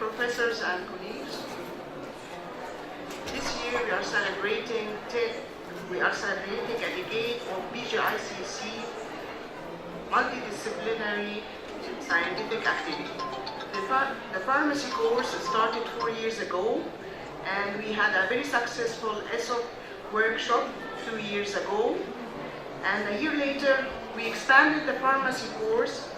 professors and colleagues. This year we are celebrating a decade of BGICC multidisciplinary scientific activity. The pharmacy course started 4 years ago, and we had a very successful ESOP workshop 2 years ago. And a year later, we expanded the pharmacy course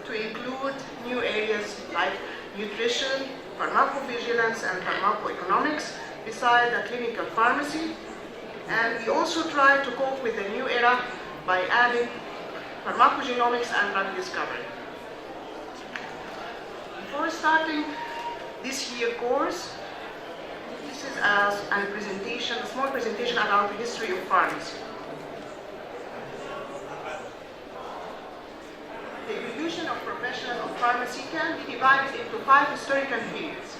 to include new areas like nutrition, pharmacovigilance, and pharmacoeconomics, beside the clinical pharmacy. And we also tried to cope with the new era by adding pharmacogenomics and drug discovery. Before starting this year's course, this is a small presentation about the history of pharmacy. The evolution of profession of pharmacy can be divided into 5 historical periods.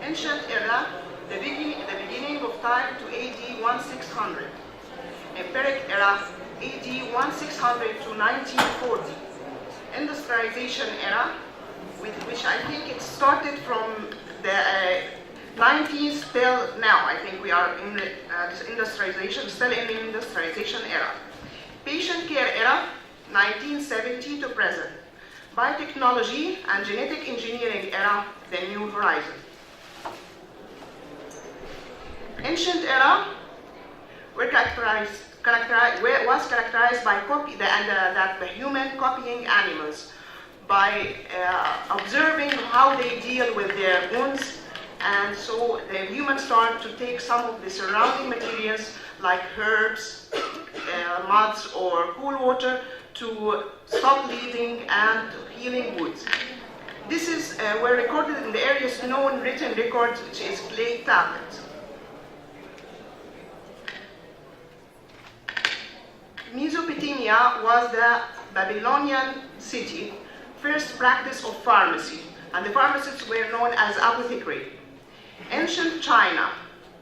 Ancient era, the beginning of time to AD 1600. Empiric era, AD 1600 to 1940. Industrialization era, which I think it started from the 90s till now. I think we are in this industrialization, still in the industrialization era. Patient care era, 1970 to present. Biotechnology and genetic engineering era, the new horizon. Ancient era was characterized by the human copying animals, by observing how they deal with their wounds, and so the humans start to take some of the surrounding materials like herbs, muds, or cool water to stop bleeding and healing wounds. This is were recorded in the earliest known written record, which is clay tablets. Mesopotamia was the Babylonian city, first practice of pharmacy, and the pharmacists were known as apothecary. Ancient China,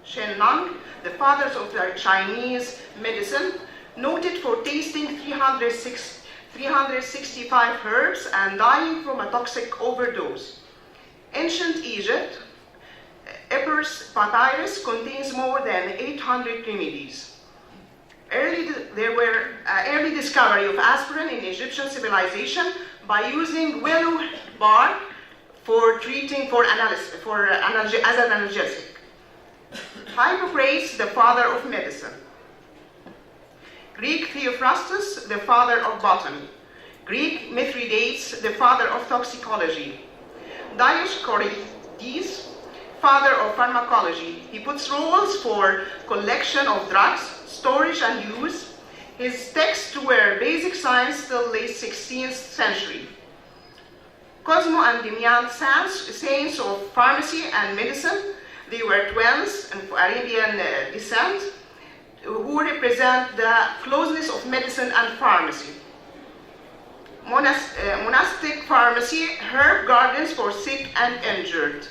Shen Nang, the fathers of the Chinese medicine, noted for tasting 365 herbs and dying from a toxic overdose. Ancient Egypt, Epirus papyrus contains more than 800 remedies. There were early discovery of aspirin in Egyptian civilization by using willow bark for treating as an analgesic. Hippocrates, the father of medicine. Greek Theophrastus, the father of botany. Greek Mithridates, the father of toxicology. Dioscorides, father of pharmacology. He puts rules for collection of drugs, storage and use. His texts were basic science till late 16th century. Cosmo and Damian, saints of pharmacy and medicine. They were twins of Arabian descent who represent the closeness of medicine and pharmacy. Monastic pharmacy, herb gardens for sick and injured.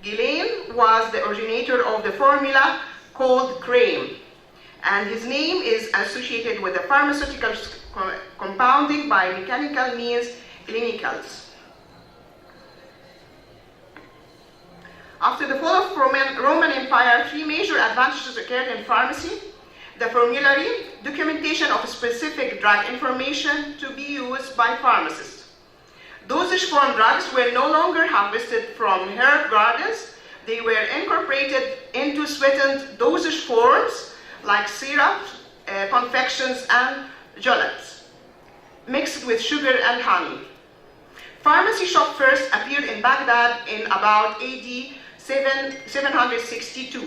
Galen was the originator of the formula called cream, and his name is associated with the pharmaceutical compounding by mechanical means, clinicals. After the fall of Roman Empire, 3 major advantages occurred in pharmacy: the formulary, documentation of specific drug information to be used by pharmacists. Dosage form drugs were no longer harvested from herb gardens. They were incorporated into sweetened dosage forms like syrup, confections, and gelatin, mixed with sugar and honey. Pharmacy shop first appeared in Baghdad in about AD 762.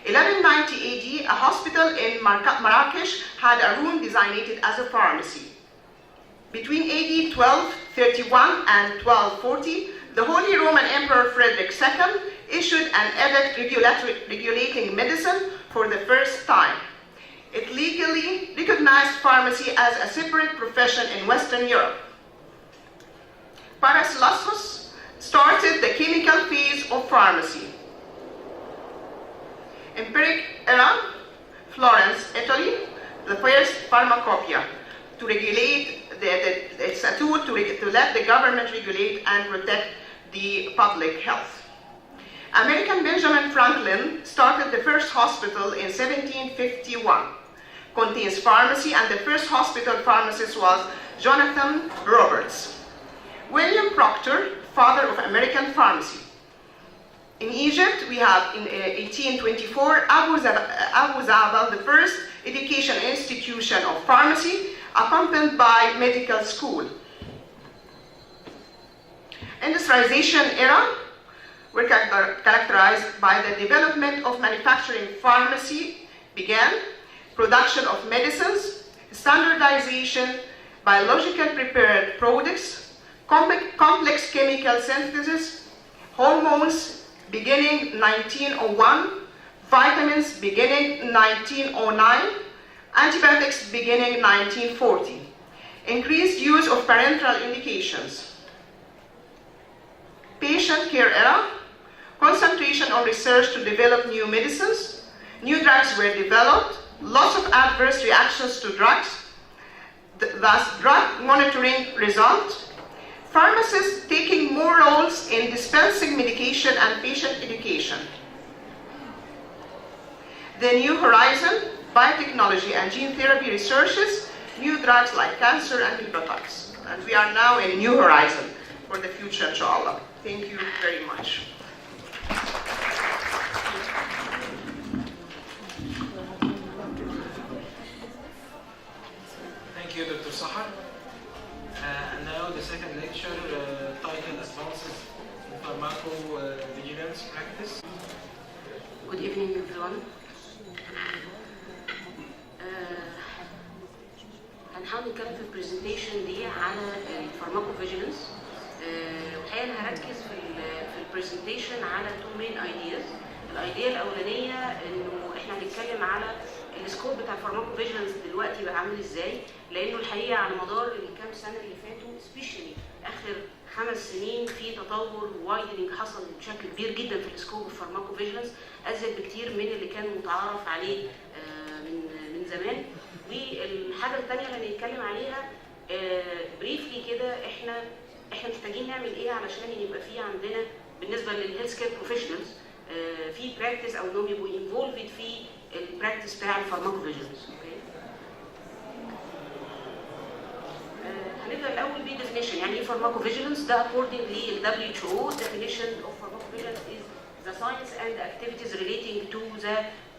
1190 AD, a hospital in Marrakesh had a room designated as a pharmacy. Between AD 1231 and 1240, the Holy Roman Emperor Frederick II issued an edict regulating medicine for the first time. It legally recognized pharmacy as a separate profession in Western Europe. Paracelsus started the chemical phase of pharmacy. Empiric era, Florence, Italy, the first pharmacopoeia to regulate it's a tool to let the government regulate and protect the public health. American Benjamin Franklin started the first hospital in 1751. Contains pharmacy, and the first hospital pharmacist was Jonathan Roberts. William Proctor, father of American pharmacy. In Egypt, we have in 1824 Abu Zabal, the first education institution of pharmacy, accompanied by medical school. Industrialization era were characterized by the development of manufacturing pharmacy began, production of medicines, standardization, biological prepared products, complex chemical synthesis, hormones beginning 1901, vitamins beginning 1909, antibiotics beginning 1940. Increased use of parenteral indications. Patient care era, concentration on research to develop new medicines, new drugs were developed, lots of adverse reactions to drugs, thus drug monitoring results, pharmacists taking more roles in dispensing medication and patient education. The new horizon, biotechnology and gene therapy researches, new drugs like cancer and hepatitis. And we are now in a new horizon for the future, inshallah. Thank you very much. Thank you, Dr. Sahar. And now the second lecture, titled Advances in Pharmacovigilance Practice. Good evening, everyone. هنحاول نتكلم في البرزنتيشن دي على الفارماكوفيجيلانس. والحقيقه انا هركز في البرزنتيشن على تو مين ايدياز. الايديا الاولانيه انه احنا هنتكلم على السكوب بتاع الفارماكوفيجيلانس دلوقتي بقى عامل ازاي، لانه الحقيقه على مدار الكام سنه اللي فاتوا سبيشالي اخر 5 سنين في تطور وايدنج حصل بشكل كبير جدا في السكوب الفارماكوفيجيلانس، ازيد بكتير من اللي كان متعارف عليه من زمان. والحاجه الثانيه اللي هنتكلم عليها بريفلي كده، احنا محتاجين نعمل ايه علشان يبقى في عندنا بالنسبه للهيلث كير بروفيشنالز في براكتس او انهم يبقوا انفولفد في البراكتس بتاع الفارماكوفيجيلانس. اوكي، هنبدا الاول بديفينيشن يعني ايه فارماكوفيجيلانس. ده according لل WHO definition of pharmacovigilance is the science and the activities relating to the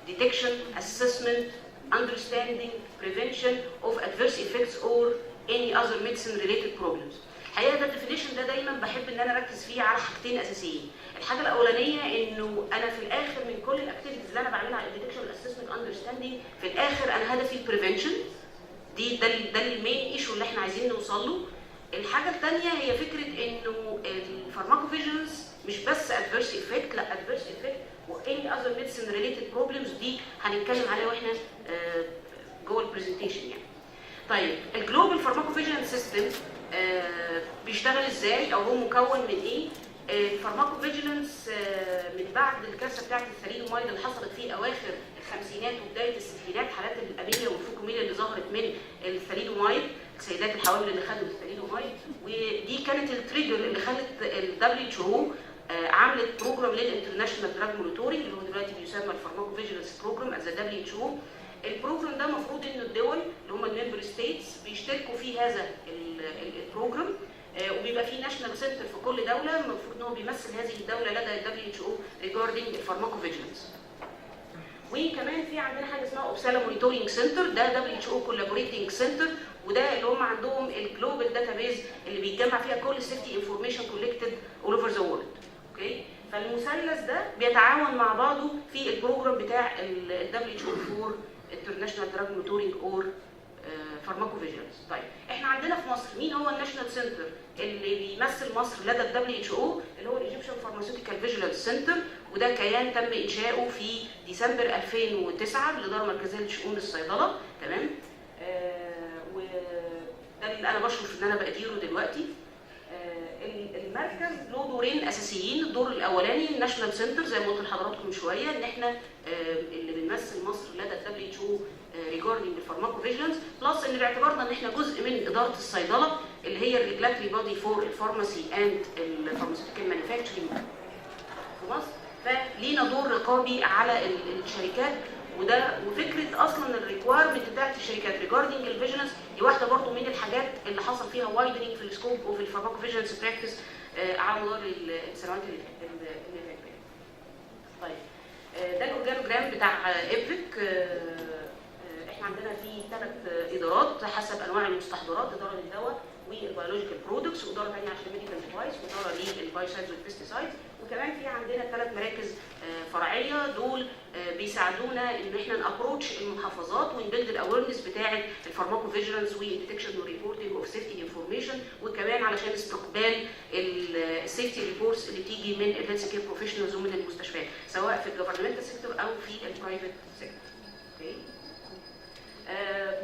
detection, assessment, understanding, prevention of adverse effects or any other medicine related problems. الحقيقه ده الديفينيشن ده دايما بحب ان انا اركز فيه على حاجتين اساسيين. الحاجه الاولانيه انه انا في الاخر من كل الاكتيفيتيز اللي انا بعملها على الديتكشن والاسسمنت اندرستاندينج، في الاخر انا هدفي البريفنشن. ده المين ايشو اللي احنا عايزين نوصل له. الحاجه الثانيه هي فكره انه الفارماكوفيجيلانس مش بس ادفيرس افكت، لا ادفيرس افكت واني اذر ميديسن ريليتد بروبلمز، دي هنتكلم عليها واحنا جوه البرزنتيشن يعني. طيب الجلوبال فارماكوفيجيلانس سيستم بيشتغل ازاي او هو مكون من ايه؟ الفارماكوفيجيلانس من بعد الكارثه بتاعت الثاليدومايد اللي حصلت في اواخر الخمسينات وبدايه الستينات، حالات الاميليا والفوكوميليا اللي ظهرت من الثاليدومايد، السيدات الحوامل اللي خدوا الثاليدومايد، ودي كانت التريجر اللي خلت ال WHO عملت بروجرام للانترناشونال دراج مونيتورنج اللي هو دلوقتي بيسمى الفارماكوفيجيلانس بروجرام از WHO. البروجرام ده المفروض انه الدول اللي هم الممبر ستيتس بيشتركوا في هذا البروجرام، وبيبقى في ناشونال سنتر في كل دوله المفروض ان هو بيمثل هذه الدوله لدى WHO ريجاردنج الفارماكوفيجيلانس. وكمان في عندنا حاجه اسمها اوبسالا مونيتورنج سنتر، ده WHO كولابوريتنج سنتر، وده اللي هم عندهم الجلوبال داتابيز اللي بيتجمع فيها كل السيفتي انفورميشن كولكتد اول اوفر ذا وورلد. اوكي، فالمثلث ده بيتعاون مع بعضه في البروجرام بتاع ال WHO فور انترناشونال دراج مونيتورنج اور فارماكوفيجيلانس. طيب احنا عندنا في مصر مين هو الناشونال سنتر اللي بيمثل مصر لدى ال WHO؟ اللي هو الايجيبشن فارماسيوتيكال فيجيلانس سنتر، وده كيان تم انشاؤه في ديسمبر 2009 بالاداره المركزيه لشؤون الصيدله. تمام، وده اللي انا بشرف ان انا باديره دلوقتي. المركز له دورين اساسيين. الدور الاولاني الناشونال سنتر زي ما قلت لحضراتكم من شويه، ان احنا اللي بنمثل مصر لدى ال WHO ريجاردنج الفارماكوفيجيلانس، بلس ان باعتبارنا ان احنا جزء من اداره الصيدله اللي هي الريجلاتوري بودي فور الفارماسي اند الفارماسيوتيكال مانيفاكتشرنج في مصر. فلينا دور رقابي على الشركات، وفكره اصلا الريكوايرمنت بتاعت الشركات ريجاردنج الفيجيلانس دي واحده برضه من الحاجات اللي حصل فيها وايدنج في السكوب وفي الفارماكوفيجيلانس براكتس على مدار السنوات اللي فاتت. طيب ده الاورجانوجرام بتاع ابريك. احنا عندنا فيه 3 ادارات حسب انواع المستحضرات، اداره للدواء والبيولوجيكال برودكتس، واداره ثانيه عشان الميديكال ديفايس، واداره للبايوسايدز والبيستيسايدز، وكمان في عندنا 3 مراكز فرعيه. دول بيساعدونا ان احنا نابروتش المحافظات ونبيلد الاويرنس بتاعه الفارماكوفيجيلانس والديتكشن والريبورتنج اوف سيفتي انفورميشن، وكمان علشان استقبال السيفتي ريبورتس اللي بتيجي من الهيلث كير بروفيشنالز ومن المستشفيات سواء في الجفرمنتال سيكتور او في البرايفت سيكتور. اوكي.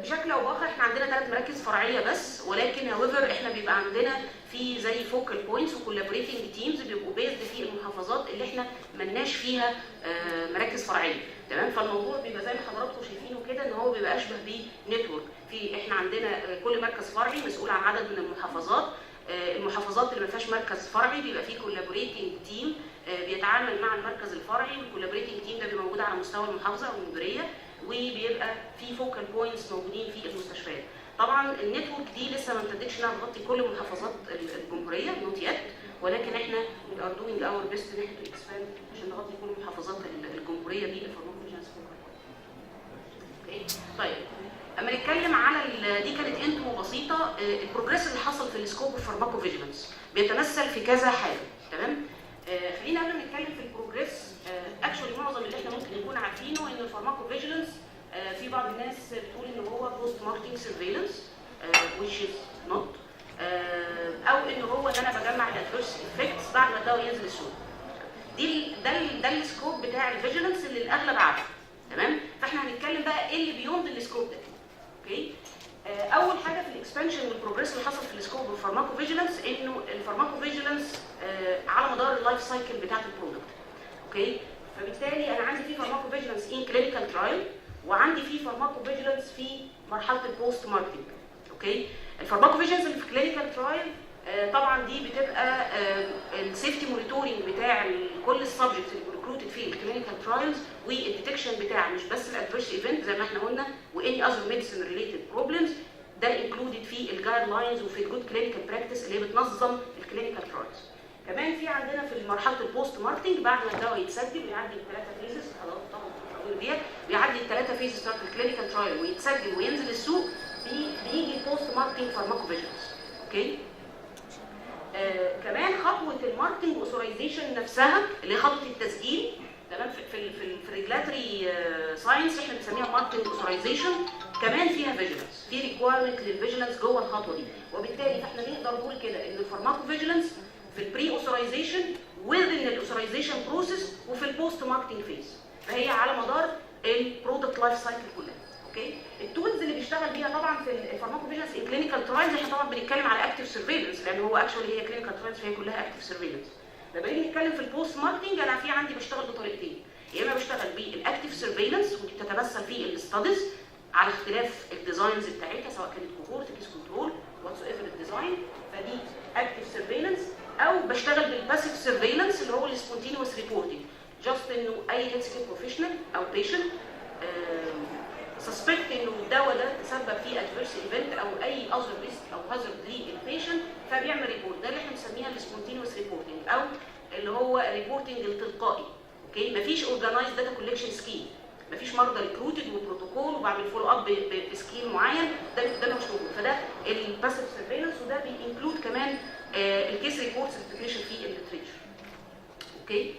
بشكل او باخر احنا عندنا 3 مراكز فرعيه بس، ولكن هاويفر احنا بيبقى عندنا في زي فوكال بوينتس وكولابوريتنج تيمز بيبقوا بيزد في المحافظات اللي احنا ملناش فيها مراكز فرعيه. تمام. فالموضوع بيبقى زي ما حضراتكم شايفينه كده ان هو بيبقى اشبه بنتورك. احنا عندنا كل مركز فرعي مسؤول عن عدد من المحافظات. المحافظات اللي ما فيهاش مركز فرعي بيبقى فيه كولابوريتنج تيم بيتعامل مع المركز الفرعي، والكولابوريتنج تيم ده بيبقى موجود على مستوى المحافظه او المديريه، وبيبقى في فوكال بوينتس موجودين في المستشفيات. طبعا النتورك دي لسه ما ابتدتش انها تغطي كل محافظات الجمهوريه نوت يت، ولكن احنا we are doing our best ان احنا اكسباند عشان نغطي كل محافظات الجمهوريه بالفارماكوفيجيلانس بروجرام. اوكي. طيب اما نتكلم على دي كانت انترو بسيطه. البروجريس اللي حصل في السكوب الفارماكوفيجيلانس بيتمثل في كذا حاجه. تمام. خلينا قبل ما نتكلم في البروجريس اكشولي معظم اللي احنا ممكن نكون عارفينه ان الفارماكوفيجيلانس في بعض الناس بتقول ان هو بوست ماركتنج سيرفيلانس which is not او ان هو ان انا بجمع الادفيرس افكتس بعد ما الدواء ينزل السوق. ده السكوب بتاع الفيجيلانس اللي الاغلب عارفه. تمام. فاحنا هنتكلم بقى ايه اللي بيوند السكوب ده. اوكي. اول حاجه في الاكسبانشن والبروجريس اللي حصل في السكوب والفارماكوفيجيلانس انه الفارماكوفيجيلانس على مدار اللايف سايكل بتاعت البرودكت. اوكي. فبالتالي انا عندي في فارماكوفيجيلانس ان كلينيكال ترايل، وعندي في فارماكوفيجيلانس في مرحله البوست ماركتنج. اوكي. الفارماكوفيجيلانس اللي في كلينيكال ترايل طبعا دي بتبقى السيفتي مونيتورنج بتاع كل السبجكتس اللي ريكروتد في الكلينيكال ترايلز، والديتكشن بتاع مش بس الادفيرس ايفنت زي ما احنا قلنا واني اذر ميديسن ريليتد بروبلمز. ده انكلودد في الجايد لاينز وفي الجود كلينيكال براكتس اللي هي بتنظم الكلينيكال ترايلز. كمان في عندنا في مرحله البوست ماركتنج بعد ما الدواء يتسجل ويعدي ال3 فيزز حضرتك طبعا ديت بيعدي ال3 فيزز بتاعت الكلينيكال ترايل ويتسجل وينزل السوق، بيجي بوست ماركتنج فارماكوفيجيلانس. اوكي. كمان خطوه الماركتنج اوثرايزيشن نفسها اللي هي خطوه التسجيل. تمام. في الريجلاتوري ساينس احنا بنسميها ماركتنج اوثرايزيشن، كمان فيها فيجيلانس، في ريكوايرمنت للفيجيلانس جوه الخطوه دي. وبالتالي فاحنا نقدر نقول كده ان الفارماكوفيجيلانس في البري اوثرايزيشن وذن الاوثرايزيشن بروسيس وفي البوست ماركتنج فيز، فهي على مدار البرودكت لايف سايكل كلها. اوكي. التولز اللي بيشتغل بيها طبعا في الفارماكوفيجيلانس ان كلينيكال ترايلز احنا طبعا بنتكلم على اكتيف سيرفيلنس لان هو اكشولي هي كلينيكال ترايلز فهي كلها اكتيف سيرفيلنس. لما نيجي نتكلم في البوست ماركتنج انا في عندي بشتغل بطريقتين، يا اما بشتغل بالاكتيف سيرفيلنس ودي بتتمثل في الاستاديز على اختلاف الديزاينز بتاعتها سواء كانت كوهورت كيس كنترول واتس ايفر الديزاين، فدي اكتيف سيرفيلنس. او بشتغل بالباسيف سيرفيلنس اللي هو السبونتينوس ريبورتنج، جاست انه اي هيلث كير بروفيشنال او بيشنت سسبكت انه الدواء ده تسبب فيه ادفيرس ايفنت او اي اذر ريسك او هازارد للبيشنت فبيعمل ريبورت. ده اللي احنا بنسميها السبونتينوس ريبورتنج او اللي هو ريبورتنج التلقائي. اوكي. مفيش اورجانايز داتا كولكشن سكيم، مفيش مرضى ريكروتد وبروتوكول وبعمل فولو اب بسكيم معين، ده مش موجود. فده الباسيف سيرفيلنس وده بينكلود كمان الكيس ريبورتس اللي بتتنشر في الليتريتشر. اوكي.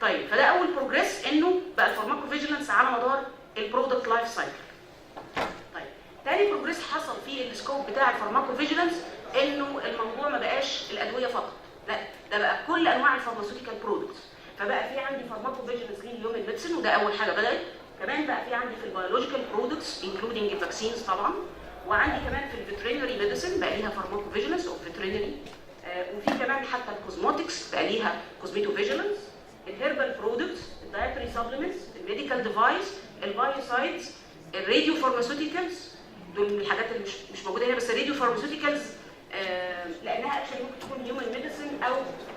طيب فده اول بروجريس انه بقى الفارماكوفيجيلانس على مدار البرودكت لايف سايكل. طيب تاني بروجريس حصل في السكوب بتاع الفارماكوفيجيلانس انه الموضوع ما بقاش الادويه فقط، لا ده بقى كل انواع الفارماسيوتيكال برودكتس. فبقى في عندي فارماكوفيجيلانس للهيومن ميديسن وده اول حاجه بدات. كمان بقى في عندي في البيولوجيكال برودكتس انكلودنج الفاكسينز طبعا، وعندي كمان في الفيترينري ميديسن بقى ليها فارماكوفيجيلانس او فيترينري، وفي كمان حتى الكوزموتكس بقى ليها كوزميتوفيجيلانس، الهيربال برودكتس، الدايتري سبلمنتس، الميديكال ديفايس، البايوسايدز، الراديو فارماسيوتيكالز. دول من الحاجات اللي مش موجوده هنا، بس الراديو فارماسيوتيكالز لانها اكشلي ممكن تكون هيومن ميديسن او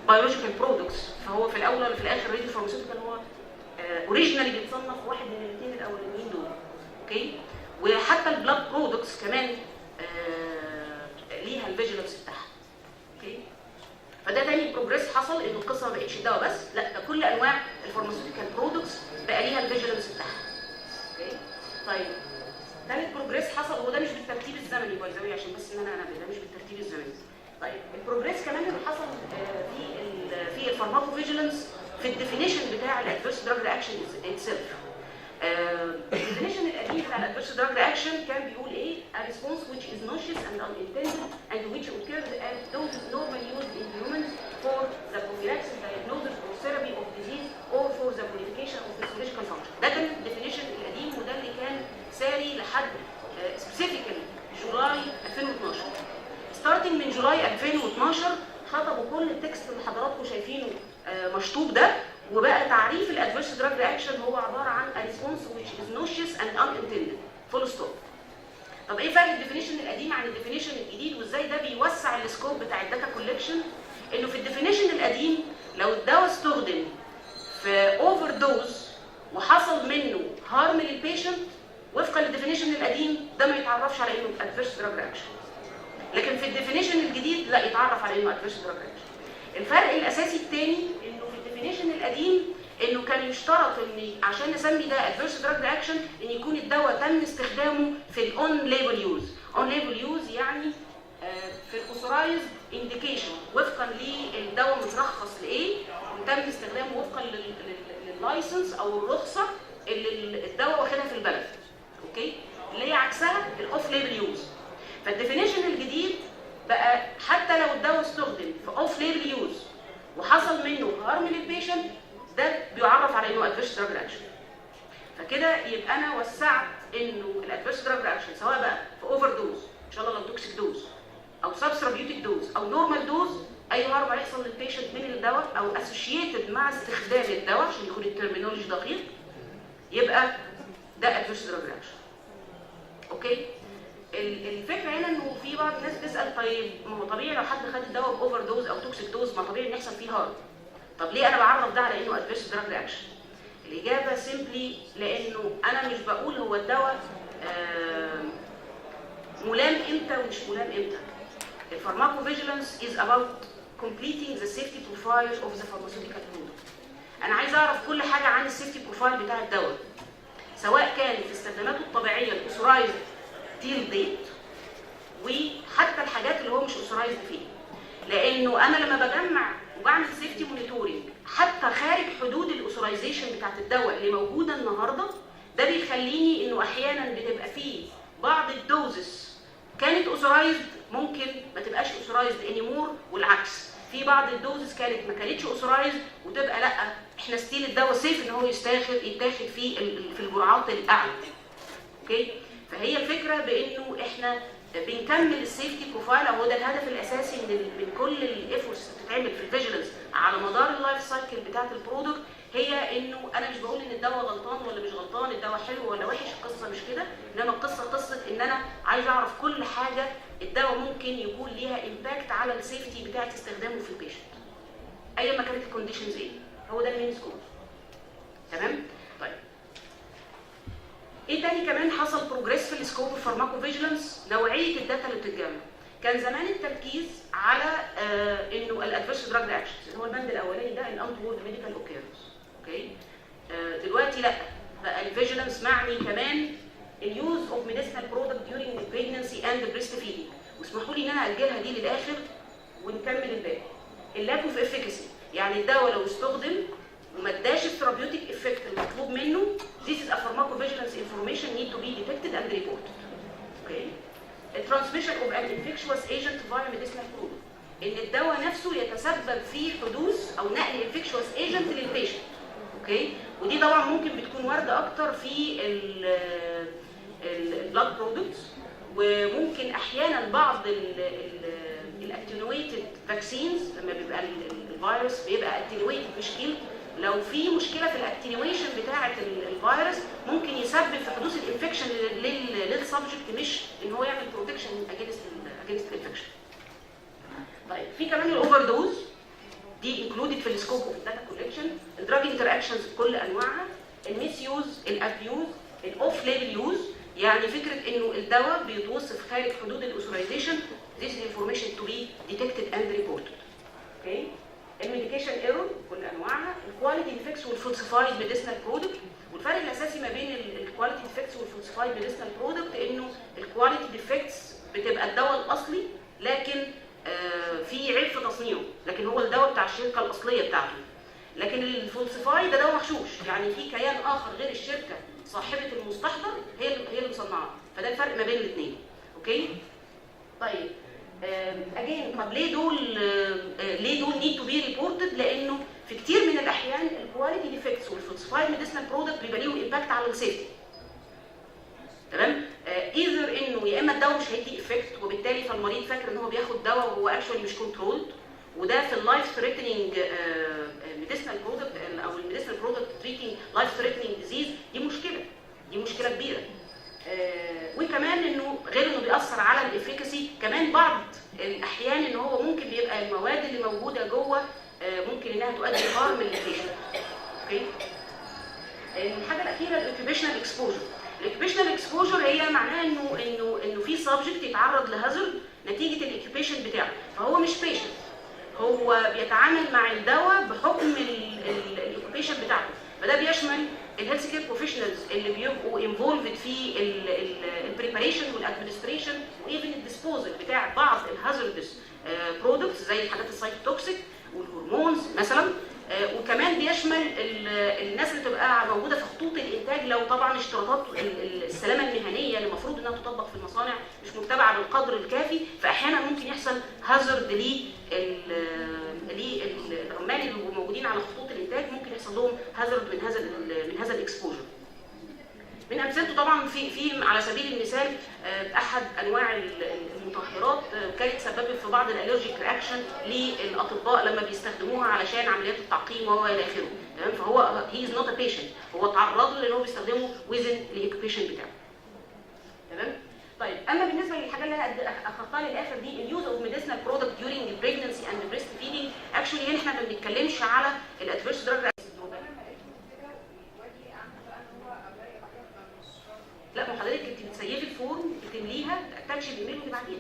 بيولوجيكال برودكتس، فهو في الاول ولا في الاخر راديو فارماسيوتيكال هو اوريجينالي بيتصنف واحد من الاثنين الاولانيين دول. اوكي، وحتى البلاد برودكتس كمان ليها الفيجيلانس بتاعها. اوكي، فده تاني بروجريس حصل، ان القصه ما بقتش دواء بس، لا ده كل انواع الفارماسيوتيكال برودكتس بقى ليها الفيجيلانس بتاعها. اوكي، طيب ثالث بروجريس حصل، هو ده مش بالترتيب الزمني باي ذا واي عشان بس ان انا ده مش بالترتيب الزمني. طيب البروجريس كمان اللي حصل في الفارماكوفيجيلانس في الديفينيشن بتاع الادفيرس دراج رياكشن اتسيلف. الديفينيشن القديم بتاع الادفيرس دراج رياكشن كان بيقول ايه؟ a response which is nauseous and unintended and which occurs at doses normally used in humans for the prophylaxis, diagnosis or therapy of disease or for the modification of physiological function. ده كان الديفينيشن القديم وده اللي كان ساري لحد سبيسيفيكالي جولاي 2012. ستارتنج من جولاي 2012 خطبوا كل التكست اللي حضراتكم شايفينه مشطوب ده، وبقى تعريف الادفيرس دراج رياكشن هو عباره عن a response which is nauseous and unintended full stop. طب ايه فرق الديفينيشن القديم عن الديفينيشن الجديد وازاي ده بيوسع السكوب بتاع الداتا كولكشن؟ انه في الديفينيشن القديم لو الدواء استخدم في اوفر دوز وحصل منه هارم للبيشنت وفقا للديفينيشن القديم ده ما يتعرفش على انه ادفيرس دراج رياكشن، لكن في الديفينيشن الجديد لا يتعرف على انه ادفيرس دراج رياكشن. الفرق الاساسي الثاني انه في الديفينيشن القديم انه كان يشترط ان عشان نسمي ده ادفيرس دراج رياكشن ان يكون الدواء تم استخدامه في الاون ليبل يوز. اون ليبل يوز يعني في الاوثرايزد انديكيشن وفقا للدواء مترخص لايه وتم استخدامه وفقا لللايسنس او الرخصه اللي الدواء واخدها في البلد. اوكي، اللي هي عكسها الاوف ليبل يوز. فالديفينيشن الجديد بقى حتى لو الدواء استخدم في اوف ليبل يوز وحصل منه هارم للبيشنت ده بيعرف على انه ادفيرس دراج رياكشن. فكده يبقى انا وسعت انه الادفيرس دراج رياكشن سواء بقى في اوفر دوز ان شاء الله لو توكسيك دوز او سبثيرابيوتيك دوز او نورمال دوز، اي هارم هيحصل للبيشنت من الدواء او اسوشيتد مع استخدام الدواء عشان يكون الترمينولوجي دقيق، يبقى ده ادفيرس دراج رياكشن. اوكي، الفكره هنا انه في بعض الناس بتسال طيب ما هو طبيعي لو حد خد الدواء باوفر دوز او توكسيك دوز ما طبيعي ان يحصل فيه هارم، طب ليه انا بعرف ده على انه ادفيرس دراج رياكشن؟ الاجابه سيمبلي لانه انا مش بقول هو الدواء ملام امتى ومش ملام امتى. الفارماكوفيجيلانس is about completing the safety profile of the pharmaceutical product. انا عايز اعرف كل حاجه عن السيفتي بروفايل بتاع الدواء سواء كان في استخداماته الطبيعيه الاوثرايزد تيل ديت وحتى الحاجات اللي هو مش اوثرايزد فيه، لانه انا لما بجمع وبعمل سيفتي مونيتورنج حتى خارج حدود الاوثرايزيشن بتاعت الدواء اللي موجوده النهارده، ده بيخليني انه احيانا بتبقى فيه بعض الدوزز كانت اوثرايزد ممكن ما تبقاش اوثرايزد انيمور، والعكس في بعض الدوزز كانت ما كانتش اوثرايزد وتبقى لا احنا ستيل الدواء سيف ان هو يتاخد في الجرعات الاعلى. اوكي، فهي الفكره بانه احنا بنكمل السيفتي بروفايل، هو ده الهدف الاساسي من كل الافورتس اللي بتتعمل في الفيجيلانس على مدار اللايف سايكل بتاعت البرودكت، هي انه انا مش بقول ان الدواء غلطان ولا مش غلطان، الدواء حلو ولا وحش، القصه مش كده، انما القصه قصه ان انا عايز اعرف كل حاجه الدواء ممكن يكون ليها امباكت على السيفتي بتاعت استخدامه في البيشنت ايا ما كانت الكونديشنز ايه. هو ده المين سكوب. تمام؟ طيب ايه تاني كمان حصل بروجريس في السكوب الفارماكوفيجيلانس؟ نوعيه الداتا اللي بتتجمع. كان زمان التركيز على انه الادفيرس دراج رياكشنز اللي هو البند الاولاني ده الانتورد ميديكال اوكيرنس. اوكي، دلوقتي لا، بقى الفيجيلانس معني كمان اليوز اوف ميديسينال برودكت ديورينج البريجنسي اند بريست فيدنج، واسمحوا لي ان انا اجلها دي للاخر ونكمل الباقي. اللاك اوف افيكاسي، يعني الدواء لو استخدم وما اداش الثيرابيوتيك افكت المطلوب منه، this is a pharmacovigilance information need to be detected and reported. Okay. الترانسميشن اوف ان infectious agent via medicinal product، ان الدواء نفسه يتسبب في حدوث او نقل infectious agent للبيشنت. اوكي، ودي طبعا ممكن بتكون وارده اكتر في البلاد برودكتس، وممكن احيانا بعض الاتنويتد فاكسينز لما بيبقى الفيروس بيبقى اتنويتد مش كيل، لو في مشكله في الاكتينيويشن بتاعه الفيروس ممكن يسبب في حدوث الانفكشن للسبجكت، مش ان هو يعمل بروتكشن اجينست الانفكشن. طيب في كمان الاوفر دوز، دي انكلودد في السكوب اوف الداتا كولكشن، الدراج انتراكشنز بكل انواعها، الميس يوز، الابيوز، الاوف ليبل يوز، يعني فكره انه الدواء بيتوصف خارج حدود الاوثرايزيشن، this is information to be detected and reported. اوكي؟ الميديكيشن ايرور بكل انواعها، الكواليتي ديفكتس والفالسيفايد ميديسنال برودكت، والفرق الاساسي ما بين الكواليتي ديفكتس والفالسيفايد ميديسنال برودكت انه الكواليتي ديفكتس بتبقى الدواء الاصلي لكن في عيب في تصنيعه، لكن هو الدواء بتاع الشركه الاصليه بتاعته. لكن الفالسيفاي ده دواء مغشوش، يعني في كيان اخر غير الشركه صاحبه المستحضر هي اللي مصنعاه، فده الفرق ما بين الاثنين. اوكي؟ طيب اجين، طب ليه دول نيد تو بي ريبورتد؟ لانه في كتير من الاحيان الكواليتي ديفكتس والفالسيفايد ميديسنال برودكت بيبقى ليهم امباكت على السيفتي. تمام؟ ايذر انه يا اما الدواء مش هيدي افكت وبالتالي فالمريض فاكر ان هو بياخد دواء وهو اكشولي مش كنترولد، وده في اللايف ثريتنينج ميديسنال برودكت او الميديسنال برودكت تريتنج لايف ثريتنينج ديزيز، دي مشكله كبيره. وكمان انه غير انه بيأثر على الافيكاسي، كمان بعض الاحيان ان هو ممكن بيبقى المواد اللي موجوده جوه ممكن انها تؤدي هارم للبيشنت. اوكي؟ الحاجه الاخيره الاوكيبيشنال اكسبوجر. الاوكيبيشنال اكسبوجر هي معناها انه في سبجكت يتعرض لهازارد نتيجه الاوكيبيشن بتاعه، فهو مش بيشنت، هو بيتعامل مع الدواء بحكم الاوكيبيشن بتاعته، فده بيشمل الهيلث كير بروفيشنالز اللي بيبقوا انفولفد في البريباريشن والادمنستريشن وايفن الديسبوزل بتاع بعض الهازاردس برودكتس زي الحاجات السايتوكسيك والهرمونز مثلا، وكمان بيشمل الناس اللي تبقى موجوده في خطوط الانتاج لو طبعا اشتراطات السلامه المهنيه اللي المفروض انها تطبق في المصانع مش متبعه بالقدر الكافي، فاحيانا ممكن يحصل هازارد للعمال اللي بيبقوا موجودين على خطوط الانتاج، ممكن يحصل لهم هازارد من هذا الاكسبوجر. من امثلته طبعا في على سبيل المثال احد انواع المطهرات كانت سببت في بعض الالرجيك رياكشن للاطباء لما بيستخدموها علشان عمليات التعقيم والى اخره. تمام؟ فهو هي از نوت ا بيشنت، هو تعرض له لان هو بيستخدمه ويزن الاوكيبيشن بتاعه. تمام؟ طيب اما بالنسبه للحاجه اللي انا اخرتها للاخر دي، اليوز اوف ميديسنال برودكت ديورينج البريجنسي اند بريست فيدنج، اكشولي هنا احنا ما بنتكلمش على الادفيرس دراج. لا، ما حضرتك انت بتسيفي الفورم بتمليها تاتش الايميل اللي بعدين.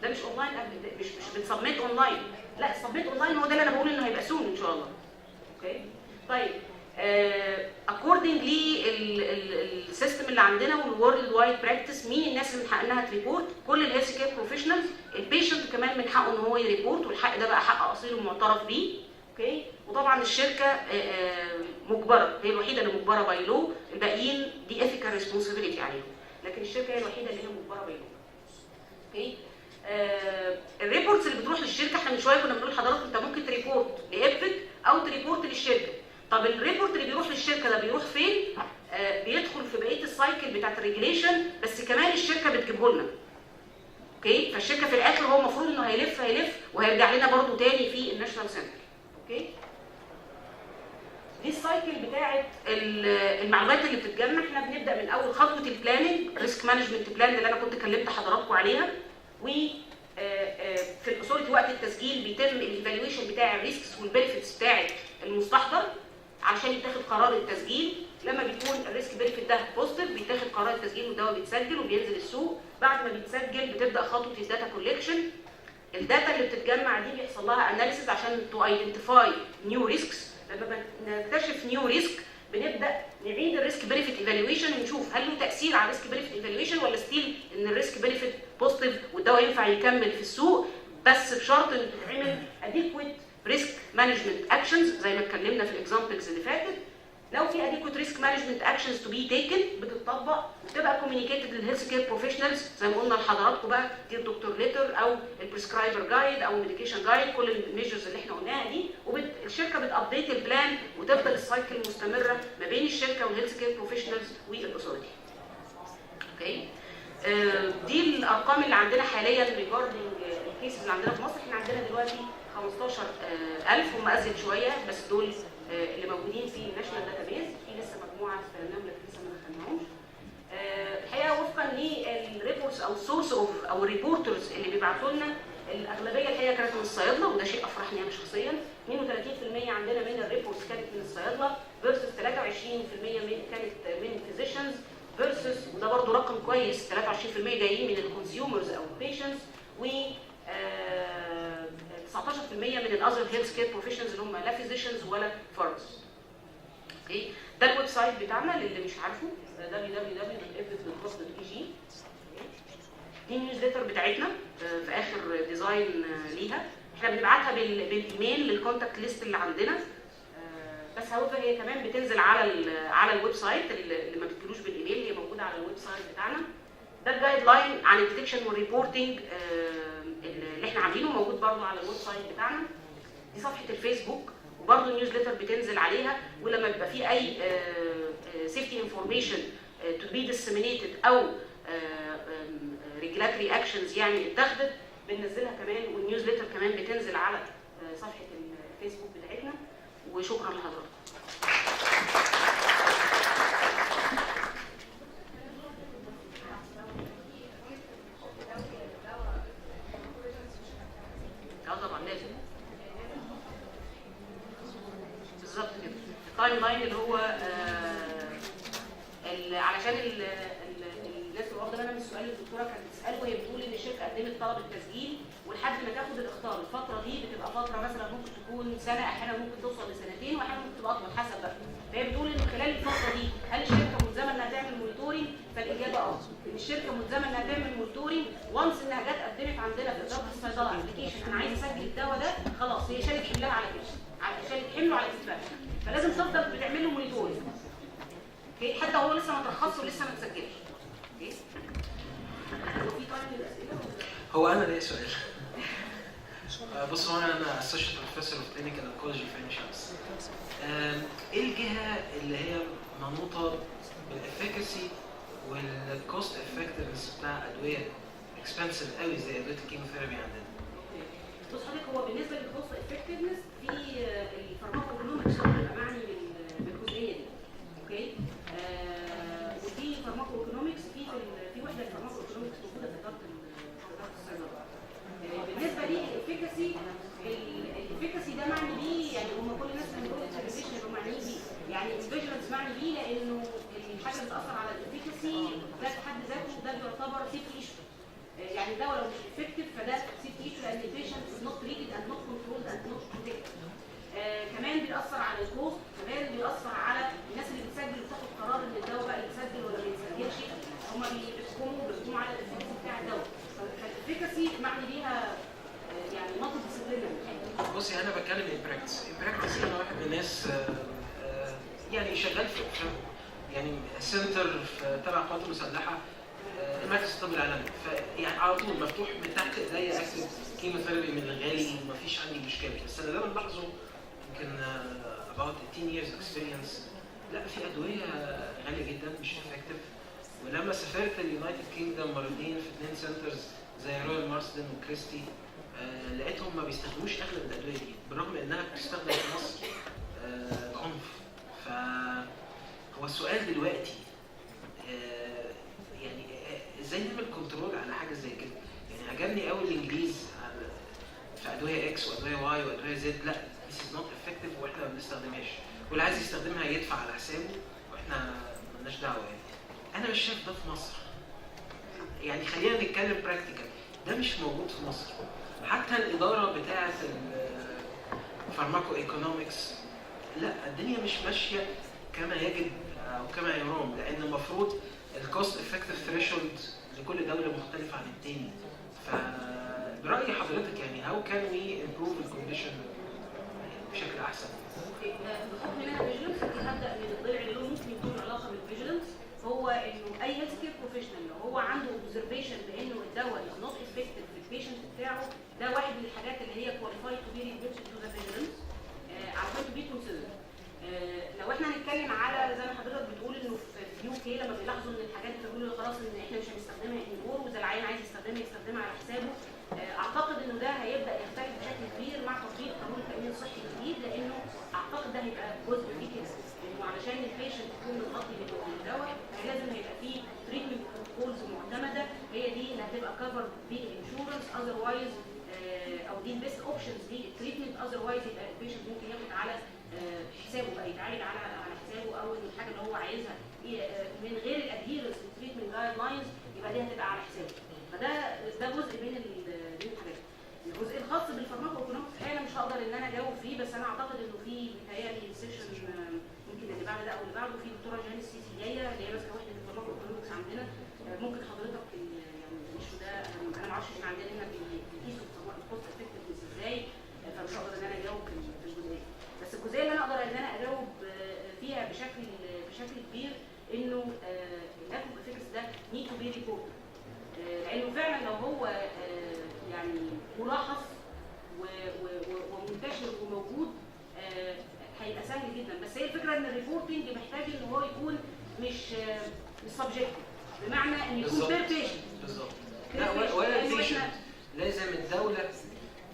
ده مش اونلاين، مش بنسبميت اونلاين، لا السبميت اونلاين هو ده اللي انا بقول انه هيبقى سون ان شاء الله. اوكي؟ طيب اكوردنج للسيستم اللي عندنا والورلد وايد براكتس، مين الناس اللي من حق انها تريبورت؟ كل الهيلث كير بروفيشنالز، البيشنت كمان من حقه ان هو يريبورت، والحق ده بقى حق اصيل ومعترف بيه. اوكي؟ وطبعا الشركه مجبره، هي الوحيده اللي مجبره باي لو، الباقيين دي اثيكال ريسبونسبيلتي عليهم، لكن الشركه هي الوحيده اللي هي مجبره باي لو. اوكي؟ الريبورتس اللي بتروح للشركه، احنا من شويه كنا بنقول لحضرتك انت ممكن تريبورت لابك او تريبورت للشركه. طب الريبورت اللي بيروح للشركه ده بيروح فين؟ بيدخل في بقيه السايكل بتاعت الريجليشن، بس كمان الشركه بتجيبه لنا. اوكي؟ فالشركه في الاخر هو المفروض انه هيلف وهيرجع لنا برضو تاني في الناشونال سنتر. اوكي؟ دي السايكل بتاعت المعلومات اللي بتتجمع. احنا بنبدا من اول خطوه البلاننج، ريسك مانجمنت بلان اللي انا كنت كلمت حضراتكم عليها، و في الاثوريتي وقت التسجيل بيتم الايفالويشن بتاع الريسكس والبنفيتس بتاعت المستحضر علشان يتاخد قرار التسجيل. لما بيكون الريسك بنفيت ده بوزيتيف بيتاخد قرار التسجيل والدواء بيتسجل وبينزل السوق. بعد ما بيتسجل بتبدا خطوه الداتا كولكشن. الداتا اللي بتتجمع دي بيحصل لها اناليسيز عشان تو ايدنتيفاي نيو ريسكس. لما نكتشف نيو ريسك بنبدا نعيد الريسك بنفيت ايفالويشن ونشوف هل له تاثير على الريسك بنفيت ايفالويشن ولا ستيل ان الريسك بنفيت بوزيتيف والدواء ينفع يكمل في السوق، بس بشرط ان تتعمل اديكويت ريسك مانجمنت اكشنز زي ما اتكلمنا في الاكزامبلز اللي فاتت. لو في اديكويت ريسك مانجمنت اكشنز تو بي تيكن بتطبق وتبقى كوميونيكيتد للهيلث كير بروفيشنالز زي ما قلنا لحضراتكم بقى دي الدكتور ليتر او البريسكرايبر جايد او الميديكيشن جايد، كل الميجرز اللي احنا قلناها دي، والشركه بتابديت البلان وتفضل السايكل مستمره ما بين الشركه والهيلث كير بروفيشنالز والاثوريتي. اوكي؟ دي الارقام اللي عندنا حاليا ريجاردنج الكيسز اللي عندنا في مصر. احنا عندنا دلوقتي 15000 هم ازيد شويه، بس دول اللي موجودين في الناشونال داتابيز. في لسه مجموعه استلمناهم لكن لسه ما دخلناهمش. الحقيقه وفقا للريبورتس او السورس اوف او الريبورترز اللي بيبعتوا لنا الاغلبيه الحقيقه كانت من الصيادله، وده شيء افرحني انا شخصيا. 32% عندنا من الريبورتس كانت من الصيادله فيرسس 23% كانت من فيزيشنز فيرسس، وده برضه رقم كويس، 23% جايين من الكونسيومرز او البيشنتس، و 19% من الاذر هيلث كير بروفيشنز اللي هم لا فيزيشنز ولا فارماسيست. اوكي، ده الويب سايت بتاعنا للي مش عارفه، www.evidence.gov.eg. دي النيوزليتر بتاعتنا في اخر ديزاين ليها، احنا بنبعتها بالايميل للكونتاكت ليست اللي عندنا، بس هاوفر هي كمان بتنزل على الويب سايت، اللي ما بتجيلوش بالايميل هي موجوده على الويب سايت بتاعنا. ده الجايد لاين عن الديتكشن والريبورتنج اللي احنا عاملينه، موجود برضه على الويب سايت بتاعنا. دي صفحه الفيسبوك وبرضه النيوزليتر بتنزل عليها، ولما بيبقى في اي سيفتي انفورميشن تو بي ديسيمينيتد او ريجولاتوري اكشنز يعني اتخذت بننزلها كمان، والنيوزليتر كمان بتنزل على صفحه الفيسبوك بتاعتنا. وشكرا لحضرتك. طبعا لازم بالظبط كده التايم لاين اللي هو علشان الناس اللي واخده بالها من السؤال اللي الدكتوره كانت بتساله، وهي بتقول ان الشركه قدمت طلب التسجيل ولحد ما تاخد الاختار الفتره دي بتبقى فتره مثلا ممكن تكون سنه، احيانا ممكن توصل لسنتين، واحيانا ممكن تبقى اطول حسب بقى. فهي بتقول ان خلال الفتره دي هل الشركه ملزمه انها تعمل مونيتورنج؟ فالاجابه ان الشركه ملزمه انها تعمل مونيتورنج وانس انها جت قدمت عندنا في اداره الصيدله ابلكيشن انا عايز اسجل الدواء ده، خلاص هي شالت حملها على كده، شالت حمله على كتفها، فلازم تفضل بتعمل له مونيتورنج. اوكي، حتى هو لسه ما ترخصش ولسه ما تسجلش. اوكي، هو انا ليا سؤال. بص، هو انا اسوشيت بروفيسور اوف كلينيكال انكولوجي في عين شمس. ايه الجهه اللي هي منوطه بالافيكاسي والكوست افكتفنس بتاع ادويه اكسبنسيف قوي زي ادويه الكيموثيرابي عندنا؟ بص حضرتك، هو بالنسبه للكوست افكتفنس في الفارماكوجنومكس بيبقى معني بالجزئيه دي. اوكي، وفي فارماكوجنومكس في وحده الفارماكوجنومكس موجوده في اداره الصيدله. بالنسبه الافيكاسي ده معني بيه، يعني هم كل الناس اللي بيقولوا الفيجيلانس يبقوا معنيين بيه، يعني الفيجيلانس معني بيه لانه الحاجه اللي بتاثر على الافيكاسي ده في حد ذاته ده بيعتبر سيفتي ايشو. يعني الدواء لو مش افكتيف فده سيفتي ايشو لان البيشنت از نوت تريتد اند نوت كنترولد اند نوت بروتكتد. كمان بيأثر على الكوست، كمان بيأثر على الناس اللي بتسجل وبتاخد قرار ان الدواء بقى يتسجل ولا ما يتسجلش، هم بيحكموا على الافكتيف بتاع الدواء. فالافكاسي معني بيها يعني مالتي ديسيبلينري. بصي، انا بتكلم ان براكتس انا واحد من الناس يعني شغال في يعني سنتر تبع القوات المسلحه، مركز الطب العالمي، فيعني على طول مفتوح من تحت ايديا اكتب كيموثيرابي من الغالي ومفيش عندي مشكله. بس انا ده بلاحظه يمكن about 18 years experience، لا في ادويه غاليه جدا مش افكتيف. ولما سافرت اليونايتد كينجدم مرتين في 2 سنترز زي رويال مارسدن وكريستي، لقيتهم ما بيستخدموش اغلب الادويه دي بالرغم انها بتستخدم في مصر عنف. فهو السؤال دلوقتي يعني ازاي نعمل كنترول على حاجه زي كده؟ يعني عجبني قوي الانجليز في ادويه اكس وادويه واي وادويه زد، لا this is not effective واحنا ما بنستخدمهاش، واللي عايز يستخدمها يدفع على حسابه واحنا مالناش دعوه. يعني انا مش شايف ده في مصر. يعني خلينا نتكلم براكتيكال، ده مش موجود في مصر. حتى الاداره بتاعه الفارماكو ايكونومكس، لا الدنيا مش ماشيه كما يجب او كما يرام، لان المفروض الكوست افكتيف ثريشولد لكل دوله مختلفه عن الثاني. فبراي حضرتك يعني هاو كان وي امبروف الكونديشن بشكل احسن؟ بحكم ان انا فيجيلانس هبدا من الضلع اللي له ممكن يكون علاقه بالفيجيلانس، هو انه اي هيلث كير بروفيشنال لو هو عنده اوبزرفيشن بانه الدواء از نوت افكتيف في البيشنت بتاعه، ده واحد من الحاجات اللي هي كواليفايد تو بي ريبورتد تو ذا فيجيلانس عشان تو بي كونسيدرد. لو احنا هنتكلم على زي ما حضرتك بتقول انه في يو كي لما بيلاحظوا ان الحاجات بيقولوا خلاص ان احنا مش هنستخدمها انيمور واذا العيان عايز يستخدمها على حسابه، اعتقد انه ده هيبدا يختلف بشكل كبير مع تطبيق قانون التامين الصحي الجديد، لانه اعتقد ده هيبقى جزء فيه كده، انه علشان البيشنت يكون متغطي بالدواء لازم هيبقى فيه تريتمنت بروتوكولز معتمده، هي دي اللي هتبقى كفر بالانشورنس، اذروايز او دي البيست اوبشنز للتريتمنت، اذروايز يبقى البيشنت ممكن ياخد على حسابه بقى، يتعالج على حسابه، او ان الحاجه اللي هو عايزها من غير الادهيرنس للتريتمنت جايد لاينز يبقى دي هتبقى على حسابه. فده جزء من الحاجات. الجزء الخاص بالفارماكو ايكونومكس انا مش هقدر ان انا اجاوب فيه، بس انا اعتقد انه في متهيألي سيشن ممكن اللي بعد ده او اللي بعده في دكتوره جانيس سيسي جايه اللي هي ماسكه وحده الفارماكو ايكونومكس عندنا. ممكن حضرتك يعني مش ده، انا ما اعرفش احنا عندنا هنا بيقيسوا الكوست افكتفنس ازاي، فمش هقدر ان انا اجاوب في الجزئيه. بس الجزئيه اللي انا اقدر ان انا اجاوب فيها بشكل كبير انه اللاك اوف افكتس ده نيد تو بي ريبورت، لانه فعلا لو هو يعني ملاحظ ومنتشر وموجود هيبقى سهل جدا. بس هي الفكره ان الريبورتنج محتاج ان هو يكون مش سبجكتيف، بمعنى ان يكون بير بيشنت. بالظبط. لا ولا البيشنت، لازم الدوله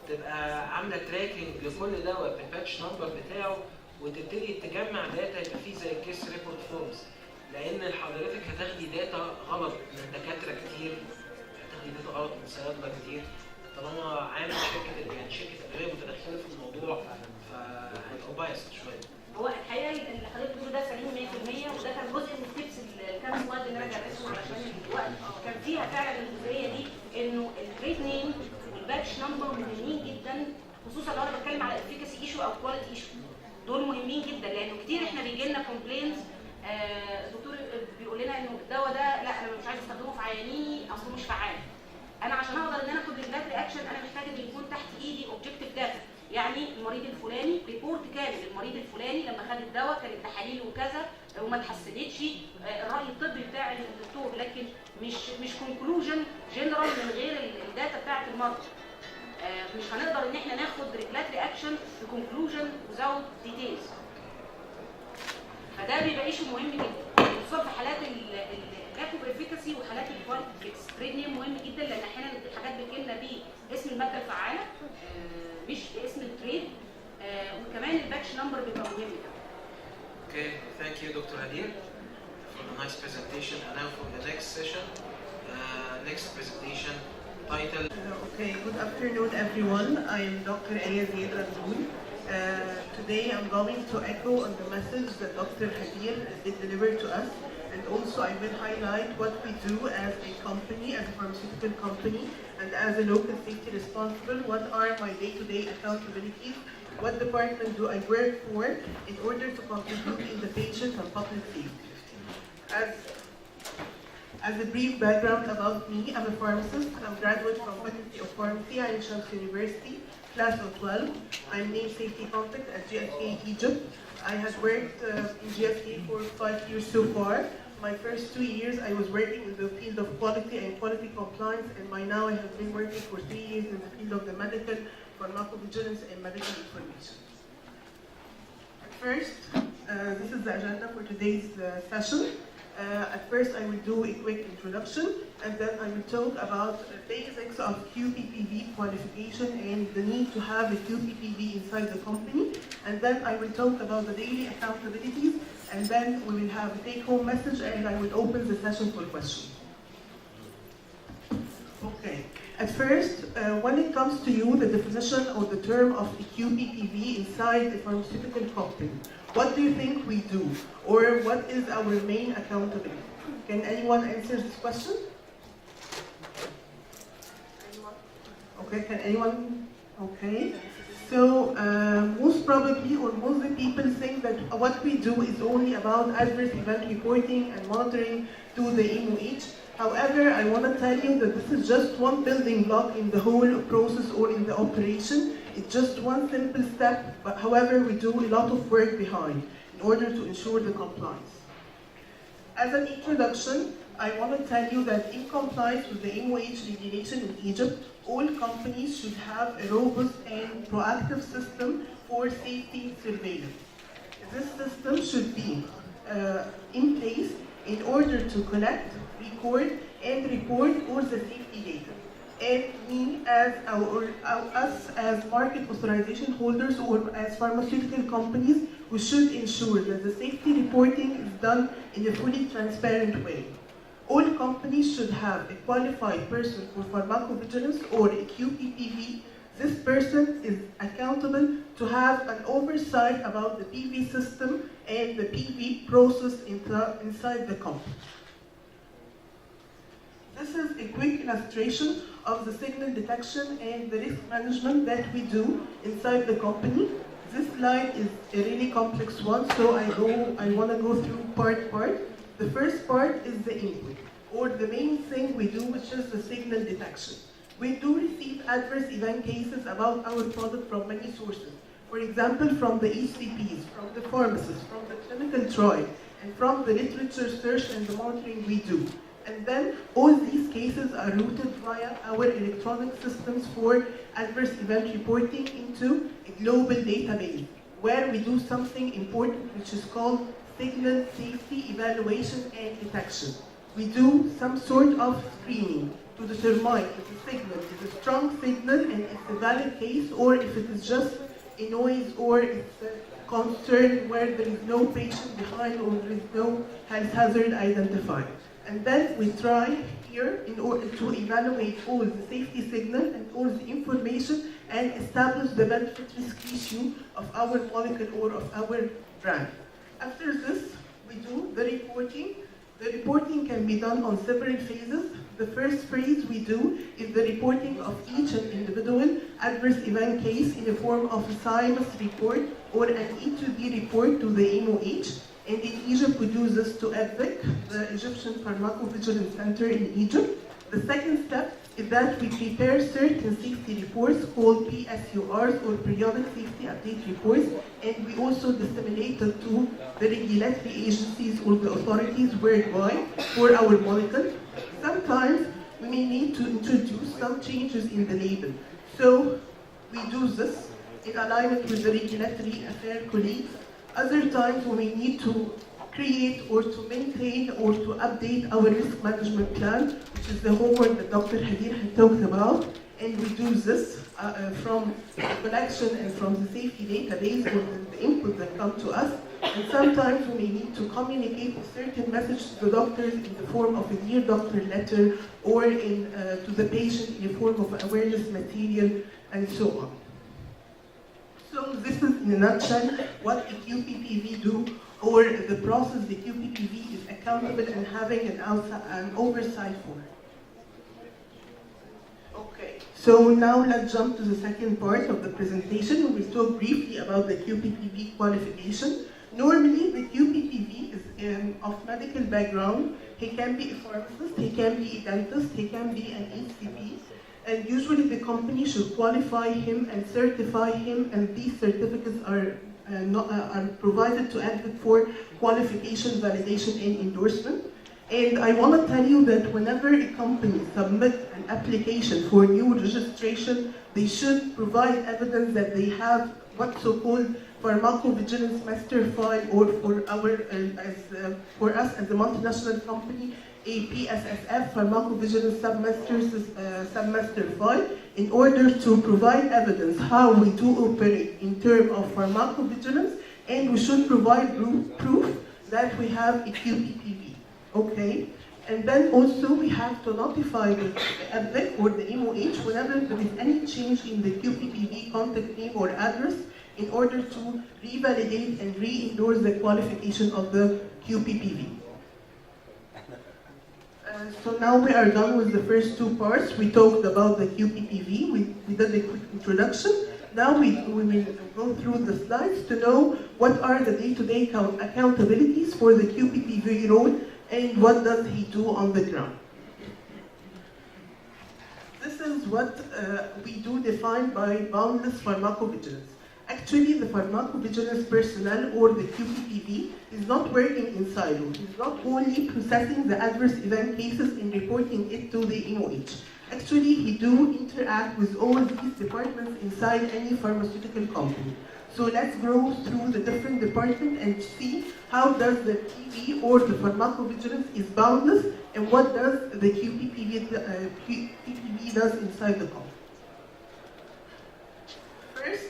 تبقى عامله تراكنج لكل دواء بالباتش نمبر بتاعه، وتبتدي تجمع داتا يبقى فيه زي كيس ريبورت فورمز، لان حضرتك هتاخدي داتا غلط من دكاتره كتير، هتاخدي داتا غلط من صيادله كتير، طالما عامل شركه ادويه متدخله في الموضوع فهيبقوا بايست شويه. هو الحقيقه اللي حضرتك بتقوله ده سليم 100%، وده كان جزء من التبس الكام سلايد اللي انا جهزتهم علشان الوقت، كان فيها فعلا الجزئيه دي انه التريت نيم والباتش نمبر مهمين جدا، خصوصا لو انا بتكلم على افيكاسي ايشو او كواليتي ايشو. دول مهمين جدا لانه كتير احنا بيجي لنا كومبلينز، الدكتور بيقول لنا انه الدواء ده لا انا مش عايز استخدمه في عيانيني اصله مش فعال. انا عشان اقدر ان انا اخد ريجلاتري اكشن انا محتاج ان يكون تحت ايدي اوبجكتيف داتا، يعني المريض الفلاني ريبورت كامل، المريض الفلاني لما خد الدواء كانت تحاليله وكذا وما اتحسنتش، الراي الطبي بتاع الدكتور، لكن مش كونكلوجن جنرال من غير الداتا بتاعت المرضى. مش هنقدر ان احنا ناخد ريجلاتري اكشن في كونكلوجن وزاوت ديتيلز. فده بيبقى ايشو مهم جدا، خصوصا في حالات اللاك اوف افيكاسي وحالات الكواليتي افكتس. تريد نيم مهم جدا لان احيانا الحاجات بتجيلنا باسم الماده الفعاله مش اسم التريد، وكمان الباتش نمبر بيبقى مهم جدا. Okay, thank you, Dr. Hadir, for the nice presentation. And now for the next session, next presentation title. Okay, good afternoon, everyone. I am Dr. Ayazid Ranzoul. Today I'm going to echo on the message that Dr. Hadir did deliver to us, and also I will highlight what we do as a company, as a pharmaceutical company, and as a local safety responsible. What are my day-to-day accountabilities? What department do I work for in order to contribute in the patient and public safety? As a brief background about me, I'm a pharmacist. I'm a graduate from Faculty of Pharmacy at Ain Shams University, class of 12. I'm named safety contact at GSK Egypt. I had worked in GSK for 5 years so far. My first 2 years I was working in the field of quality and quality compliance, and by now I have been working for 3 years in the field of the medical, pharmacovigilance and medical information. At first, this is the agenda for today's session. At first I will do a quick introduction, and then I will talk about the basics of QPPV qualification and the need to have a QPPV inside the company, and then I will talk about the daily accountabilities, and then we will have a take-home message, and I will open the session for questions. Okay. At first, when it comes to you, the definition or the term of the QPPV inside a pharmaceutical company, what do you think we do? Or what is our main accountability? Can anyone answer this question? Okay, can anyone? Okay. So, most probably, or most of the people think that what we do is only about adverse event reporting and monitoring to the MOH. However, I want to tell you that this is just one building block in the whole process or in the operation. It's just one simple step, but however, we do a lot of work behind in order to ensure the compliance. As an introduction, I want to tell you that in compliance with the MOH regulation in Egypt, all companies should have a robust and proactive system for safety surveillance. This system should be in place in order to collect, record, and report all the safety data. And we, as us as market authorization holders or as pharmaceutical companies, we should ensure that the safety reporting is done in a fully transparent way. All companies should have a qualified person for pharmacovigilance or a QPPV this person is accountable to have an oversight about the PV system and the PV process inside the company. This is a quick illustration of the signal detection and the risk management that we do inside the company. This slide is a really complex one, so I want to go through part. The first part is the input, or the main thing we do, which is the signal detection. We do receive adverse event cases about our product from many sources. For example, from the HCPs, from the pharmacists, from the clinical trial, and from the literature search and the monitoring we do. And then all these cases are routed via our electronic systems for adverse event reporting into a global database, where we do something important which is called signal safety evaluation and detection. We do some sort of screening to determine if the signal is a strong signal and it's a valid case, or if it is just a noise, or it's a concern where there is no patient behind or there is no health hazard identified. And then we try here in order to evaluate all the safety signal and all the information and establish the benefit risk issue of our molecule or of our brand. After this, we do the reporting. The reporting can be done on several phases. The first phase we do is the reporting of each and individual adverse event case in the form of a SIMOS report or an E2B report to the MOH. And in Egypt, we do this to EPIC, the Egyptian Pharmacovigilance Center in Egypt. The second step is that we prepare certain safety reports called PSURs, or periodic safety update reports, and we also disseminate it to the regulatory agencies or the authorities worldwide for our molecule. Sometimes we may need to introduce some changes in the label. So we do this in alignment with the regulatory affairs colleagues. Other times we may need to create or to maintain or to update our risk management plan, which is the homework that Dr. Hadir had talked about. And we do this from the collection and from the safety database or the input that come to us. And sometimes we may need to communicate a certain message to the doctors in the form of a Dear Doctor letter, or to the patient in the form of awareness material, and so on. So this is in a nutshell what the QPPV do, or the process the QPPV is accountable and having an oversight for. Okay, so now let's jump to the second part of the presentation, where we talk briefly about the QPPV qualification. Normally, the QPPV is of medical background. He can be a pharmacist, he can be a dentist, he can be an HCP. And usually the company should qualify him and certify him, and these certificates are provided to EDVIC for qualification, validation, and endorsement. And I want to tell you that whenever a company submits an application for new registration, they should provide evidence that they have what's so-called pharmacovigilance master file, or for us as a multinational company, a PSSF, pharmacovigilance submaster file, in order to provide evidence how we do operate in terms of pharmacovigilance, and we should provide proof that we have a QPPV. Okay? And then also we have to notify the EPIC or the MOH whenever there is any change in the QPPV contact name or address, in order to revalidate and re-endorse the qualification of the QPPV. So now we are done with the first two parts. We talked about the QPPV, we did a quick introduction. Now we will go through the slides to know what are the day-to-day accountabilities for the QPPV role and what does he do on the ground. This is what we do define by boundless pharmacovigilance. Actually, the pharmacovigilance personnel, or the QPPV, is not working in silos. It's not only processing the adverse event cases and reporting it to the MOH. Actually, he do interact with all these departments inside any pharmaceutical company. So let's go through the different departments and see how does the PV or the pharmacovigilance is boundless, and what does the QPPV does inside the company. First,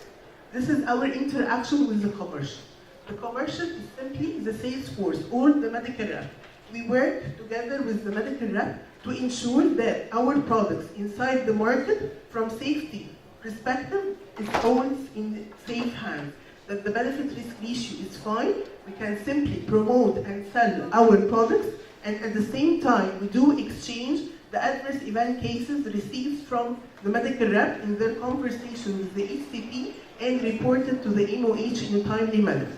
this is our interaction with the commercial. The commercial is simply the sales force or the medical rep. We work together with the medical rep to ensure that our products inside the market, from safety perspective, it's always in safe hands. That the benefit-risk ratio is fine, we can simply promote and sell our products, and at the same time, we do exchange the adverse event cases received from the medical rep in their conversation with the HCP and reported to the MOH in a timely manner.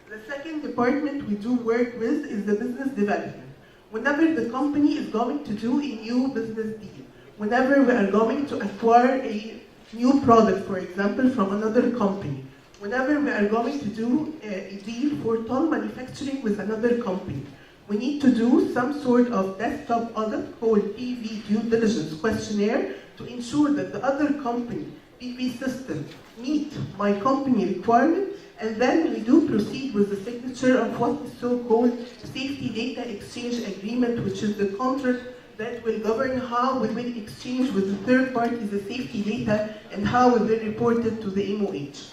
The second department we do work with is the business development. Whenever the company is going to do a new business deal, whenever we are going to acquire a new product, for example, from another company, whenever we are going to do a deal for toll manufacturing with another company, we need to do some sort of desktop audit called PV due diligence questionnaire to ensure that the other company PV system meet my company requirement, and then we do proceed with the signature of what is so-called safety data exchange agreement, which is the contract that will govern how we will exchange with the third party the safety data and how we will report it to the MOH.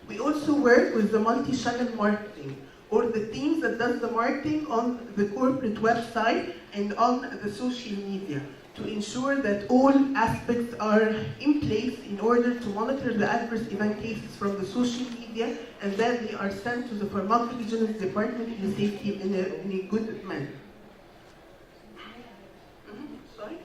We also work with the multi-channel marketing, or the teams that does the marketing on the corporate website and on the social media, to ensure that all aspects are in place in order to monitor the adverse event cases from the social media, and then they are sent to the pharmacovigilance department in a good manner. Sorry?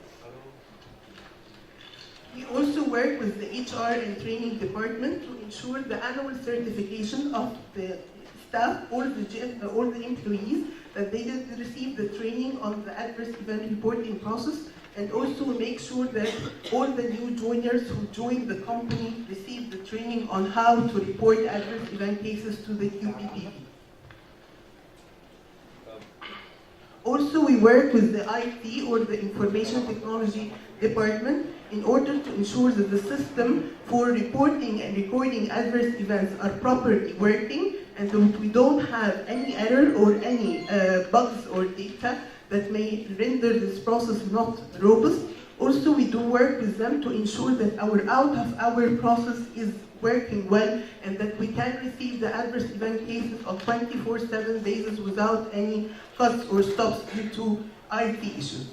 We also work with the HR and training department to ensure the annual certification of the staff, all the employees, that they did receive the training on the adverse event reporting process, and also make sure that all the new joiners who join the company receive the training on how to report adverse event cases to the QPPV. Also, we work with the IT, or the Information Technology Department, in order to ensure that the system for reporting and recording adverse events are properly working, and that we don't have any error or any bugs or data that may render this process not robust. Also, we do work with them to ensure that our out-of-hour process is working well, and that we can receive the adverse event cases on 24/7 basis without any cuts or stops due to IT issues.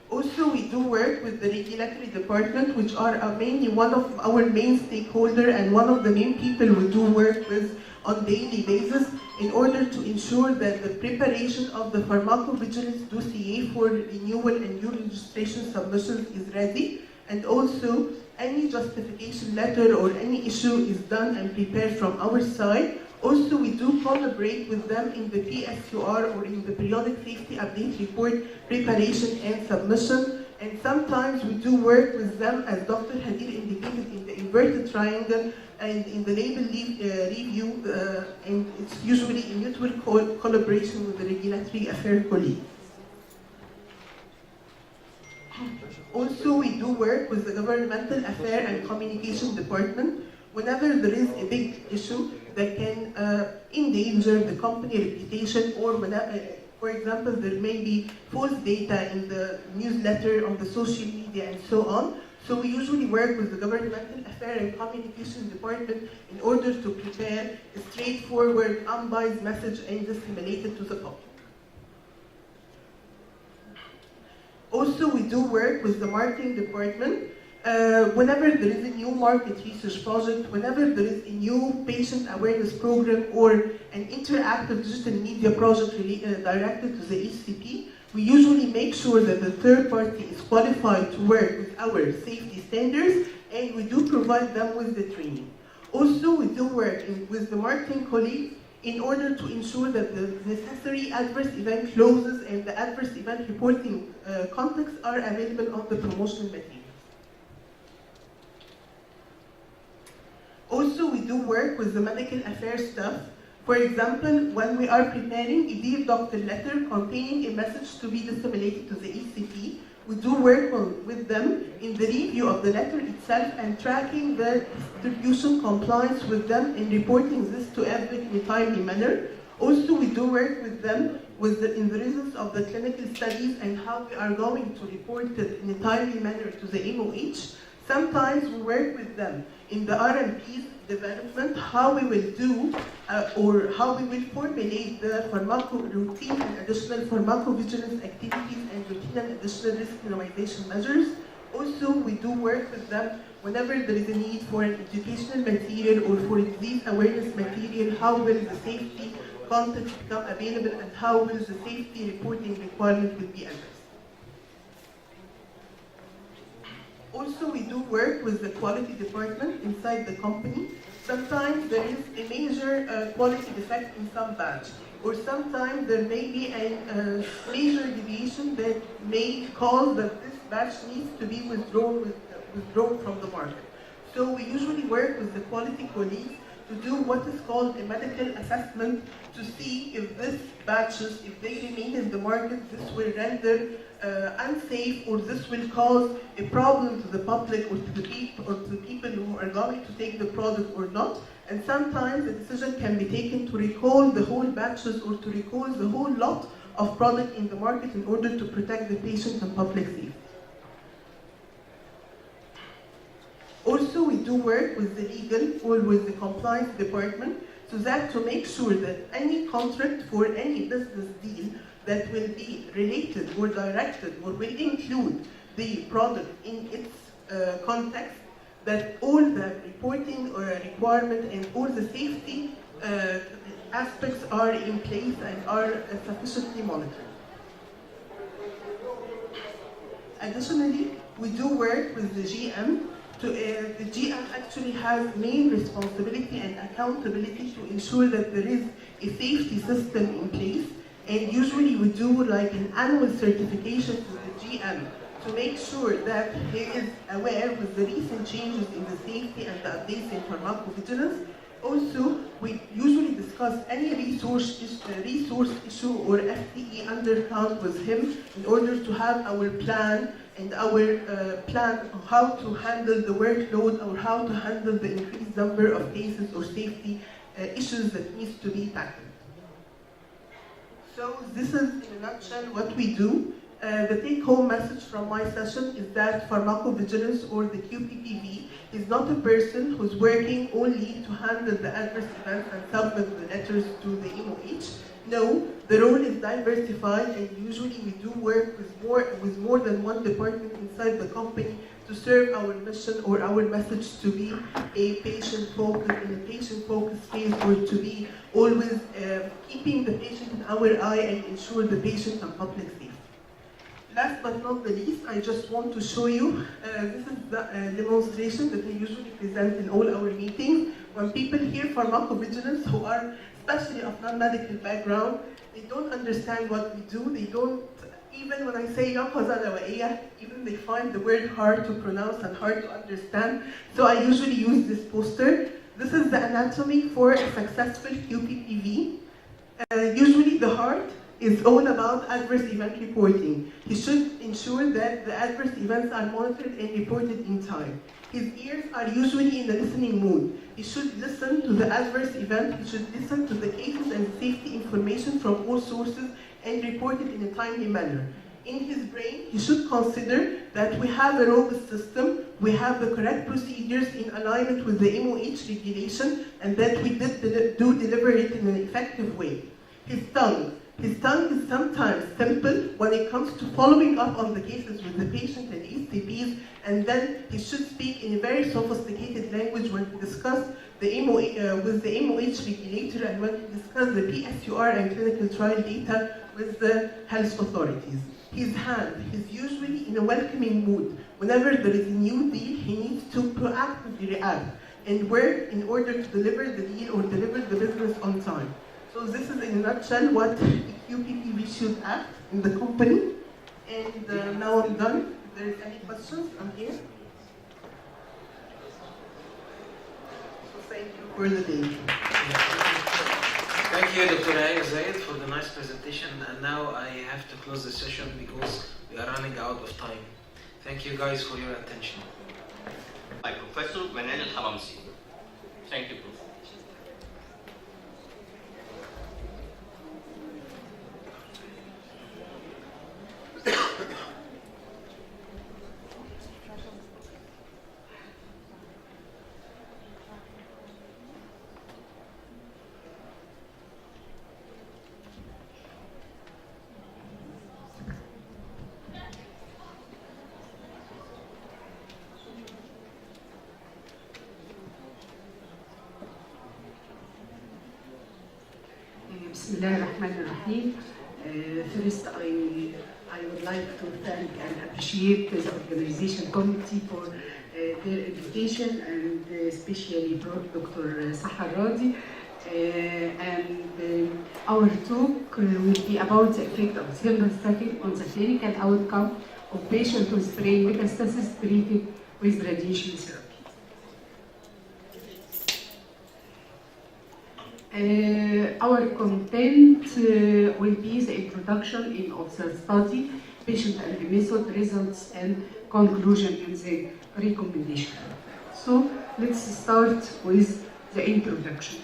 Also, we do work with the regulatory department, which are mainly one of our main stakeholders and one of the main people we do work with on daily basis, in order to ensure that the preparation of the pharmacovigilance dossier for renewal and new registration submissions is ready, and also any justification letter or any issue is done and prepared from our side. Also, we do collaborate with them in the PSUR, or in the periodic safety update report preparation and submission. And sometimes we do work with them, as Dr. Hadir indicated, in the inverted triangle and in the label review, and it's usually in mutual collaboration with the regulatory affairs colleagues. Also, we do work with the governmental affairs and communication department whenever there is a big issue that can endanger the company reputation, or whenever, for example, there may be false data in the newsletter, on the social media, and so on. So we usually work with the governmental affairs and communication department in order to prepare a straightforward, unbiased message and disseminate it to the public. Also, we do work with the marketing department whenever there is a new market research project, whenever there is a new patient awareness program or an interactive digital media project directed to the HCP, we usually make sure that the third party is qualified to work with our safety standards, and we do provide them with the training. Also, we do work with the marketing colleagues in order to ensure that the necessary adverse event clauses and the adverse event reporting contexts are available on the promotional materials. Also, we do work with the medical affairs staff. For example, when we are preparing a Dear Doctor letter containing a message to be disseminated to the HCP, we do work with them in the review of the letter itself and tracking the distribution compliance with them and reporting this to EVIC in a timely manner. Also, we do work with them in the results of the clinical studies and how we are going to report it in a timely manner to the MOH. Sometimes we work with them in the R&D development, how we will do or how we will formulate the routine and additional pharmacovigilance activities and routine and additional risk minimization measures. Also, we do work with them whenever there is a need for an educational material or for disease awareness material, how will the safety content become available and how will the safety reporting requirement will be addressed. Also, we do work with the quality department inside the company. Sometimes there is a major quality defect in some batch, or sometimes there may be a major deviation that may cause that this batch needs to be withdrawn from the market. So we usually work with the quality colleagues to do what is called a medical assessment to see if these batches, if they remain in the market, this will render unsafe, or this will cause a problem to the public or to the people who are going to take the product or not. And sometimes a decision can be taken to recall the whole batches or to recall the whole lot of product in the market in order to protect the patient and public safety. Also, we do work with the legal or with the compliance department so that to make sure that any contract for any business deal that will be related or directed or will include the product in its context, that all the reporting or requirement and all the safety aspects are in place and are sufficiently monitored. Additionally, we do work with the GM. The GM actually has main responsibility and accountability to ensure that there is a safety system in place. And usually we do like an annual certification to the GM to make sure that he is aware with the recent changes in the safety and the updates in pharmacovigilance. Also, we usually discuss any resource issue or FTE undercount with him in order to have our plan and our plan on how to handle the workload or how to handle the increased number of cases or safety issues that needs to be tackled. So this is in a nutshell what we do. The take-home message from my session is that pharmacovigilance or the QPPV is not a person who's working only to handle the adverse events and submit the letters to the MOH. No, the role is diversified, and usually we do work with more than one department inside the company to serve our mission or our message to be a patient-focused, in a patient-focused phase, or to be always keeping the patient in our eye and ensure the patient and public safety. Last but not the least, I just want to show you, this is the demonstration that I usually present in all our meetings. When people hear pharmacovigilance who are especially of non-medical background, they don't understand what we do. They don't, even when I say even they find the word hard to pronounce and hard to understand. So I usually use this poster. This is the anatomy for a successful QPPV. Usually the heart is all about adverse event reporting. He should ensure that the adverse events are monitored and reported in time. His ears are usually in the listening mood. He should listen to the adverse event, he should listen to the cases and safety information from all sources and report it in a timely manner. In his brain, he should consider that we have a robust system, we have the correct procedures in alignment with the MOH regulation, and that we do deliver it in an effective way. His tongue is sometimes simple when it comes to following up on the cases with the patient and HCPs, and then he should speak in a very sophisticated language when he discuss with the MOH regulator and when he discuss the PSUR and clinical trial data with the health authorities. His hand is usually in a welcoming mood. Whenever there is a new deal, he needs to proactively react and work in order to deliver the deal or deliver the business on time. So this is in a nutshell what QPPV should act in the company. And now I'm done. If there is any questions, I'm here. So thank you for the day. Thank you, Dr. Aya Zayed, for the nice presentation. And now I have to close the session because we are running out of time. Thank you guys for your attention. By Professor Manal Al-Hamamsi. Thank you, Prof. Bismillah ar-Rahman ar-Rahim. First, I would like to thank and appreciate the organization committee for their invitation, and especially Dr. Sahar Radi. Our talk will be about the effect of simvastatin on the clinical outcome of patients with brain metastasis treated with radiation therapy. Our content will be the introduction of the study, patient and the method, results, and conclusion and the recommendation. So let's start with the introduction.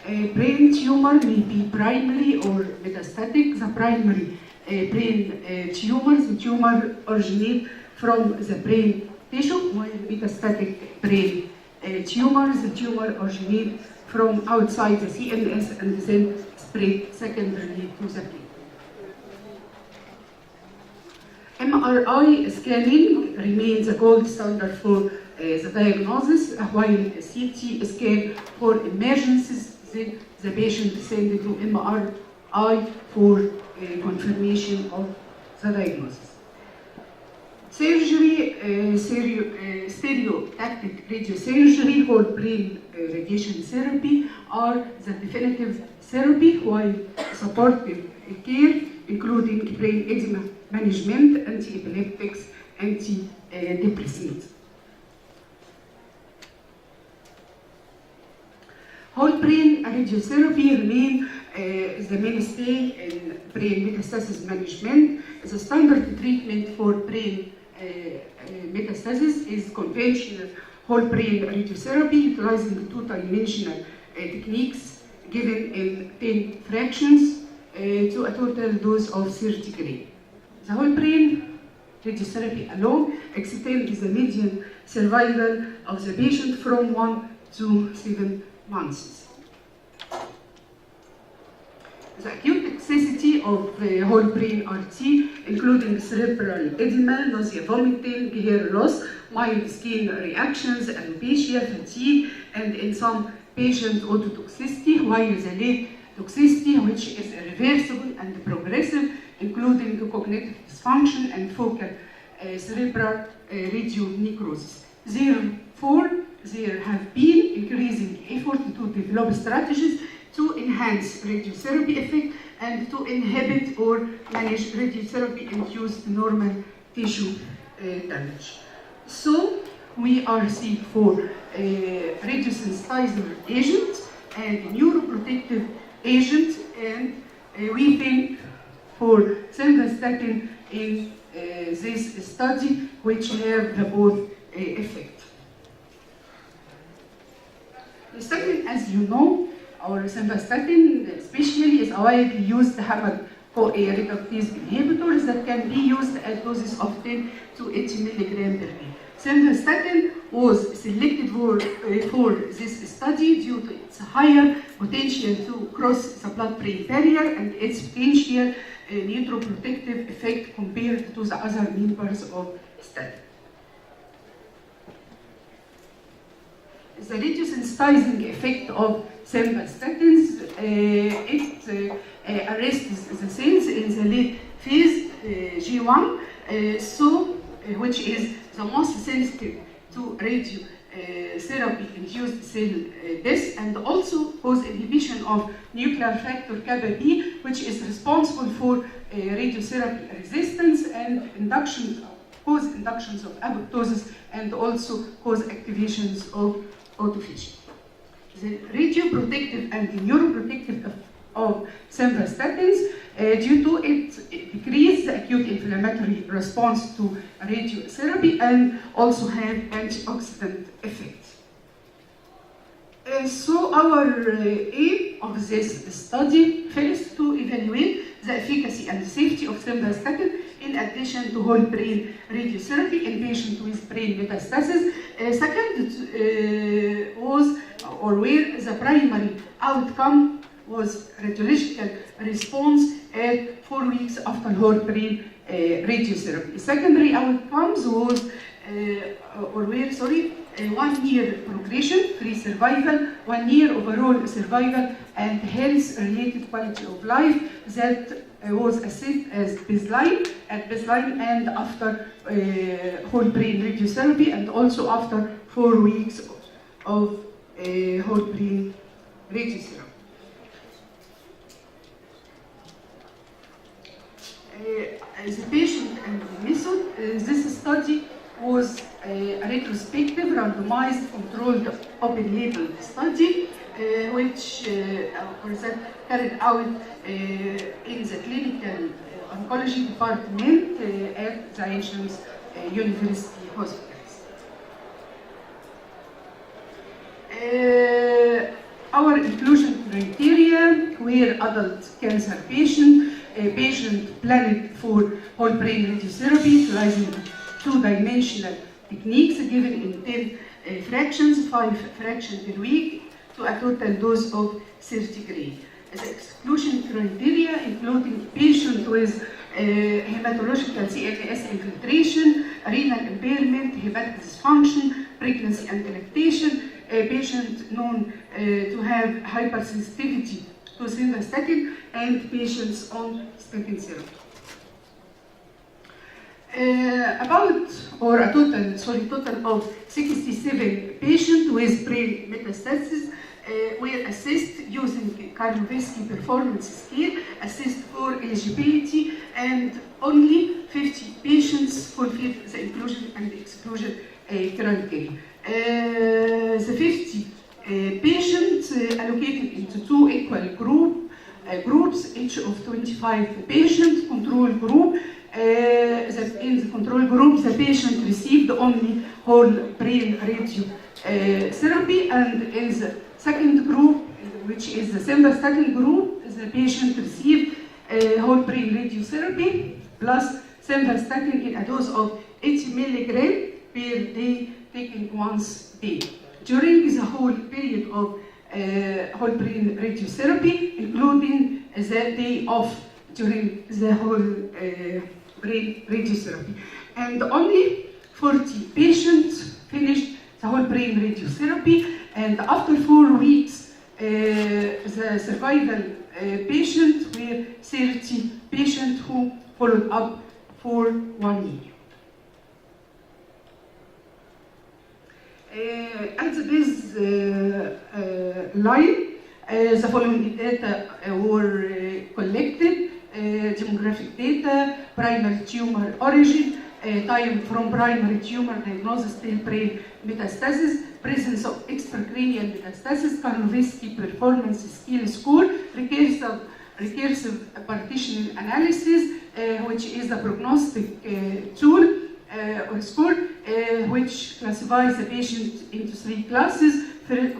Brain tumor may be primary or metastatic. The primary brain tumors, the tumor originate from the brain tissue, while metastatic brain tumors, the tumor originate from outside the CNS and then spread secondarily to the brain. MRI scanning remains the gold standard for the diagnosis, while CT scan for emergencies, then the patient sent to MRI for confirmation of the diagnosis. Surgery, stereotactic radiosurgery, whole brain radiation therapy are the definitive therapy, while supportive care, including brain edema management, anti-epileptics, antidepressants. Whole brain radiotherapy remains the mainstay in brain metastasis management. The standard treatment for brain metastasis is conventional whole brain radiotherapy utilizing two-dimensional techniques given in 10 fractions to a total dose of 30 grams. The whole brain radiotherapy alone extends the median survival of the patient from 1 to 7 months. The acute toxicity of whole brain RT, including cerebral edema, nausea, vomiting, hair loss, mild skin reactions, alopecia, fatigue, and in some patients ototoxicity, while the late toxicity, which is irreversible and progressive, including cognitive dysfunction and focal cerebral radionecrosis. Therefore, there have been increasing effort to develop strategies to enhance radiotherapy effect and to inhibit or manage radiotherapy-induced normal tissue damage. So we are seeking for radiosensitizer agent and neuroprotective agent, and we think for simvastatin in this study, which have both effect. The second, as you know, our simvastatin especially is a widely used hammer-CoA reductase inhibitors that can be used at doses of 10 to 80 milligrams per day. Simvastatin was selected for this study due to its higher potential to cross the blood-brain barrier and its potential neuroprotective effect compared to the other members of study. The radiosensitizing effect of simvastatins, it arrests the cells in the late phase G1, which is the most sensitive to radiotherapy-induced cell death, and also cause inhibition of nuclear factor kappa B, which is responsible for radiotherapy resistance and cause inductions of apoptosis, and also cause activations of autophagy. The radioprotective and the neuroprotective of simvastatins, due to it decrease the acute inflammatory response to radiotherapy and also have antioxidant effects. So our aim of this study, first to evaluate the efficacy and safety of simvastatin in addition to whole brain radiotherapy in patients with brain metastasis. Second was, or where the primary outcome was radiological response at 4 weeks after whole brain radiotherapy. Secondary outcomes was 1 year progression-free survival, 1 year overall survival, and health-related quality of life that was assessed as baseline, and after whole brain radiotherapy, and also after 4 weeks of whole brain radiotherapy. The patient and the method, this study was a retrospective, randomized, controlled, open-label study, which was carried out in the clinical oncology department at the Ancient University Hospitals. Our inclusion criteria were adult cancer patient, a patient planned for whole brain radiotherapy utilizing two-dimensional techniques given in 10 fractions, 5 fractions per week, to a total dose of 30 grains. The exclusion criteria including patient with hematological CNS infiltration, renal impairment, hepatic dysfunction, pregnancy and lactation, a patient known to have hypersensitivity to simvastatin, and patients on statin therapy. Total of 67 patients with brain metastasis were assessed using Karlovsky performance scale, assessed for eligibility, and only 50 patients fulfilled the inclusion and exclusion criteria. The 50 patients allocated into 2 equal groups, each of 25 patients. Control group. That in the control group, the patient received only whole brain radiotherapy, and in the second group, which is the simvastatin group, the patient received whole brain radiotherapy plus simvastatin in a dose of 80 milligrams per day, taken once a day. During the whole period of whole brain radiotherapy, including the day off during the whole brain radiotherapy. And only 40 patients finished the whole brain radiotherapy, and after 4 weeks, the survival patients were 30 patients who followed up for 1 year. At the baseline, the following data were collected: demographic data, primary tumor origin, time from primary tumor diagnosis till brain metastasis, presence of extracranial metastasis, Karlovsky performance scale score, recursive partitioning analysis, which is a prognostic tool or score, which classifies the patient into 3 classes.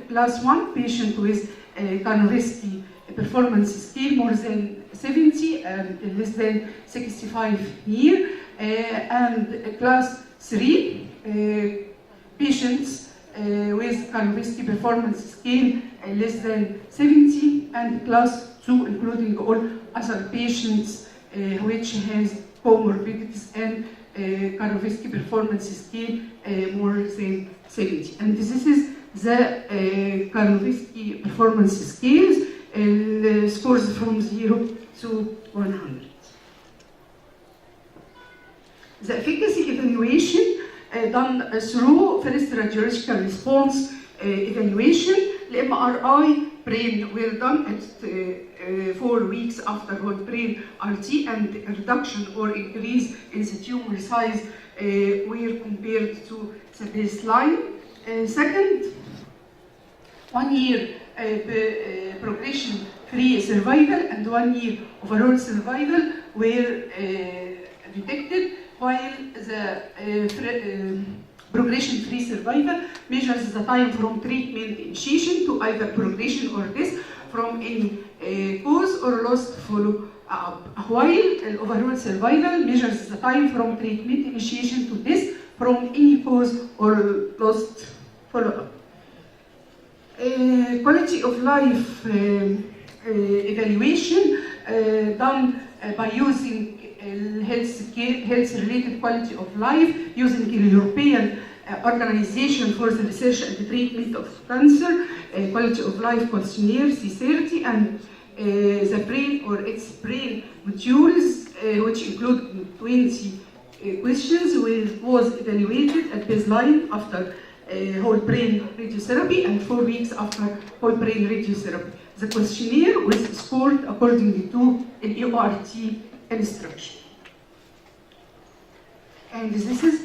Class 1, patient with Karlovsky performance scale more than 70 and less than 65 years, and class 3, patients with Karlovsky performance scale less than 70, and class 2, including all other patients which has comorbidities and Karlovsky performance scale more than 70. And this is the Karlovsky performance scales, scores from 0 to 100. The efficacy evaluation done through first radiological response evaluation. The MRI brain were done at 4 weeks after whole brain RT, and reduction or increase in the tumor size were compared to the baseline. Second, 1 year progression-free survival and 1 year overall survival were detected, while the progression-free survival measures the time from treatment initiation to either progression or death from any cause or lost follow-up, while overall survival measures the time from treatment initiation to death from any cause or lost follow-up. Quality of life evaluation done by using health-related quality of life using European Organization for the Research and Treatment of Cancer, Quality of Life Questionnaire C30, and the brain or its brain modules, which include 20 questions, was evaluated at baseline after whole brain radiotherapy and 4 weeks after whole brain radiotherapy. The questionnaire was scored according to an EORT instruction. And this is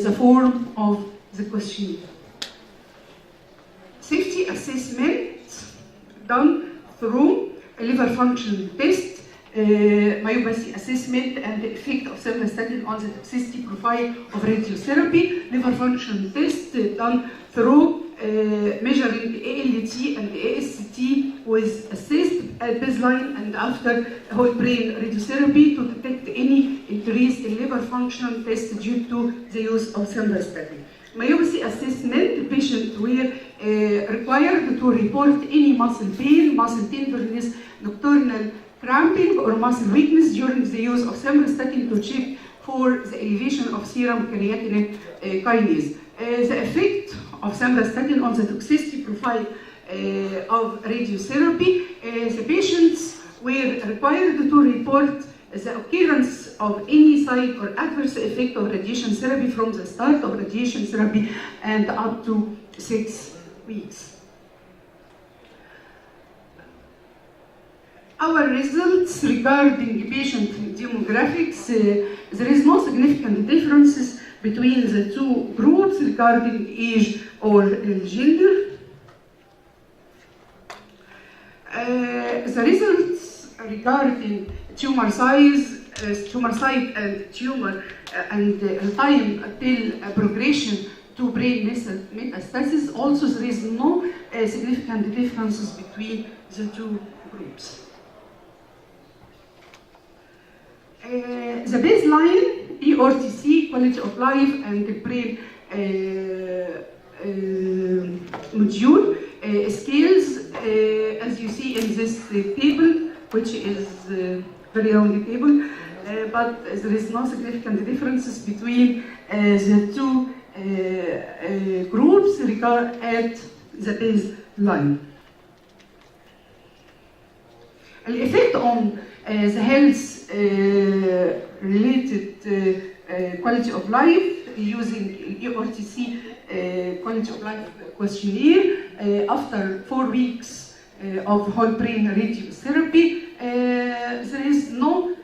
the form of the questionnaire. Safety assessment done through a liver function test, myopathy assessment, and the effect of simvastatin on the toxicity profile of radiotherapy. Liver function test done through measuring the ALT and the AST was assessed at baseline and after whole brain radiotherapy to detect any increase in liver function test due to the use of simvastatin. Myopathy assessment, the patient were required to report any muscle pain, muscle tenderness, nocturnal cramping, or muscle weakness during the use of simvastatin to check for the elevation of serum creatinine kinase. The effect of simvastatin on the toxicity profile of radiotherapy, the patients were required to report the occurrence of any side or adverse effect of radiation therapy from the start of radiation therapy and up to 6 weeks. Our results regarding patient demographics, there is no significant differences between the two groups regarding age or gender. The results regarding tumor size, tumor site and tumor and time till progression to brain metastasis, also there is no significant differences between the two groups. The baseline EORTC, quality of life, and the brain module scales, as you see in this table, which is very long table, but there is no significant differences between the two groups at the baseline. The effect on the health related quality of life using EORTC quality of life questionnaire after 4 weeks of whole brain radiotherapy, there is no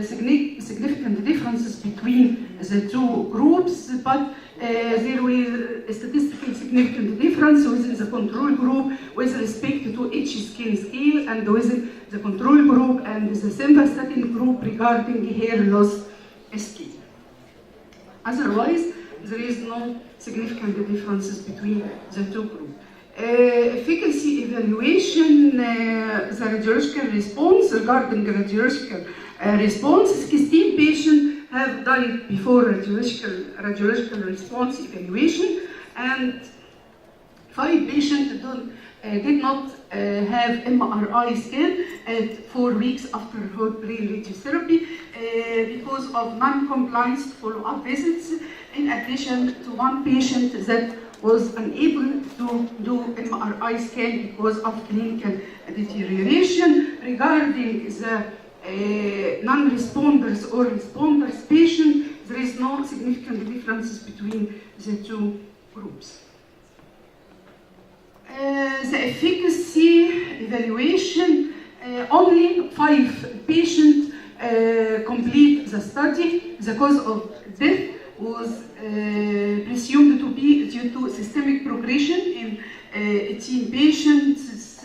significant differences between the two groups, but there were statistically significant difference within the control group with respect to H-skin scale and within the control group and the simvastatin group regarding hair loss scale. Otherwise, there is no significant differences between the two groups. Efficacy evaluation, the radiological response, regarding radiological response, 16 patients have died before radiological response evaluation, and 5 patients did not have MRI scan at 4 weeks after whole brain radiotherapy because of non-compliance follow-up visits, in addition to 1 patient that was unable to do MRI scan because of clinical deterioration. Regarding the non-responders or responders patient, there is no significant differences between the two groups. The efficacy evaluation, only 5 patients complete the study. The cause of death was presumed to be due to systemic progression in 18 patients,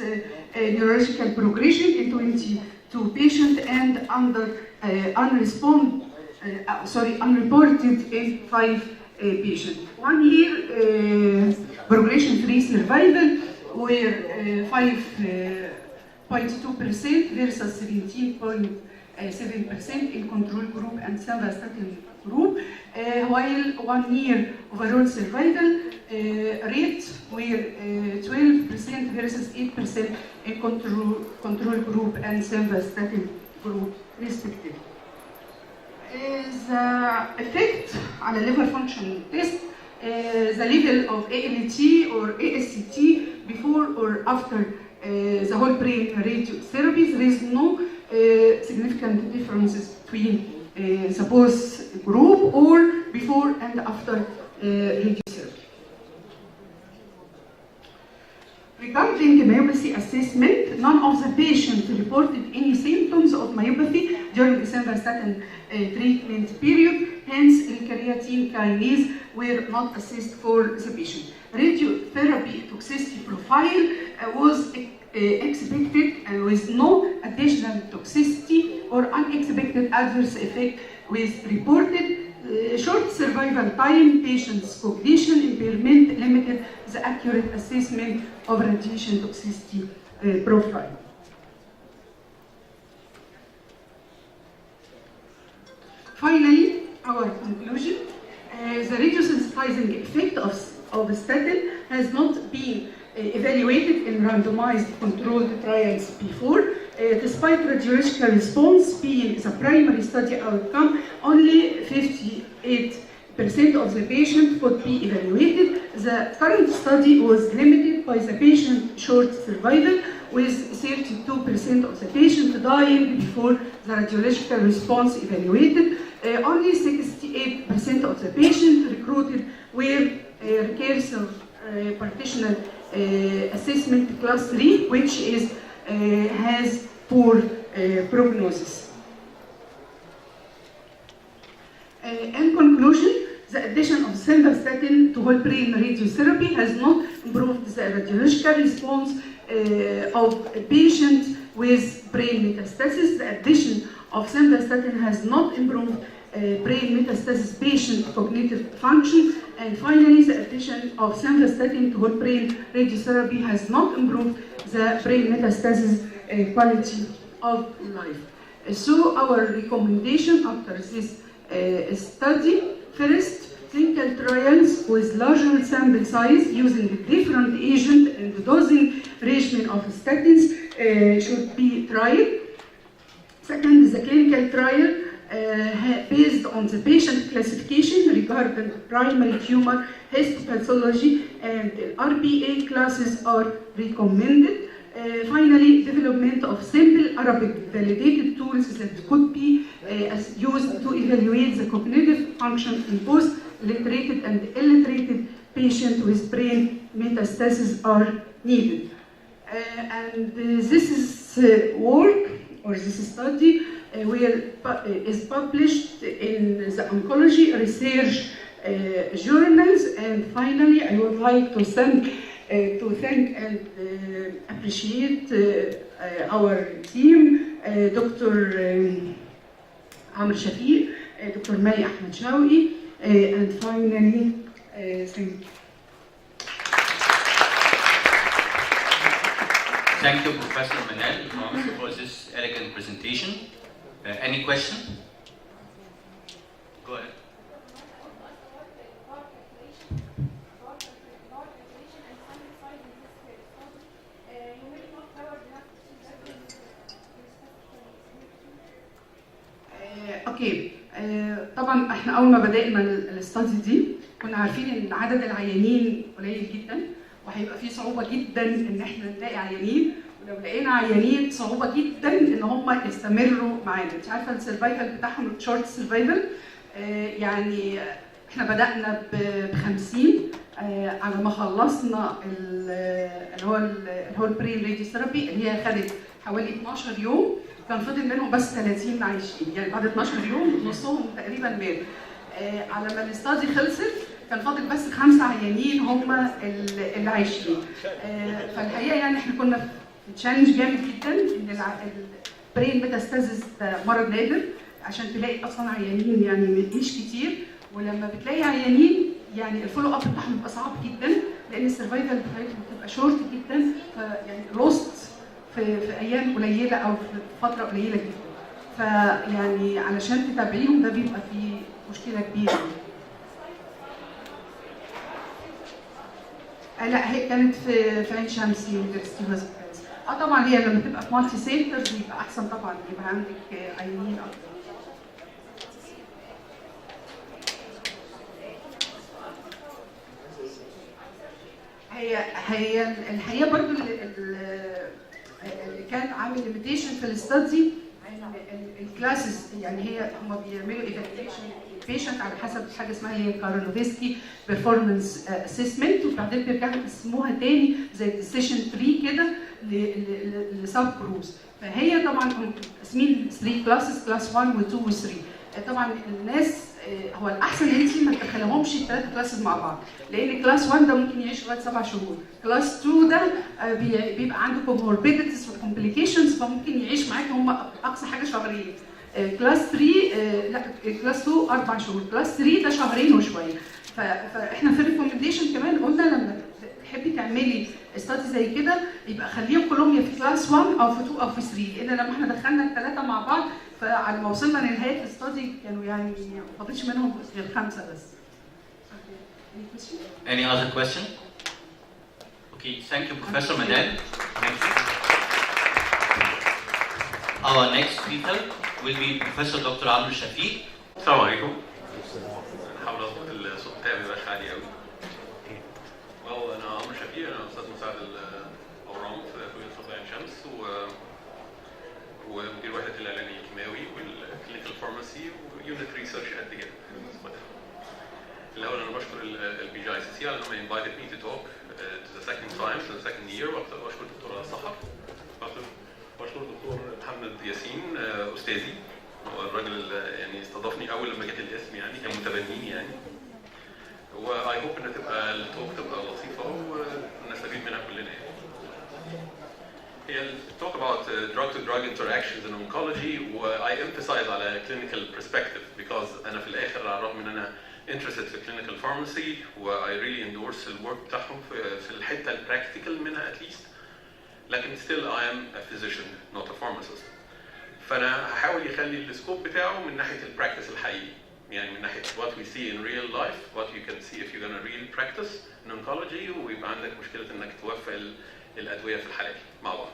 neurological progression in 22 patients, and unreported in 5 patients. 1 year progression-free survival were 5.2% versus 17.7% in control group and simvastatin group, while 1 year overall survival rate were 12% versus 8% in control group and simvastatin group respectively. The effect على liver function test the level of ALT or AST before or after the whole brain radiotherapy. There is no significant differences between the both group or before and after radiotherapy. Regarding myopathy assessment, none of the patients reported any symptoms of myopathy during the simvastatin treatment period. Hence, creatine kinase were not assessed for the patient. Radiotherapy toxicity profile was expected with no additional toxicity or unexpected adverse effect was reported. Short survival time, patient's cognition impairment limited the accurate assessment of radiation toxicity profile. Finally, our conclusion, the radiosensitizing effect of statin has not been evaluated in randomized controlled trials before. Despite radiological response being the primary study outcome, only 58% of the patient could be evaluated. The current study was limited by the patient short survival, with 32% of the patient dying before the radiological response evaluated. Only 68% of the patients recruited were recursive partitional assessment class 3, which has poor prognosis. In conclusion, the addition of simvastatin to whole brain radiotherapy has not improved the radiological response of patients with brain metastasis. The addition of simvastatin has not improved brain metastasis patient cognitive function. And finally, the addition of simvastatin to whole brain radiotherapy has not improved the brain metastasis quality of life. So our recommendation after this study, first, clinical trials with larger sample size using different agent and dosing regimen of statins should be tried. Second, the clinical trial based on the patient classification regarding primary tumor histopathology and RPA classes are recommended. Finally, development of simple Arabic validated tools that could be used to evaluate the cognitive function in both literated and illiterated patients with brain metastasis are needed. And this is work or this study is published in the oncology research journals. And finally, I would like to thank and appreciate our team, Dr. Amr Shafiq, Dr. May Ahmed Shawi, and finally, thank you. Thank you, Professor Manal, for this elegant presentation. Any question? Go ahead. اوكي طبعا احنا اول ما بدانا الاستادي دي كنا عارفين ان عدد العيانين قليل جدا وهيبقى في صعوبه جدا ان احنا نلاقي عيانين، ولو لقينا عيانين صعوبه جدا ان هم يستمروا معانا. انت عارفه السرفايفل بتاعهم شورت سرفايفل، يعني احنا بدانا ب 50 على ما خلصنا اللي هو البرين راديوثيرابي اللي هي خدت حوالي 12 يوم، كان فاضل منهم بس 30 عايشين، يعني بعد 12 يوم نصهم تقريبا مات. على ما الاستادي خلصت كان فاضل بس 5 عيانين هم اللي عايشين. فالحقيقه يعني احنا كنا في تشالنج جامد جدا ان البرين ميتاستاسيس ده مرض نادر عشان تلاقي اصلا عيانين يعني مش كتير، ولما بتلاقي عيانين يعني الفولو اب بتاعهم بيبقى صعب جدا لان السرفايفل بتاعتهم بتبقى شورت جدا، فيعني لوست في ايام قليله او في فتره قليله جدا. فيعني علشان تتابعيهم ده بيبقى فيه مشكله كبيره. لا هي كانت في عين شمس يونيفرستي هوسبيتالز. طبعا هي لما تبقى في مالتي سنترز بيبقى احسن طبعا، يبقى عندك عيانين اكتر. هي الحقيقه برضو اللي كان عامل ليميتيشن في الاستادي الكلاسز، يعني هي هم بيعملوا ايفالويشن بيشنت على حسب حاجه اسمها هي كارلوفسكي بيرفورمانس اسسمنت، وبعدين بيرجعوا يقسموها تاني زي السيشن 3 كده لسب جروبس. فهي طبعا قاسمين 3 كلاسز، كلاس 1 و2 و3. طبعا الناس هو الاحسن ان انت ما تدخلهمش الثلاث كلاسز مع بعض، لان كلاس 1 ده ممكن يعيش لغايه 7 شهور، كلاس 2 ده بيبقى عنده كوموربيديتيز وكومبليكيشنز فممكن يعيش معاك هم اقصى حاجه شهرين. كلاس 3 لا كلاس 2 4 شهور، كلاس 3 ده شهرين وشويه. فاحنا في الريكومنديشن كمان قلنا لما تحبي تعملي استادي زي كده يبقى خليهم كلهم يا في كلاس 1 او في 2 او في 3، لان لما احنا دخلنا الثلاثه مع بعض فعلى ما وصلنا لنهايه الاستادي كانوا يعني ما فاضلش منهم غير 5 بس. Any other question? Okay, thank you, Professor Manel. Thank you. Our next speaker will be Professor Dr. Amr Shafiq. السلام عليكم. هحاول اظبط الصوت بتاعي ما يبقاش عالي قوي. انا عمرو شفيق، انا استاذ مساعد الاورام في كليه طب عين شمس ومدير وحده العلاج الكيماوي والكلينيكال فارماسي ويونت ريسيرش قد كده. الاول انا بشكر البي جي اي سي سي على انهم invited me to talk to the second time to the second year، وبشكر الدكتور صحف، بشكر الدكتور محمد ياسين استاذي، هو الراجل يعني استضافني اول لما جت الاسم، يعني كان متبنيني يعني. واي هوب ان تبقى التوك تبقى لطيفه ونستفيد منها كلنا يعني. هي التوك about drug to drug interactions in oncology، و I emphasize على clinical perspective because انا في الاخر على الرغم ان انا interested في clinical pharmacy و I really endorse الورك بتاعهم في الحته البراكتيكال منها at least، لكن still I am a physician not a pharmacist. فانا هحاول يخلي السكوب بتاعه من ناحيه البراكتس الحقيقي، يعني من ناحيه what we see in real life, what you can see if you're gonna really practice in oncology، ويبقى عندك مشكله انك توفق الادويه في الحالات مع بعض.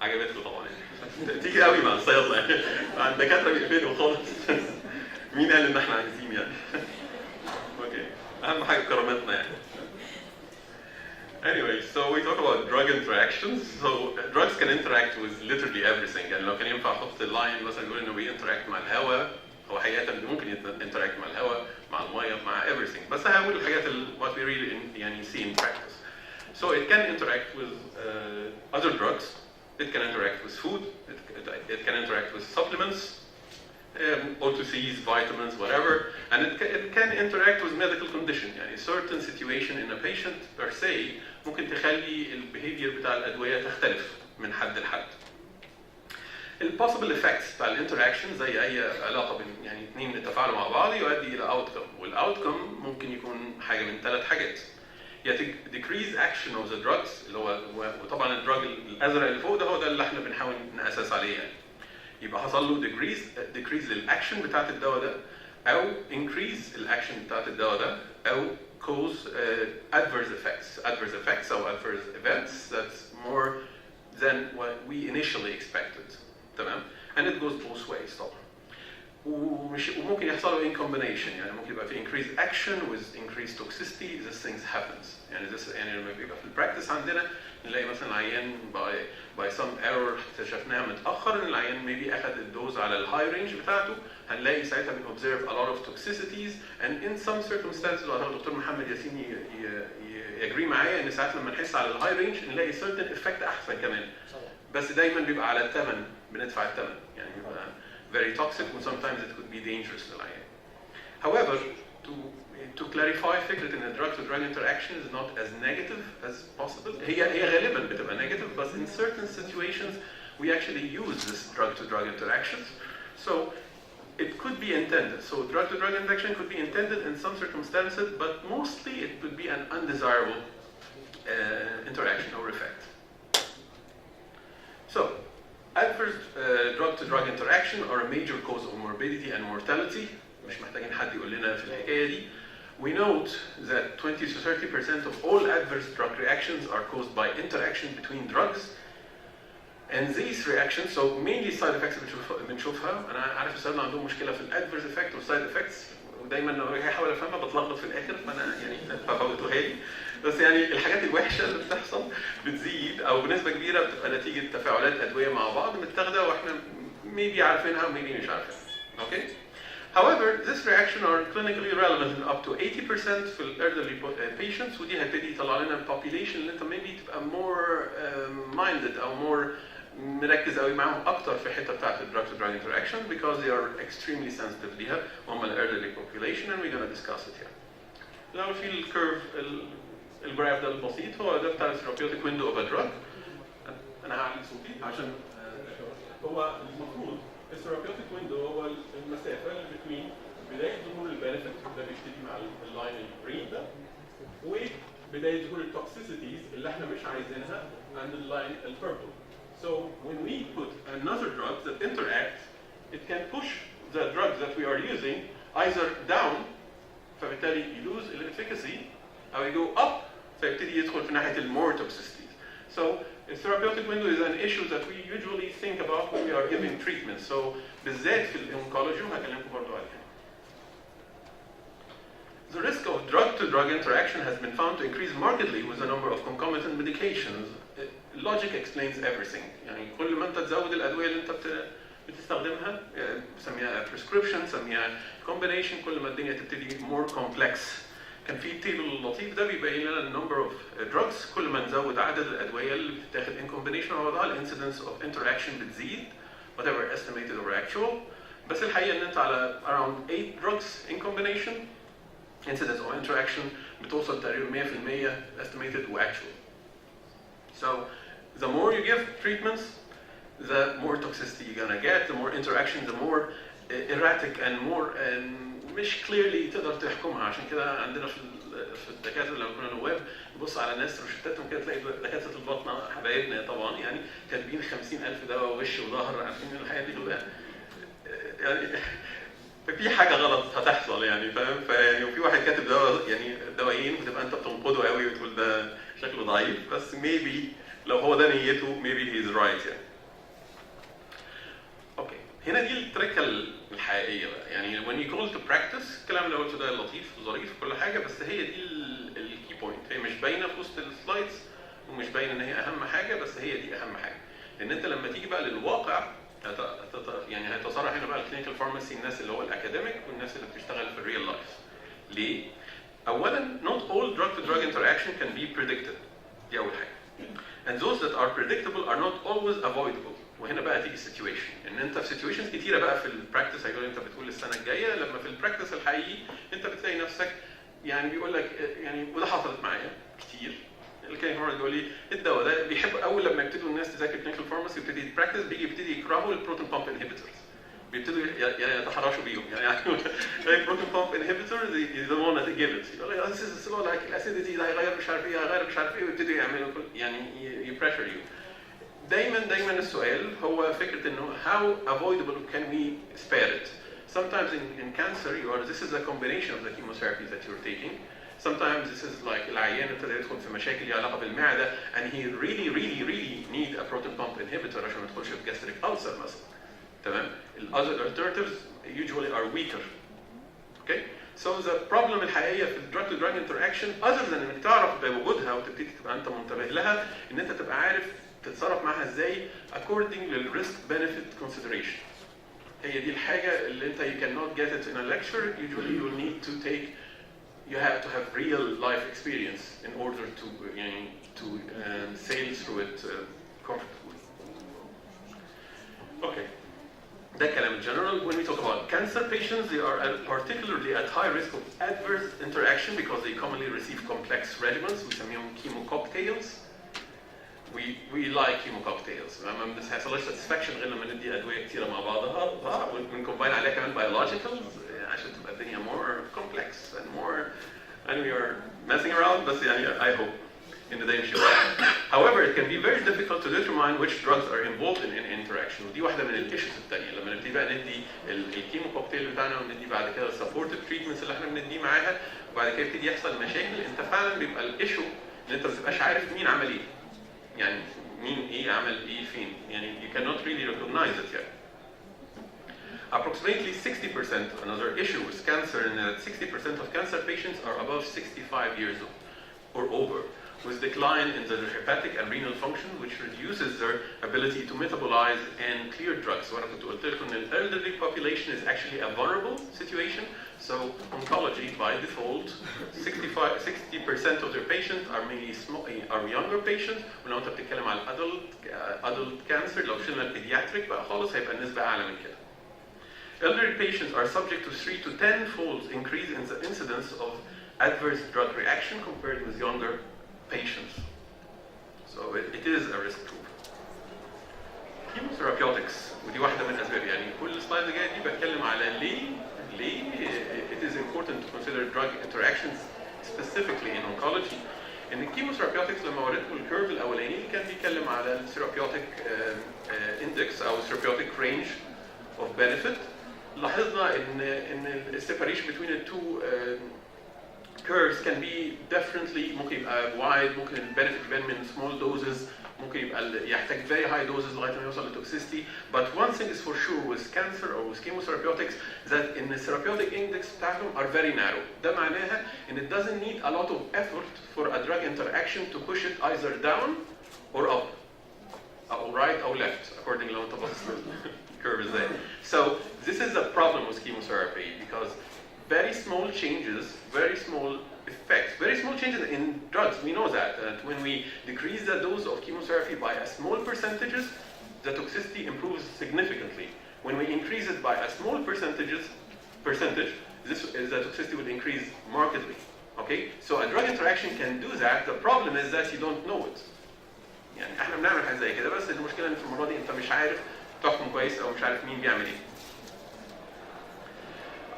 عجبتكم طبعا يعني. تيجي قوي مع الصيادله يعني، مع الدكاتره بيقفلوا خالص. مين قال ان احنا عايزين يعني؟ اوكي، اهم حاجه كرامتنا يعني. Anyway, so we talk about drug interactions. So drugs can interact with literally everything. يعني لو كان ينفع احط اللاين مثلا يقول انه بيinteract مع الهواء، هو حقيقة ممكن interact مع الهواء، مع المية، مع everything. بس هقول الحاجات what we really يعني see in practice. So it can interact with other drugs. It can interact with food. It can interact with supplements, OTCs, vitamins, whatever. And it can interact with medical condition. يعني certain situation in a patient per se ممكن تخلي البيهيفير بتاع الأدوية تختلف من حد لحد. البوسيبل effects بتاع الانتراكشن زي أي علاقة بين يعني اثنين يتفاعلوا مع بعض يؤدي إلى outcome، والoutcome ممكن يكون حاجة من 3 حاجات. يا decrease action of the drugs اللي هو وطبعا الدراج الأزرق اللي فوق ده هو ده اللي احنا بنحاول نأسس عليه يعني. يبقى حصل له decrease للأكشن بتاعت الدواء ده، أو increase الأكشن بتاعت الدواء ده، أو cause adverse effects or adverse events that's more than what we initially expected. تمام؟ And it goes both ways طبعا. وممكن يحصل له in combination، يعني ممكن يبقى في increased action with increased toxicity. These things happens. يعني لما بيبقى في البراكتس عندنا نلاقي مثلا العيان by some error اكتشفناها متأخر ان العيان maybe اخذ الدوز على الهاي رينج بتاعته، هنلاقي ساعتها بن observe a lot of toxicities and in some circumstances، وأعتقد الدكتور محمد ياسين يجري معايا ان ساعات لما نحس على الهاي رينج نلاقي certain effect احسن كمان، بس دايما بيبقى على الثمن، بندفع الثمن، يعني بيبقى very toxic and sometimes it could be dangerous للعيان. However, to clarify فكرة ان drug to drug interaction is not as negative as possible. هي غالبا بتبقى negative, but in certain situations we actually use this drug to drug interactions. So it could be intended. So drug to drug interaction could be intended in some circumstances, but mostly it could be an undesirable interaction or effect. So adverse drug to drug interaction are a major cause of morbidity and mortality. مش محتاجين حد يقول لنا في الحكاية دي. We note that 20 to 30% of all adverse drug reactions are caused by interaction between drugs. And these reactions, so mainly side effects بنشوفها. أنا عارف السادة عندهم مشكلة في الادverse effect والside effects، ودايما لما هحاول أفهمها بتلخبط في الآخر، فأنا يعني بفوتها لي. بس يعني الحاجات الوحشه اللي بتحصل بتزيد او بنسبه كبيره بتبقى نتيجه تفاعلات ادويه مع بعض متاخده واحنا maybe عارفينها و maybe مش عارفينها. Okay? However, this reaction are clinically relevant in up to 80% في ال elderly patients ودي هتبتدي يطلع لنا population اللي انت maybe تبقى more minded او more مركز قوي معاهم اكتر في الحته بتاعت الدراج تو دراج interaction because they are extremely sensitive ليها وهم ال elderly population and we're going to discuss it here. لو في الكيرف الجراف ده البسيط هو ده بتاع الثيرابيوتيك ويندو اوف ا دراج. انا هعلي صوتي عشان هو المفروض الثيرابيوتيك ويندو هو المسافه اللي بين بدايه ظهور البنفيت ده بيبتدي مع اللاين الجرين ده وبدايه ظهور التوكسيسيتيز اللي احنا مش عايزينها عند اللاين البيربل. So when we put another drug that interacts, it can push the drug that we are using either down فبالتالي يلوز الافيكاسي او يجو up فيبتدي يدخل في ناحيه المور toxicities. So the therapeutic window is an issue that we usually think about when we are giving treatment. So بالذات في الانكولوجي وهكلمكم برضه عليها. The risk of drug-to-drug interaction has been found to increase markedly with the number of concomitant medications. Logic explains everything. يعني كل ما انت تزود الادويه اللي انت بتستخدمها سميها prescription سميها combination كل ما الدنيا تبتدي more complex. كان في تيبل لطيف ده بيبين لنا number of drugs كل ما نزود عدد الادويه اللي بتتاخد in combination مع بعضها ال incidence of interaction بتزيد whatever estimated or actual. بس الحقيقه ان انت على around 8 drugs in combination incidence of interaction بتوصل تقريبا 100% estimated و actual. So the more you give treatments the more toxicity you're gonna get, the more interaction, the more erratic and more مش clearly تقدر تحكمها. عشان كده عندنا في الدكاتره لما كنا نواب نبص على ناس روشتاتهم كده تلاقي دكاتره الباطنه حبايبنا طبعا يعني كاتبين 50,000 دواء وش وظهر عارفين الحياه دي كلها يعني في حاجه غلط هتحصل يعني فاهم. فيعني وفي واحد كاتب دواء يعني دوايين وتبقى انت بتنقده قوي وتقول ده شكله ضعيف بس maybe لو هو ده نيته maybe he is right يعني. اوكي هنا دي التركه الحقيقيه بقى يعني when you call to practice الكلام اللي قلته ده لطيف وظريف وكل حاجه بس هي دي الكي بوينت. هي مش باينه في وسط السلايدز ومش باينه ان هي اهم حاجه بس هي دي اهم حاجه. لان انت لما تيجي بقى للواقع يعني هيتصارع هنا بقى الكلينيكال فارماسي الناس اللي هو الاكاديميك والناس اللي بتشتغل في الريل لايف. ليه؟ اولا not all drug to drug interaction can be predicted. دي اول حاجه. And those that are predictable are not always avoidable. وهنا بقى تيجي السيتويشن ان انت في سيتويشنز كتيره بقى في البراكتس هيقول انت بتقول السنه الجايه لما في البراكتس الحقيقي انت بتلاقي نفسك يعني بيقول لك يعني وده حصلت معايا كتير. الكلينيكال فارماسي بيقول لي الدواء ده بيحب اول لما يبتدوا الناس تذاكر كلينيكال فارماسي ويبتدي البراكتس بيبتدي يكرهوا البروتون بامب انهبيتورز بيبتدوا يعني يتحرشوا بيهم يعني البروتون بامب انهبيتور they don't want to give it يقول لك this is slow like الاسيديتي ده هيغير مش عارف ايه هيغير مش عارف ايه ويبتدوا يعملوا يعني يبريشر يو. دايما السؤال هو فكره انه how avoidable can we spare it. Sometimes in cancer this is a combination of the chemotherapies that you're taking. Sometimes this is like العيان ابتدى يدخل في مشاكل ليها علاقه بالمعده and he really need a proton pump inhibitor عشان ما يدخلش في gastric ulcer مثلا. تمام؟ ال other alternatives usually are weaker. Okay? So the problem الحقيقيه في drug to drug interaction other than انك تعرف بوجودها وتبتدي تبقى انت منتبه لها ان انت تبقى عارف تتصرف معاها ازاي according لل risk benefit consideration. هي دي الحاجه اللي انت you cannot get it in a lecture. Usually you will need to take you have to have real life experience in order to sail through it comfortably. Okay. That كلام in general. When we talk about cancer patients, they are particularly at high risk of adverse interaction because they commonly receive complex regimens. We سميهم chemo cocktails. We like chemo cocktails. ما بنحصلش satisfaction غير لما ندي ادويه كثيره مع بعضها ونكمباين عليها كمان biologicals عشان تبقى الدنيا more complex and more and we are messing around بس يعني I hope in the day show. However, it can be very difficult to determine which drugs are involved in interaction. ودي واحده من الايشوز الثانيه لما نبتدي بقى ندي الكيمو كوكتيل بتاعنا وندي بعد كده السبورتيف تريتمنتس اللي احنا بنديه معاها وبعد كده يبتدي يحصل مشاكل انت فعلا بيبقى الايشو ان انت ما بتبقاش عارف مين عمل ايه. يعني مين ايه عمل ايه فين يعني you cannot really recognize it yet. Approximately 60% another issue with cancer in that 60% of cancer patients are above 65 years old. or over, with decline in their hepatic and renal function, which reduces their ability to metabolize and clear drugs. So, I told you that the elderly population is actually a vulnerable situation. So, oncology, by default, 60% of their patients are mainly are younger patients. ولو انت بتتكلم على adult cancer، لو شلنا pediatric بقى خالص هيبقى النسبة أعلى من كده. Elderly patients are subject to 3 to 10-fold increase in the incidence of adverse drug reaction compared with younger patients. So it is a risk group. Chemotherapeutics، ودي واحدة من الأسباب، يعني كل السلايد اللي جاية دي بتكلم على ليه it is important to consider drug interactions specifically in oncology. إن الكيموثيرابيوتكس لما وريتكم الكيرف الأولاني كان بيتكلم على الثيرابيوتيك index أو therapeutic range of benefit. لاحظنا إن السيباريشن between the two curves can be definitely ممكن يبقى wide، ممكن البنفيت يبان من small doses، ممكن يبقى يحتاج very high doses لغايه ما يوصل لتوكسيستي. But one thing is for sure with cancer or with chemotherapeutics that in the therapeutic index بتاعهم are very narrow. ده معناها ان it doesn't need a lot of effort for a drug interaction to push it either down or up, or right or left, according لو انت باصص للكيرف ازاي. So this is the problem with chemotherapy because very small changes, very small effects, very small changes in drugs. We know that when we decrease the dose of chemotherapy by a small percentages, the toxicity improves significantly. When we increase it by a small percentage, the toxicity will increase markedly. Okay, so a drug interaction can do that. The problem is that you don't know it. يعني احنا بنعمل حاجه زي كده، بس المشكله ان في المره دي انت مش عارف تحكم كويس او مش عارف مين بيعمل ايه.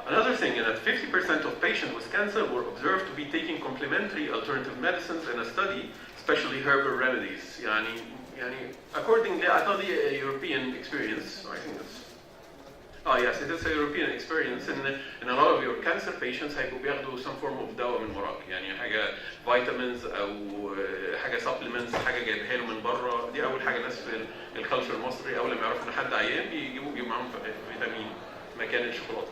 Another thing is that 50% of patients with cancer were observed to be taking complementary alternative medicines in a study, especially herbal remedies. يعني accordingly, I thought the European experience, I think it's, yes, it is a European experience in a lot of your cancer patients هيبقوا بياخدوا some form of دواء من وراك، يعني حاجة vitamins أو حاجة supplements، حاجة جايبها له من بره. دي أول حاجة الناس في الكالتشر المصري أول ما يعرفوا إن حد عيان بيجيبوا معاهم فيتامين مكان الشوكولاتة.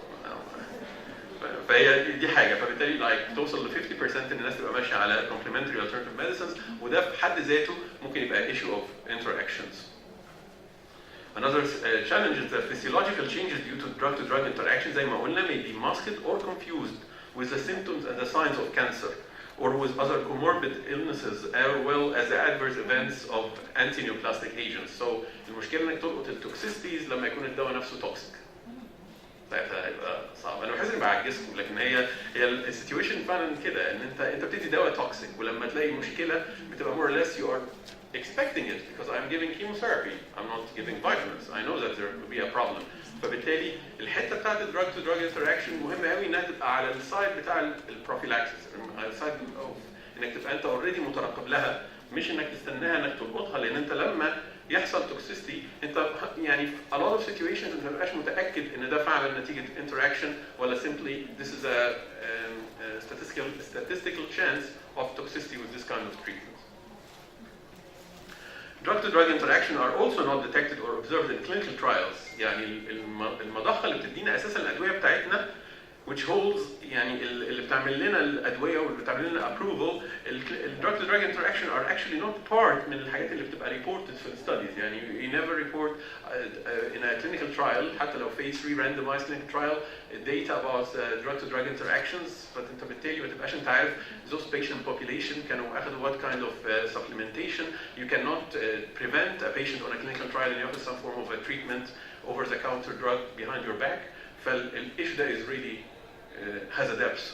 فهي دي حاجه، فبالتالي توصل ل 50% ان الناس تبقى ماشيه على complementary alternative medicines، وده في حد ذاته ممكن يبقى issue of interactions. Another challenge is that physiological changes due to drug interaction زي ما قلنا may be masked or confused with the symptoms and the signs of cancer or with other comorbid illnesses as well as the adverse events of antineoplastic agents. So المشكله انك تلقط التوكسيستيز لما يكون الدواء نفسه توكسيك. ساعتها هيبقى صعب. انا مش عايز بعجزكم، لكن هي السيتويشن فعلا كده ان انت بتدي دواء توكسيك، ولما تلاقي مشكله بتبقى more or less you are expecting it because I'm giving chemotherapy, I'm not giving vitamins. I know that there will be a problem. فبالتالي الحته بتاعت الدراج تو دراج انتراكشن مهمه قوي انها تبقى على السايد بتاع البروفيلاكسس، على السايد انك تبقى انت اوريدي مترقب لها، مش انك تستناها انك تلقطها، لان انت لما يحصل توكسيستي انت يعني في a lot of situations انت ما تبقاش متاكد ان ده فعلا نتيجه interaction ولا simply this is a statistical chance of toxicity with this kind of treatment. Drug-to-drug interaction are also not detected or observed in clinical trials. يعني المضخه اللي بتدينا اساسا الادويه بتاعتنا which holds يعني اللي بتعمل لنا الادويه واللي بتعمل لنا approval الدراج تو دراج interaction are actually not part من الحاجات اللي بتبقى reported في الستاديز. يعني you never report in a clinical trial حتى لو phase 3 randomized clinical trial data about drug to drug interactions، فانت بالتالي ما تبقاش انت عارف those patient population كانوا اخذوا what kind of supplementation. You cannot prevent a patient on a clinical trial and you have some form of a treatment over the counter drug behind your back. فالissue ده is really has a depth.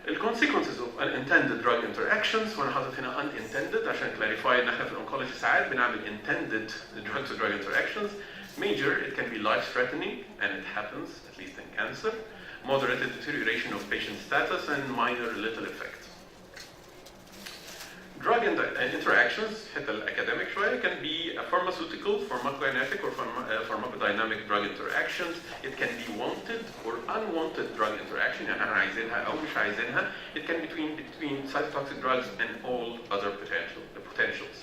The consequences of unintended drug interactions، وانا حاطط هنا unintended عشان clarify ان احنا في الانكولوجي ساعات بنعمل intended drug to drug interactions. Major, it can be life threatening and it happens at least in cancer. Moderate deterioration of patient status and minor little effect. Drug interactions حتى الأكاديميك شوية can be a pharmaceutical, pharmacokinetic or pharmacodynamic drug interactions. It can be wanted or unwanted drug interaction، يعني احنا عايزينها أو مش عايزينها. It can be between cytotoxic drugs and all other potentials.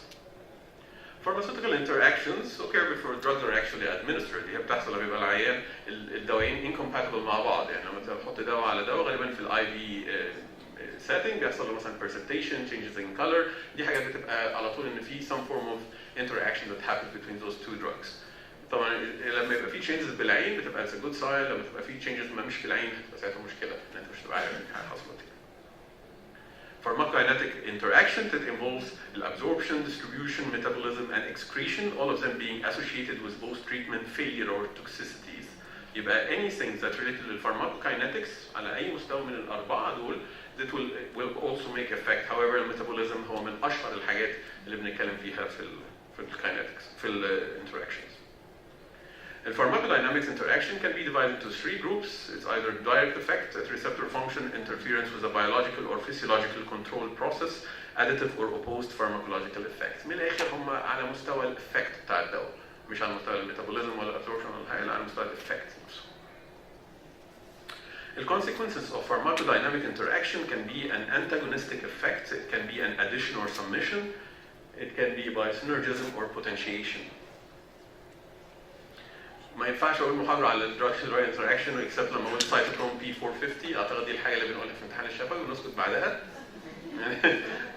Pharmaceutical interactions occur before drugs are actually administered. هي بتحصل لما يبقى العيان الدوايين incompatible مع بعض، يعني لما تحط دواء على دواء غالبا في الاي في setting بيحصل له مثلا precipitation, changes in color. دي حاجات بتبقى على طول ان في some form of interaction that happens between those two drugs. طبعا لما يبقى في changes بالعين بتبقى it's a good sign. لما تبقى في changes ما مش بالعين بتبقى ساعتها مشكله ان انت مش تبقى عارف ان حاجه حصلت. Pharmacokinetic interaction that involves absorption, distribution, metabolism, and excretion, all of them being associated with both treatment failure or toxicities. يبقى anything that related to pharmacokinetics على أي مستوى من الأربعة دول that will also make effect. However, metabolism هو من أشهر الحاجات اللي بنتكلم فيها في الكاينetics في الانتراكشنز. The pharmacodynamics interaction can be divided into three groups. It's either direct effect at receptor function, interference with a biological or physiological control process, additive or opposed pharmacological effects. من الآخر هم على مستوى الإفكت بتاع الدواء، مش على مستوى الميتابوليزم ولا absorption ولا حاجة، على مستوى الإفكت نفسه. The consequences of pharmacodynamic interaction can be an antagonistic effect, it can be an addition or submission, it can be by synergism or potentiation. ما ينفعش اقول محاضره على الدراج انتراكشن اكسبت لما اقول سايتوكروم بي 450. اعتقد دي الحاجه اللي بنقولها في امتحان الشفوي ونسكت بعدها. يعني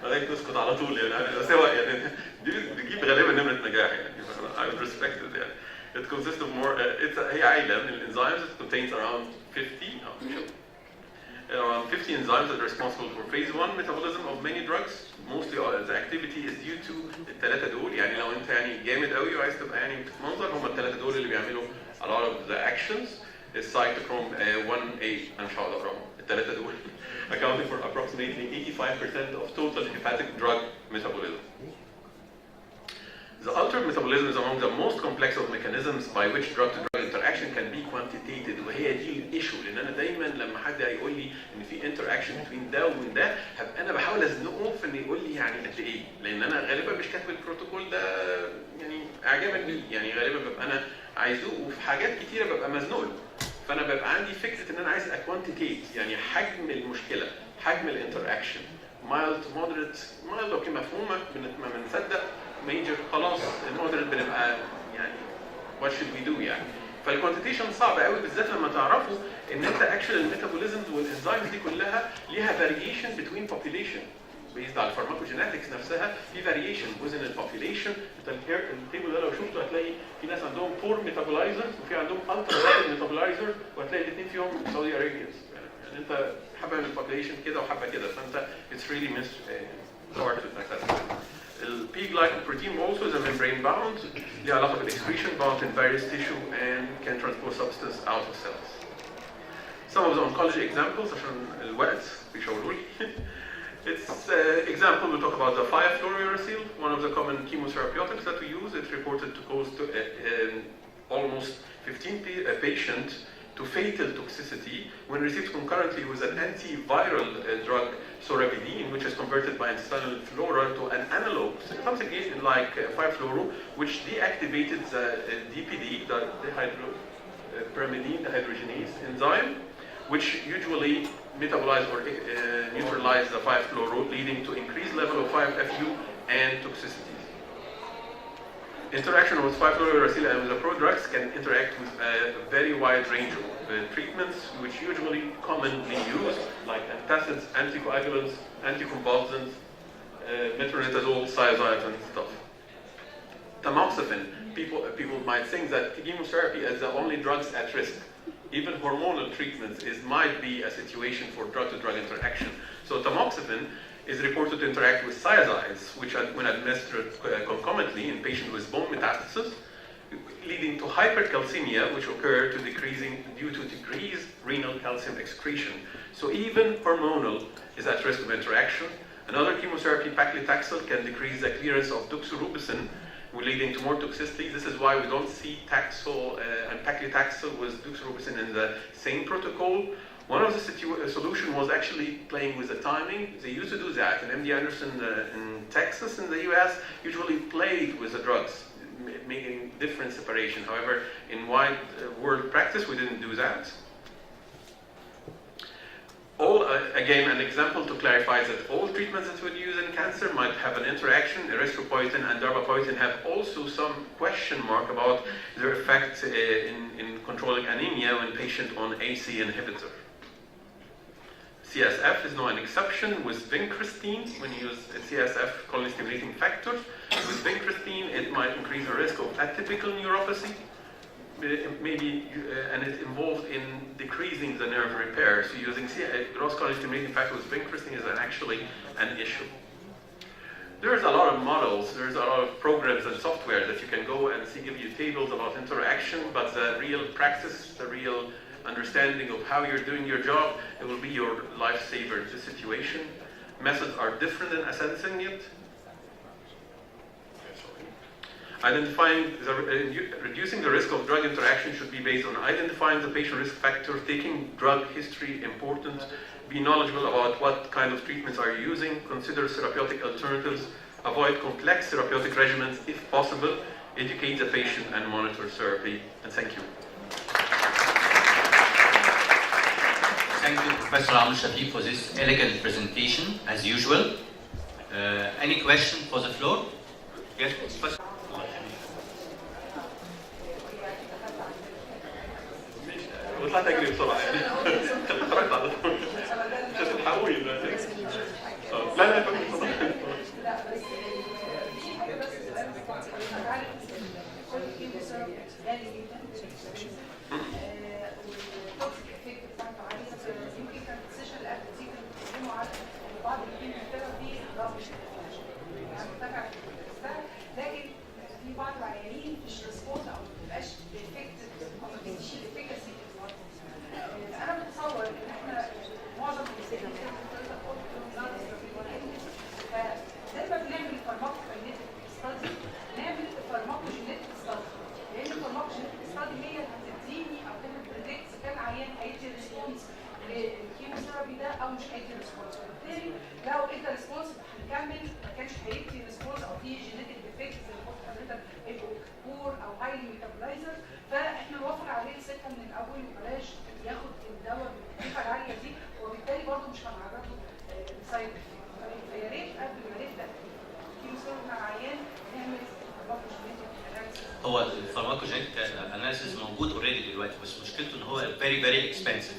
حضرتك تسكت على طول يعني سواء يعني دي بتجيب غالبا نمره نجاح يعني. I would respect it يعني. It consists of more هي عائله من الانزيمز. It contains around 50 enzymes that are responsible for phase 1 metabolism of many drugs. Mostly the activity is due to الثلاثه دول. يعني لو انت يعني جامد قوي وعايز تبقى يعني بتتمنظر هم الثلاثه دول اللي بيعملوا a lot of the actions. السايتوكروم 1A انا مش هقعد اقراهم. الثلاثه دول accounting for approximately 85% of total hepatic drug metabolism. The altered metabolism is among the most complex of mechanisms by which drug-to-drug interaction can be quantitated. وهي دي الايشو، لان انا دايما لما حد هيقول لي ان في interaction بين ده وبين ده هبقى انا بحاول ازنقه في انه يقول لي يعني قد ايه، لان انا غالبا مش كاتب البروتوكول ده يعني اعجابا بيه، يعني غالبا ببقى انا عايزه وفي حاجات كتيره ببقى مزنوق له، فانا ببقى عندي فكره ان انا عايز اكوانتيتيت يعني حجم المشكله، حجم الانتراكشن، مايلد مودريت. مايلد اوكي مفهومه ما بنصدق، ميجر خلاص، المودريت بنبقى يعني what should we do يعني. فالكوانتيتيشن صعب قوي بالذات لما تعرفوا ان انت اكشن الميتابوليزمز والانزيمز دي كلها ليها فاريشن بتوين population based على الفارماكوجينetics نفسها. في فاريشن within البوبيليشن. انت التيبل ده لو شفته هتلاقي في ناس عندهم بور ميتابولايزرز وفي عندهم الترا رابيد ميتابولايزر، وهتلاقي الاثنين فيهم سعودي ارابيانز. يعني انت حبه من البوبيليشن كده وحبه كده، فانت it's really hard to access. The P-glycoprotein also is a membrane bound. ليه علاقة بالexcretion bound in various tissue and can transport substance out of cells. Some of the oncology examples عشان الوقت بيشاوروا لي. It's example we talk about the 5-fluorouracil, one of the common chemotherapeutics that we use. It's reported to cause almost 15 patients to fatal toxicity when received concurrently with an antiviral drug, sorabidine, which is converted by intestinal flora to an analog, something like 5-fluoro, which deactivated the DPD, the dihydropyrimidine dehydrogenase enzyme, which usually metabolize or neutralize the 5-fluoro, leading to increased level of 5-FU and toxicities. Interaction with 5-fluorouracil and the prodrugs can interact with a very wide range of treatments, which usually commonly used, like antacids, anticoagulants, anticonvulsants, metronidazole, thiazide, and stuff. Tamoxifen, people might think that chemotherapy is the only drugs at risk. Even hormonal treatments might be a situation for drug-to-drug interaction. So tamoxifen is reported to interact with thiazides, which when administered concomitantly in patients with bone metastasis, leading to hypercalcemia, which occur due to decreased renal calcium excretion. So even hormonal is at risk of interaction. Another chemotherapy, paclitaxel, can decrease the clearance of doxorubicin, leading to more toxicity. This is why we don't see Taxol and paclitaxel with doxorubicin in the same protocol. One of the solution was actually playing with the timing. They used to do that, and MD Anderson in Texas in the US usually played with the drugs, making different separation. However, in wide world practice, we didn't do that. Again, an example to clarify that all treatments that we use in cancer might have an interaction. Erythropoietin and darbepoetin have also some question mark about their effect in controlling anemia when patient on AC inhibitor. CSF is now an exception with vincristine. When you use CSF, colony-stimulating factors, with vincristine it might increase the risk of atypical neuropathy, maybe, and it's involved in decreasing the nerve repair. So using gross colony-stimulating factor with vincristine is actually an issue. There's a lot of models, there's a lot of programs and software that you can go and see, give you tables about interaction, but the real practice, the real understanding of how you're doing your job, it will be your lifesaver in this situation. Methods are different in assessing it. Identifying reducing the risk of drug interaction should be based on identifying the patient risk factor, taking drug history important, be knowledgeable about what kind of treatments are you using, consider therapeutic alternatives, avoid complex therapeutic regimens if possible, educate the patient and monitor therapy. And thank you. Thank you, Professor Amr Shafiq, for this elegant presentation, as usual. Any question for the floor? Yes, Professor. وطلعت اجري بسرعه يعني اتفرجت على طول مش هتلحقوني دلوقتي لا لا لكن في بعض العيانين مش ريسبونس او ما بتبقاش افكتيف او ما بتديش الافكاسي. انا بتصور ان احنا معظم المسائل فلما بنعمل فارماكوكاينيتيك ستادي نعمل فارماكوجينيتيك ستادي، لان الفارماكوجينيتيك ستادي هي اللي هتديني او تعمل بريدكت اذا كان عيان هيدي ريسبونس للكيموثيرابي ده او مش هيدي ريسبونس. وبالتالي لو ادى ريسبونس هنكمل، ما كانش هيدي ريسبونس او في جينيتيك ديفكت زي ما قلت حضرتك يبقوا بور او هايلي ميتابولايزر، فاحنا نوفر عليه الثقه من الاول وبلاش ياخد الدواء بالتكلفه العاليه دي، وبالتالي برضه مش هنعرضه لسايد افكت. فيا ريت قبل ما نبدا الكيموثيرابي مع العيان نعمل فارماكوجينيتيك اناليسيس. هو الفارماكوجينيتيك اناليسيس موجود اوريدي دلوقتي، بس مشكلته ان هو فيري اكسبنسيف،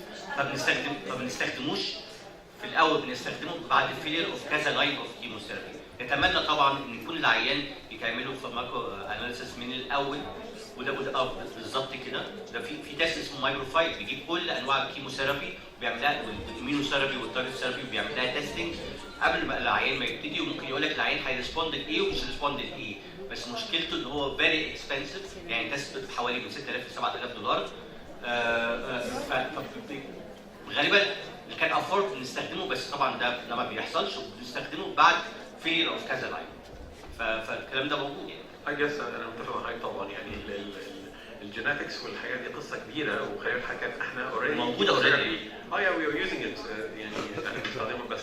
ما بنستخدموش في الاول، بنستخدمه بعد فيلير اوف كذا لاين اوف كيموثيرابي. نتمنى طبعا ان يكون العيان يكملوا فارماكو اناليسيس من الاول، وده بالظبط كده. ده في تيست اسمه مايكروفايل بيجيب كل انواع الكيموثيرابي وبيعملها، والاميونوثيرابي والتارجت ثيرابي وبيعمل لها تيستنج قبل ما العيان ما يبتدي، وممكن يقول لك العيان هيرسبوند لايه ومش هيرسبوند لايه. بس مشكلته ان هو فيري اكسبنسيف، يعني تيست حوالي من 6000 ل 7000 دولار. غالبا اللي كان افورد بنستخدمه، بس طبعا ده ما بيحصلش، وبنستخدمه بعد فيلير اوف كذا لاين. فالكلام ده موجود يعني. I guess انا متفق معاك طبعا، يعني الجيناتكس والحاجات دي قصه كبيره، وخلال الحاجات احنا اوريدي موجوده اوريدي. yeah, we are using it. يعني احنا بنستخدمه، بس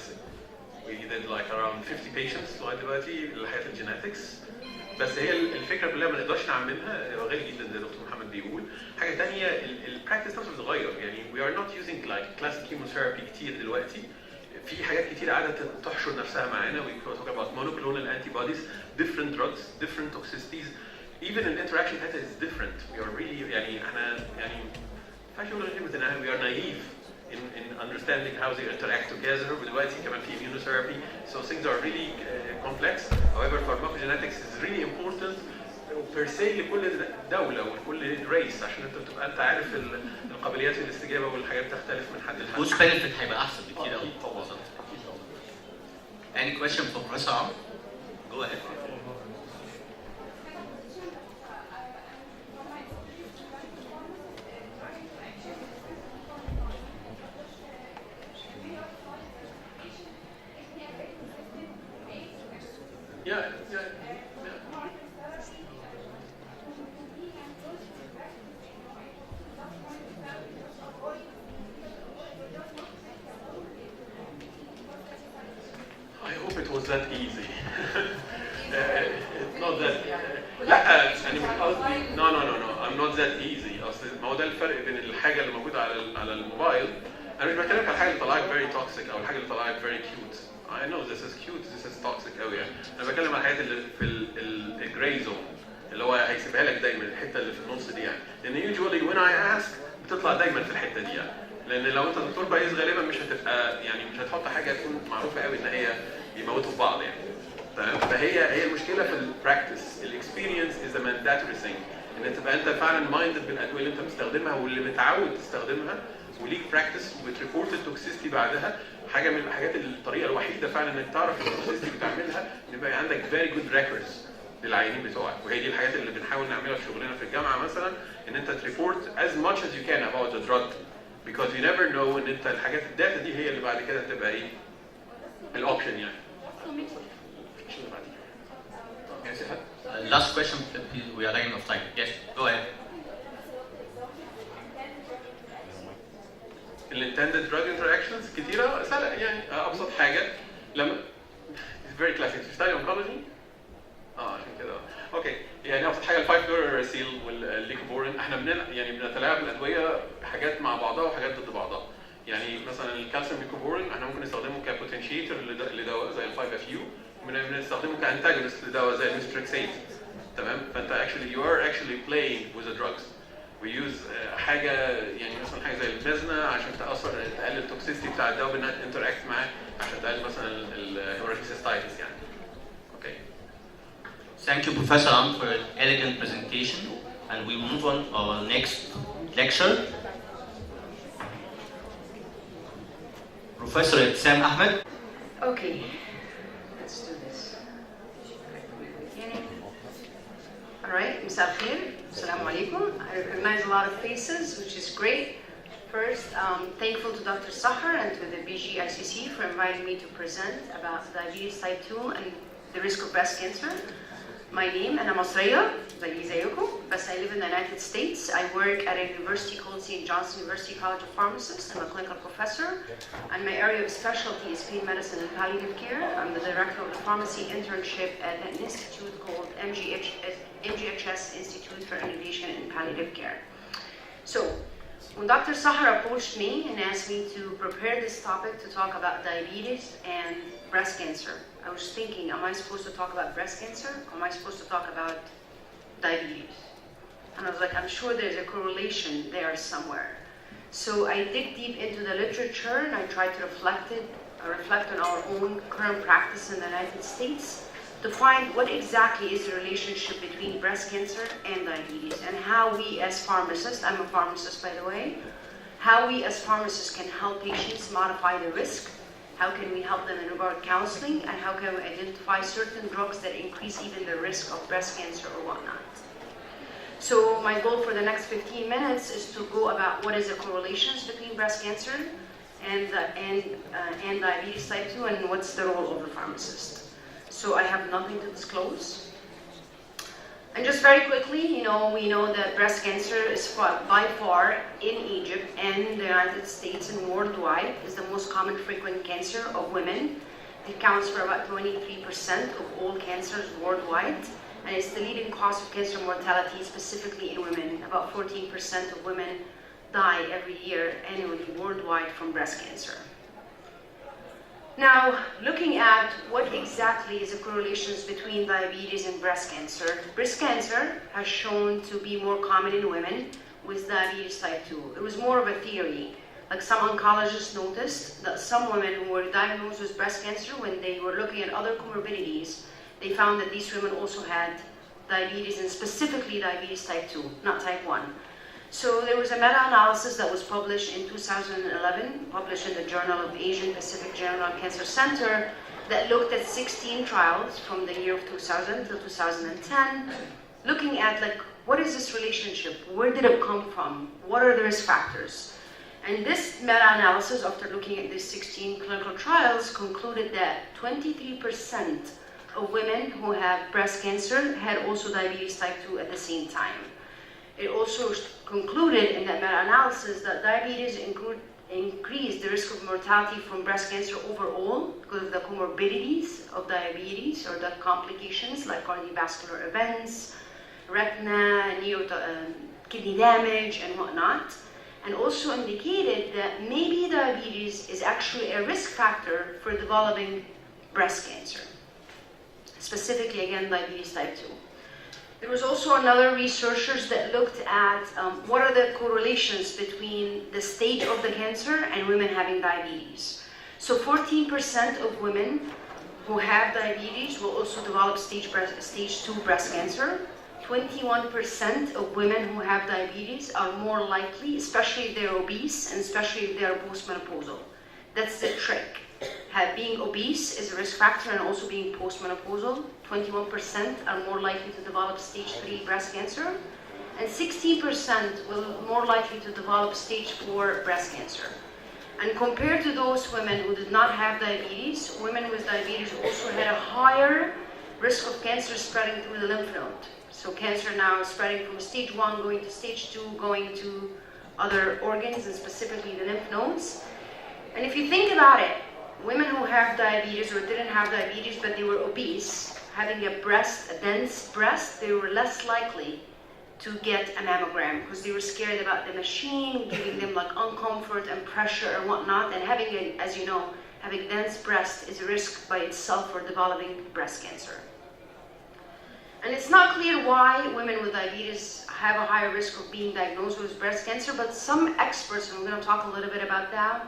we did like around 50 patients لغايه دلوقتي لحياه الجيناتكس. بس هي الفكره كلها ما نقدرش نعملها، غالي جدا زي دكتور محمد بيقول. حاجه ثانيه البراكتس نفسه بيتغير، يعني we are not using like classic chemotherapy كتير دلوقتي. في حاجات كتير قاعده تحشر نفسها معانا. we talk about monoclonal antibodies, different drugs, different toxicities. even the interaction pattern is different. We are really يعني احنا يعني ما ينفعش نقول ان we are naive in understanding how they interact together. ودلوقتي كمان في immunotherapy, so things are really complex. However, pharmacogenetics is really important per se لكل دولة ولكل ريس، عشان انت تبقى انت عارف القابليات الاستجابة والحاجات تختلف من حد لحد. Who's benefit هيبقى احسن بكتير قوي. Any question for Professor Amr? Go ahead. I hope it was that easy. It's not that. لا يعني مش قصدي no I'm not that easy. اصل ما هو ده الفرق بين الحاجه اللي موجوده على الموبايل. انا مش بكلمك على الحاجه اللي طلعت very toxic او الحاجه اللي طلعت very cute. I know this is cute, this is toxic قوي يعني. انا بتكلم على الحاجات اللي في الجراي زون اللي هو هيسيبها لك دايما الحته اللي في النص دي يعني. لان usually when I ask بتطلع دايما في الحته دي يعني. لان لو انت دكتور كويس غالبا مش هتبقى يعني مش هتحط حاجه تكون معروفه قوي ان هي بيموتوا في بعض يعني. تمام؟ فهي المشكله في البراكتس. الاكسبيرينس از ا مانداتوري ثينج، ان تبقى انت فعلا مايندد بالادويه اللي انت بتستخدمها واللي متعود تستخدمها وليك براكتس وبتريبورت التوكسيستي بعدها. حاجه من الحاجات الطريقه الوحيده فعلا انك تعرف التوكسيستي بتعملها ان يبقى عندك فيري جود ريكوردز للعيانين بتوعك، وهي دي الحاجات اللي بنحاول نعملها في شغلنا في الجامعه مثلا، ان انت تريبورت as much as you can about the drug because you never know ان انت الحاجات الداتا دي هي اللي بعد كده تبقى ايه الاوبشن يعني. Last question, please. We are running out of time. Yes, go ahead. الintended drug interactions كتيرة. يعني أبسط حاجة لما it's very classic. You study oncology؟ عشان كده. أوكي. يعني أبسط حاجة الفايفلوراسيل والليكوبورين. إحنا يعني بنتلاعب الأدوية حاجات مع بعضها وحاجات ضد بعضها. يعني مثلا الكالسيوم ليكوبورين إحنا ممكن نستخدمه كبوتنشيتور لدواء زي ال5FU، بنستخدمه كانتاجونست لدواء زي الميستريكسيت. تمام؟ فأنت actually you are actually playing with the drugs. We use حاجه يعني مثلا حاجه زي البلازما عشان تقلل التوكسيستي بتاع الدواء بانها تنتراكت معاه عشان تقلل مثلا الهيموراجيك سيستايتس يعني. اوكي. Thank you, Professor Am, for an elegant presentation, and we move on to our next lecture. Professor Sam Ahmed. Okay, let's do this. All right, مساء الخير. Assalamu alaikum. I recognize a lot of faces, which is great. First, thankful to Dr. Sahar and to the BGICC for inviting me to present about diabetes type 2 and the risk of breast cancer. My name, أنا مصرية زيكم, but I live in the United States. I work at a university called St. John's University College of Pharmacists. I'm a clinical professor, and my area of specialty is pain medicine and palliative care. I'm the director of the pharmacy internship at an institute called MGHS Institute for Innovation in Palliative Care. So, when Dr. Sahar approached me and asked me to prepare this topic to talk about diabetes and breast cancer, I was thinking, am I supposed to talk about breast cancer or am I supposed to talk about diabetes? And I was like, I'm sure there's a correlation there somewhere. So I dig deep into the literature and I try to reflect on our own current practice in the United States to find what exactly is the relationship between breast cancer and diabetes and how we as pharmacists, I'm a pharmacist by the way, how we as pharmacists can help patients modify the risk, how can we help them in regard to counseling, and how can we identify certain drugs that increase even the risk of breast cancer or whatnot. So my goal for the next 15 minutes is to go about what is the correlations between breast cancer and diabetes type 2 and what's the role of the pharmacist. So I have nothing to disclose. And just very quickly, we know that breast cancer is by far in Egypt and the United States and worldwide is the most common frequent cancer of women. It accounts for about 23% of all cancers worldwide, and it's the leading cause of cancer mortality, specifically in women. About 14% of women die every year annually worldwide from breast cancer. Now, looking at what exactly is the correlations between diabetes and breast cancer has shown to be more common in women with diabetes type 2. It was more of a theory. Like some oncologists noticed that some women who were diagnosed with breast cancer, when they were looking at other comorbidities, they found that these women also had diabetes, and specifically diabetes type 2, not type 1. So there was a meta-analysis that was published in 2011, published in the Journal of Asian Pacific General Cancer Center, that looked at 16 trials from the year of 2000 to 2010, looking at what is this relationship? Where did it come from? What are the risk factors? And this meta-analysis, after looking at these 16 clinical trials, concluded that 23% of women who have breast cancer had also diabetes type 2 at the same time. It also concluded in that meta-analysis that diabetes increased the risk of mortality from breast cancer overall because of the comorbidities of diabetes or the complications like cardiovascular events, retina, kidney damage, and whatnot. And also indicated that maybe diabetes is actually a risk factor for developing breast cancer, specifically again diabetes type 2. There was also another researchers that looked at what are the correlations between the stage of the cancer and women having diabetes. So 14% of women who have diabetes will also develop stage 2 breast cancer. 21% of women who have diabetes are more likely, especially if they're obese and especially if they're postmenopausal. That's the trick. Being obese is a risk factor, and also being postmenopausal. 21% are more likely to develop stage 3 breast cancer, and 16% will more likely to develop stage 4 breast cancer. And compared to those women who did not have diabetes, women with diabetes also had a higher risk of cancer spreading through the lymph node. So cancer now is spreading from stage 1 going to stage 2, going to other organs, and specifically the lymph nodes. And if you think about it, women who have diabetes or didn't have diabetes but they were obese, having a dense breast, they were less likely to get a mammogram because they were scared about the machine giving them like uncomfort and pressure and whatnot. And having, as you know, having dense breast is a risk by itself for developing breast cancer. And it's not clear why women with diabetes have a higher risk of being diagnosed with breast cancer, but some experts, and we're going to talk a little bit about that,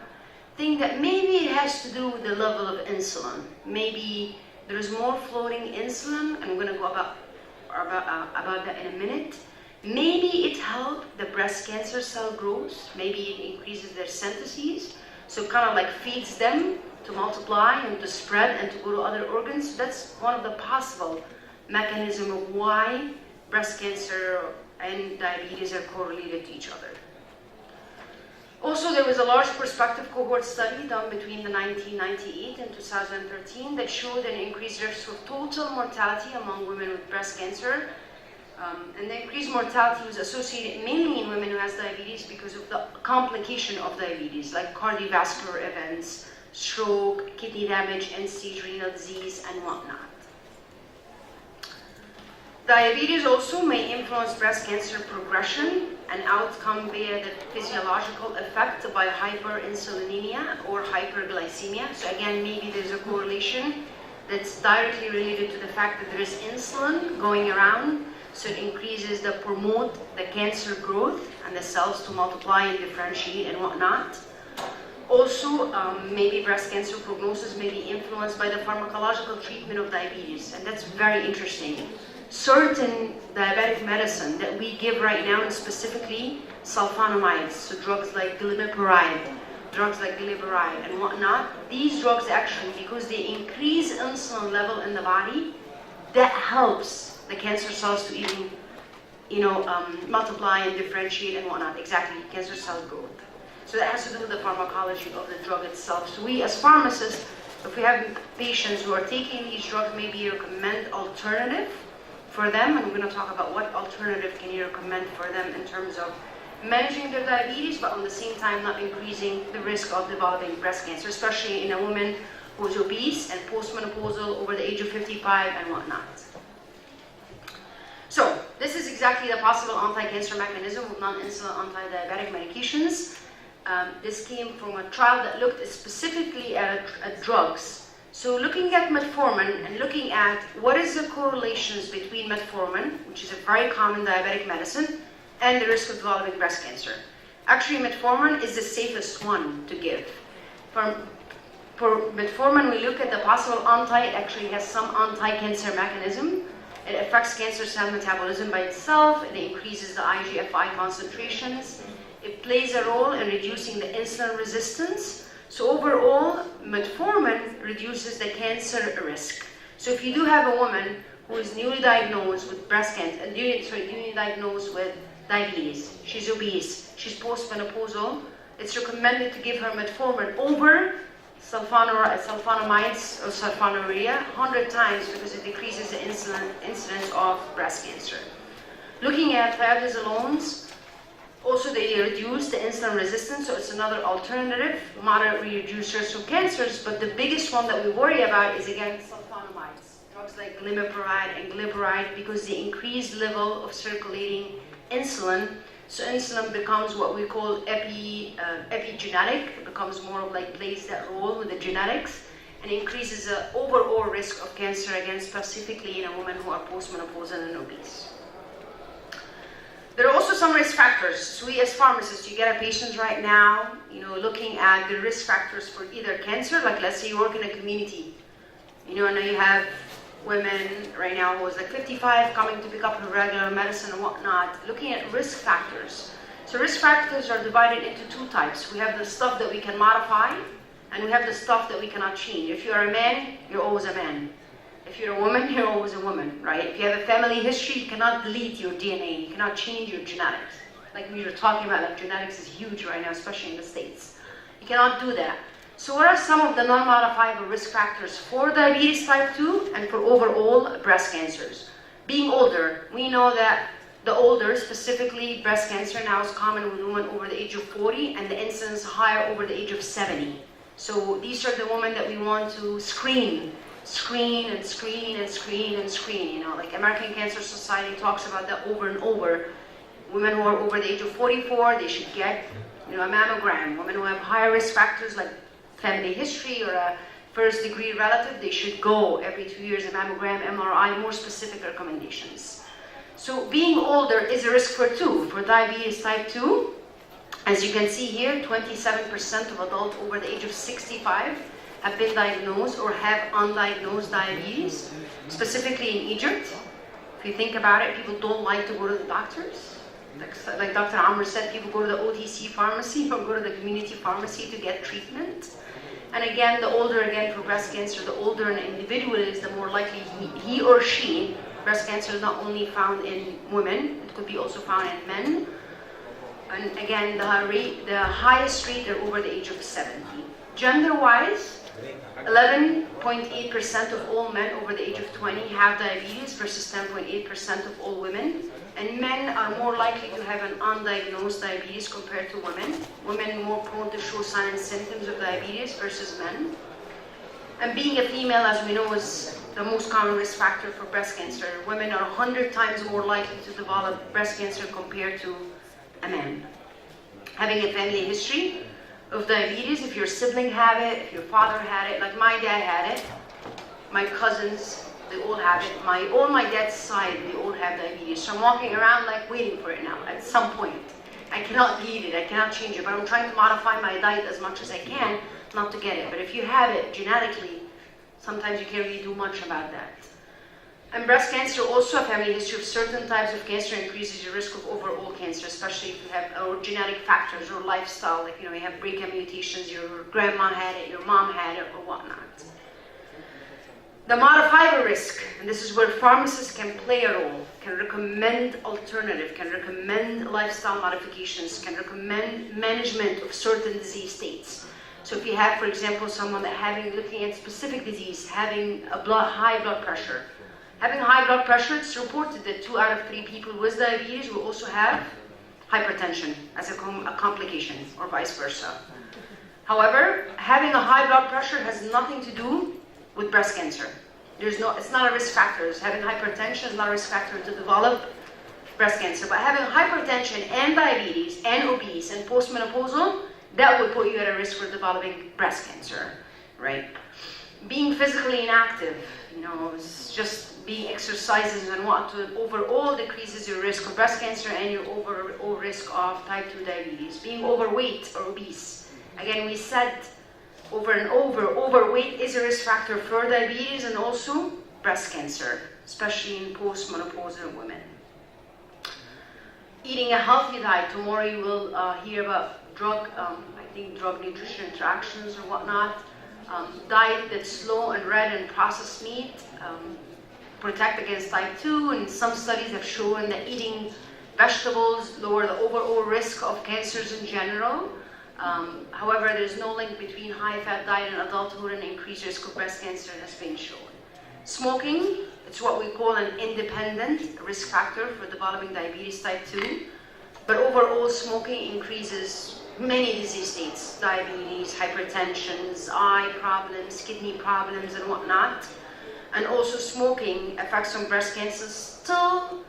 think that maybe it has to do with the level of insulin. Maybe there's more floating insulin, and I'm going to go about that in a minute. Maybe it helps the breast cancer cell growth. Maybe it increases their syntheses, so kind of like feeds them to multiply and to spread and to go to other organs. That's one of the possible mechanisms of why breast cancer and diabetes are correlated to each other. Also, there was a large prospective cohort study done between the 1998 and 2013 that showed an increased risk of total mortality among women with breast cancer. And the increased mortality was associated mainly in women who has diabetes because of the complication of diabetes, like cardiovascular events, stroke, kidney damage, end-stage renal disease, and whatnot. Diabetes also may influence breast cancer progression and outcome via the physiological effect by hyperinsulinemia or hyperglycemia. So again, maybe there's a correlation that's directly related to the fact that there is insulin going around, so it increases promote the cancer growth and the cells to multiply and differentiate and whatnot. Also, maybe breast cancer prognosis may be influenced by the pharmacological treatment of diabetes, and that's very interesting. Certain diabetic medicine that we give right now, and specifically sulfonamides, so drugs like glimepiride, and whatnot, these drugs actually, because they increase insulin level in the body, that helps the cancer cells to even, multiply and differentiate and whatnot. Exactly, cancer cell growth. So that has to do with the pharmacology of the drug itself. So we, as pharmacists, if we have patients who are taking these drugs, maybe recommend alternative for them, and we're going to talk about what alternative can you recommend for them in terms of managing their diabetes, but at the same time not increasing the risk of developing breast cancer, especially in a woman who is obese and postmenopausal over the age of 55 and whatnot. So this is exactly the possible anti-cancer mechanism of non-insulin anti-diabetic medications. This came from a trial that looked specifically at drugs. So looking at metformin and looking at what is the correlations between metformin, which is a very common diabetic medicine, and the risk of developing breast cancer. Actually, metformin is the safest one to give. For metformin, we look at the possible it actually has some anti-cancer mechanism. It affects cancer cell metabolism by itself. It increases the IGF-1 concentrations. It plays a role in reducing the insulin resistance. So overall, metformin reduces the cancer risk. So if you do have a woman who is newly diagnosed with breast cancer, newly diagnosed with diabetes, she's obese, she's postmenopausal, it's recommended to give her metformin over sulfonamides or sulfonylurea 100 times because it decreases the incidence of breast cancer. Looking at thiazolones, also they reduce the insulin resistance, so it's another alternative, moderately reduce risk of cancers, but the biggest one that we worry about is again sulfonamides, drugs like glimepiride and glyburide, because they increase level of circulating insulin. So insulin becomes what we call epigenetic. It becomes more of like plays that role with the genetics and increases the overall risk of cancer, again specifically in a woman who are postmenopausal and obese. There are also some risk factors. So we as pharmacists, you get a patient right now, looking at the risk factors for either cancer, like let's say you work in a community, and you have women right now who is like 55 coming to pick up her regular medicine and whatnot, looking at risk factors. So risk factors are divided into two types. We have the stuff that we can modify, and we have the stuff that we cannot change. If you're a man, you're always a man. If you're a woman, you're always a woman, right? If you have a family history, you cannot delete your DNA. You cannot change your genetics. Like we were talking about, like genetics is huge right now, especially in the States. You cannot do that. So what are some of the non-modifiable risk factors for diabetes type 2 and for overall breast cancers? Being older, we know that the older, specifically breast cancer now is common with women over the age of 40 and the incidence is higher over the age of 70. So these are the women that we want to screen and screen and screen and screen. Like American Cancer Society talks about that over and over. Women who are over the age of 44, they should get a mammogram. Women who have higher risk factors like family history or a first degree relative, they should go every 2 years, a mammogram, MRI, more specific recommendations. So being older is a risk for diabetes type 2. As you can see here, 27% of adults over the age of 65 have been diagnosed or have undiagnosed diabetes, specifically in Egypt. If you think about it, people don't like to go to the doctors. Like Dr. Amr said, people go to the OTC pharmacy or go to the community pharmacy to get treatment. And again, the older, for breast cancer, the older an individual is, the more likely he or she, breast cancer is not only found in women, it could be also found in men. And again, the highest rate are over the age of 70. Gender-wise, 11.8% of all men over the age of 20 have diabetes versus 10.8% of all women. And men are more likely to have an undiagnosed diabetes compared to women. Women more prone to show signs and symptoms of diabetes versus men. And being a female, as we know, is the most common risk factor for breast cancer. Women are 100 times more likely to develop breast cancer compared to a man. Having a family history of diabetes, if your sibling had it, if your father had it, like my dad had it, my cousins, they all have it. All my dad's side, they all have diabetes. So I'm walking around like waiting for it now at some point. I cannot eat it, I cannot change it, but I'm trying to modify my diet as much as I can not to get it. But if you have it genetically, sometimes you can't really do much about that. And breast cancer, also a family history of certain types of cancer increases your risk of overall cancer, especially if you have genetic factors or lifestyle, like you have BRCA mutations, your grandma had it, your mom had it, or whatnot. The modifiable risk, and this is where pharmacists can play a role, can recommend alternative, can recommend lifestyle modifications, can recommend management of certain disease states. So if you have, for example, someone that looking at specific disease, having high blood pressure. Having high blood pressure, it's reported that 2 out of 3 people with diabetes will also have hypertension as a complication, or vice versa. However, having a high blood pressure has nothing to do with breast cancer. It's not a risk factor. Having hypertension is not a risk factor to develop breast cancer. But having hypertension and diabetes and obese and postmenopausal, that would put you at a risk for developing breast cancer, right? Being physically inactive, it's just being exercises and whatnot overall decreases your risk of breast cancer and your overall risk of type 2 diabetes. Being overweight or obese, again, we said over and over, overweight is a risk factor for diabetes and also breast cancer, especially in postmenopausal women. Eating a healthy diet. Tomorrow you will hear about drug nutrition interactions or whatnot. Diet that's low in red and processed meat, protect against type 2, and some studies have shown that eating vegetables lower the overall risk of cancers in general. However, there's no link between high-fat diet and adulthood and increased risk of breast cancer has been shown. Smoking, it's what we call an independent risk factor for developing diabetes type 2, but overall smoking increases many disease states, diabetes, hypertension, eye problems, kidney problems, and whatnot. And also smoking effects on breast cancer still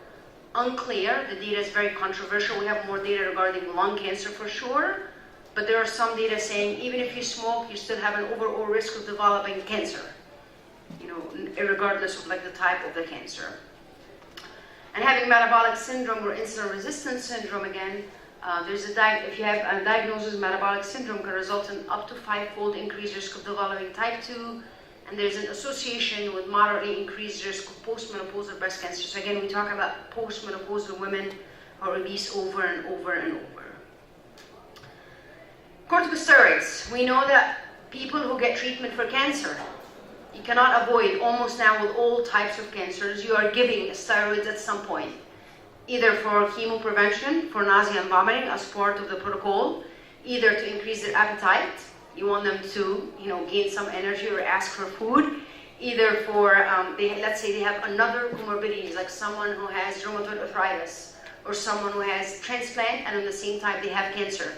unclear. The data is very controversial. We have more data regarding lung cancer for sure, but there are some data saying even if you smoke, you still have an overall risk of developing cancer, regardless of the type of the cancer. And having metabolic syndrome or insulin resistance syndrome, again, if you have a diagnosis of metabolic syndrome, can result in up to 5-fold increased risk of developing type 2, and there's an association with moderately increased risk of postmenopausal breast cancer. So again, we talk about postmenopausal women who are obese over and over and over. Corticosteroids. We know that people who get treatment for cancer, you cannot avoid, almost now with all types of cancers, you are giving steroids at some point, either for chemo prevention, for nausea and vomiting as part of the protocol, either to increase their appetite, you want them to, gain some energy or ask for food, either for, let's say they have another comorbidities, like someone who has rheumatoid arthritis, or someone who has transplant and at the same time they have cancer.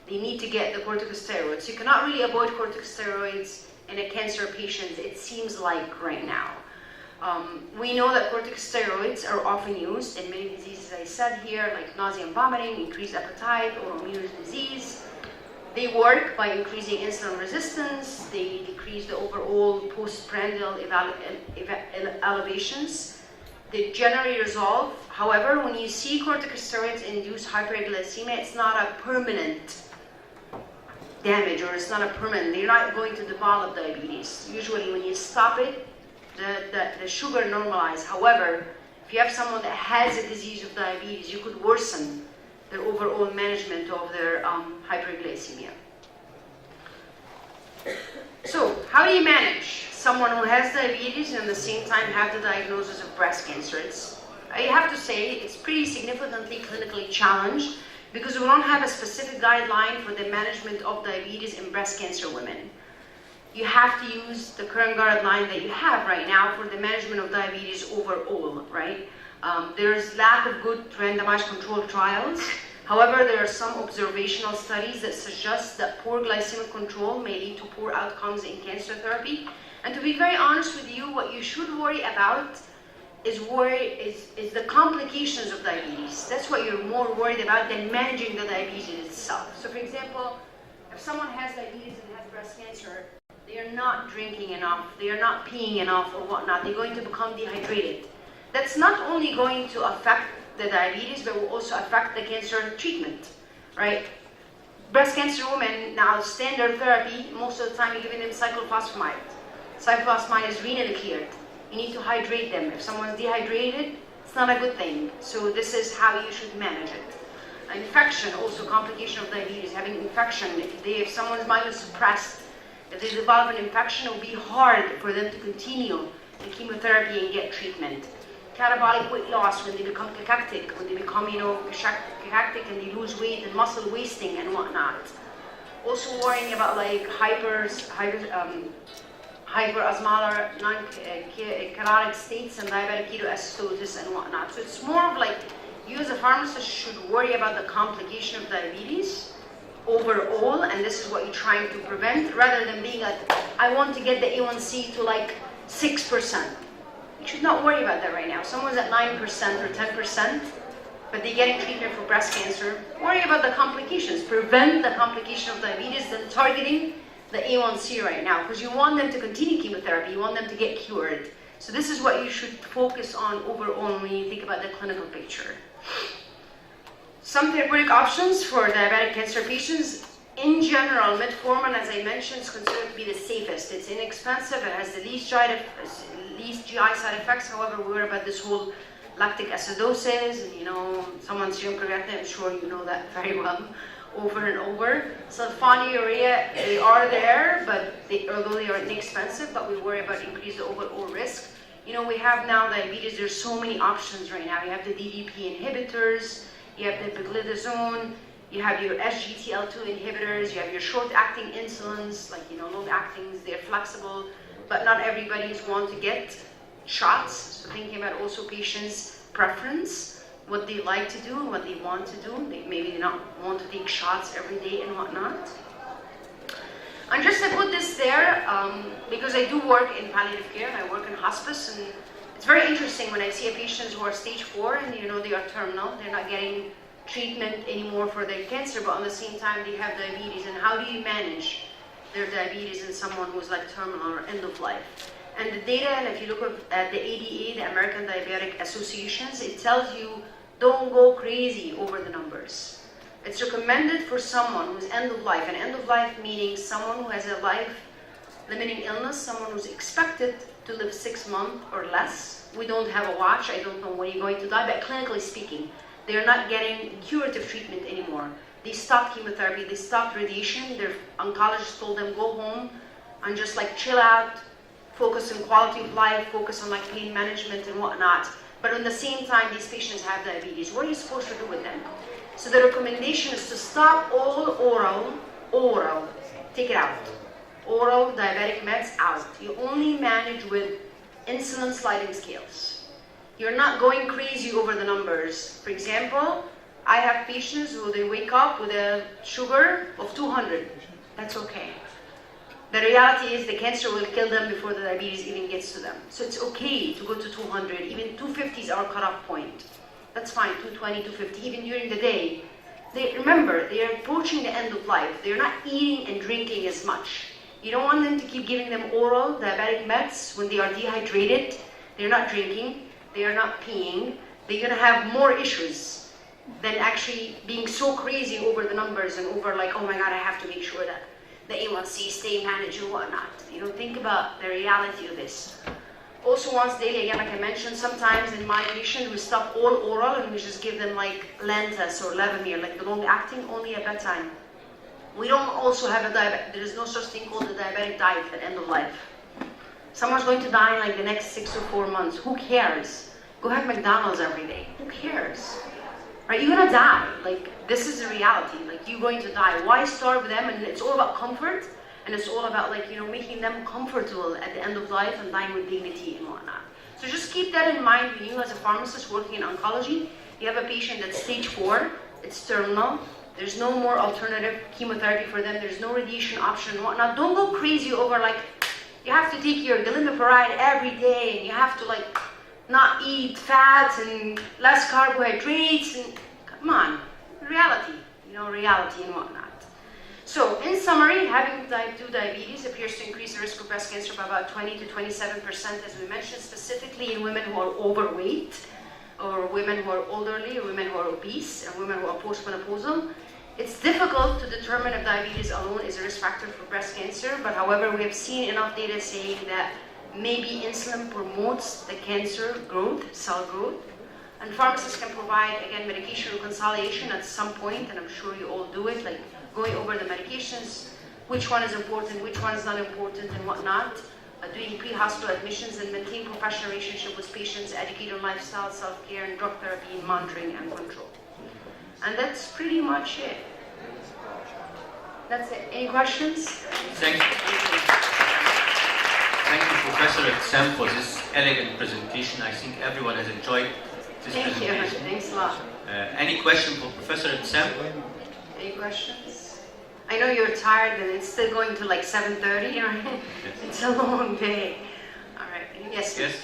They need to get the corticosteroids. You cannot really avoid corticosteroids in a cancer patient, it seems like right now. We know that corticosteroids are often used in many diseases I said here, like nausea and vomiting, increased appetite, autoimmune disease. They work by increasing insulin resistance, they decrease the overall postprandial elevations. They generally resolve. However, when you see corticosteroids induce hyperglycemia, it's not a permanent damage, or it's not a permanent, you're not going to develop diabetes. Usually when you stop it, the sugar normalizes. However, if you have someone that has a disease of diabetes, you could worsen their overall management of their hyperglycemia. So, how do you manage someone who has diabetes and at the same time have the diagnosis of breast cancer? I have to say, it's pretty significantly clinically challenged because we don't have a specific guideline for the management of diabetes in breast cancer women. You have to use the current guideline that you have right now for the management of diabetes overall, right? There's lack of good randomized controlled trials. However, there are some observational studies that suggest that poor glycemic control may lead to poor outcomes in cancer therapy. And to be very honest with you, what you should worry about is the complications of diabetes. That's what you're more worried about than managing the diabetes itself. So for example, if someone has diabetes and has breast cancer, they are not drinking enough, they are not peeing enough or whatnot, they're going to become dehydrated. That's not only going to affect the diabetes, but will also affect the cancer treatment, right? Breast cancer women, now standard therapy, most of the time you're giving them cyclophosphamide. Cyclophosphamide is renally cleared. You need to hydrate them. If someone's dehydrated, it's not a good thing. So this is how you should manage it. Infection, also complication of diabetes, having infection. If someone's myelosuppressed, if they develop an infection, it will be hard for them to continue the chemotherapy and get treatment. Catabolic weight loss, when they become cachectic, when they become, cachectic and they lose weight and muscle wasting and whatnot. Also worrying about like hyperosmolar non-caloric states and diabetic ketoacidosis and whatnot. So it's more of like you as a pharmacist should worry about the complication of diabetes overall, and this is what you're trying to prevent, rather than being like, I want to get the A1C to like 6%. You should not worry about that right now. Someone's at 9% or 10%, but they're getting treatment for breast cancer. Worry about the complications. Prevent the complication of diabetes than targeting the A1C right now, because you want them to continue chemotherapy. You want them to get cured. So this is what you should focus on overall when you think about the clinical picture. Some therapeutic options for diabetic cancer patients. In general, metformin, as I mentioned, is considered to be the safest. It's inexpensive, it has the least GI side effects. However, we worry about this whole lactic acidosis, and someone's serum creatinine, I'm sure you know that very well, over and over. Sulfonylurea, they are there, but although they are inexpensive, but we worry about increased overall risk. We have now diabetes, there's so many options right now. You have the DDP inhibitors, you have the epagliflozin, you have your SGLT2 inhibitors, you have your short-acting insulins, like long-actings, they're flexible, but not everybody's want to get shots. So thinking about also patients' preference, what they like to do and what they want to do. Maybe they not want to take shots every day and whatnot. And just to put this there, because I do work in palliative care, I work in hospice, and it's very interesting when I see patients who are stage 4 and they are terminal, they're not getting treatment anymore for their cancer, but at the same time they have diabetes. And how do you manage their diabetes in someone who's like terminal or end of life? And the data, and if you look at the ADA, the American Diabetic Associations, it tells you don't go crazy over the numbers. It's recommended for someone who's end of life, and end of life meaning someone who has a life-limiting illness, someone who's expected to live 6 months or less. We don't have a watch, I don't know when you're going to die, but clinically speaking, they're not getting curative treatment anymore. They stopped chemotherapy, they stopped radiation, their oncologist told them go home and just like chill out, focus on quality of life, focus on like pain management and whatnot. But at the same time, these patients have diabetes. What are you supposed to do with them? So the recommendation is to stop all oral, take it out. Oral diabetic meds out. You only manage with insulin sliding scales. You're not going crazy over the numbers. For example, I have patients who they wake up with a sugar of 200. That's okay. The reality is the cancer will kill them before the diabetes even gets to them. So it's okay to go to 200. Even 250 is our cutoff point. That's fine, 220, 250, even during the day. Remember, they are approaching the end of life. They're not eating and drinking as much. You don't want them to keep giving them oral diabetic meds when they are dehydrated. They're not drinking. They are not peeing. They're going to have more issues than actually being so crazy over the numbers and over like, oh my God, I have to make sure that the A1C stay managed and whatnot. You know, think about the reality of this. Also once daily, again, like I mentioned, sometimes in my patient, we stop all oral and we just give them like Lantus or Levemir, like the long-acting, only at bedtime. We don't also have a diabetic, there is no such thing called a diabetic diet at end of life. Someone's going to die in like the next 6 or 4 months. Who cares? Go have McDonald's every day. Who cares? Right? You're gonna die. Like, this is the reality. Like, you're going to die. Why starve them? And it's all about comfort, and it's all about like, you know, making them comfortable at the end of life and dying with dignity and whatnot. So just keep that in mind when you, as a pharmacist working in oncology, you have a patient that's stage 4, it's terminal, there's no more alternative chemotherapy for them, there's no radiation option and whatnot. Don't go crazy over like, you have to take your glimepiride every day and you have to like not eat fat and less carbohydrates and come on, reality, you know, reality and whatnot. So in summary, having type 2 diabetes appears to increase the risk of breast cancer by about 20 to 27%, as we mentioned, specifically in women who are overweight, or women who are elderly, or women who are obese, or women who are postmenopausal. It's difficult to determine if diabetes alone is a risk factor for breast cancer, but however, we have seen enough data saying that maybe insulin promotes the cancer growth, cell growth, and pharmacists can provide, again, medication reconciliation at some point, and I'm sure you all do it, like going over the medications, which one is important, which one is not important, and whatnot, doing pre-hospital admissions, and maintain professional relationship with patients, educate on lifestyle, self-care, and drug therapy, and monitoring and control. And that's pretty much it. That's it. Any questions? Thank you. Thank you, Professor Sam, for this elegant presentation. I think everyone has enjoyed this presentation. Thank you. Thanks a lot. Any question for Professor Sam? Any questions? I know you're tired and it's still going to like 7:30, right? It's a long day. All right. Yes. Yes.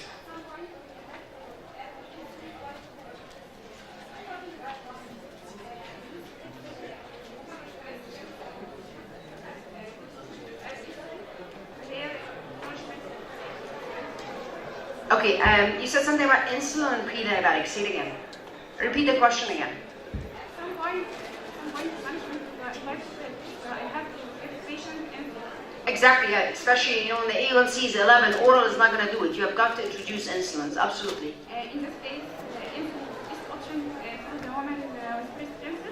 Okay, you said something about insulin and pre-diabetic. Say it again. Repeat the question again. Exactly, yeah. Especially, you know, when the A1C is 11, oral is not going to do it. You have got to introduce insulins, absolutely. In this case, insulin is option for the woman with breast cancer.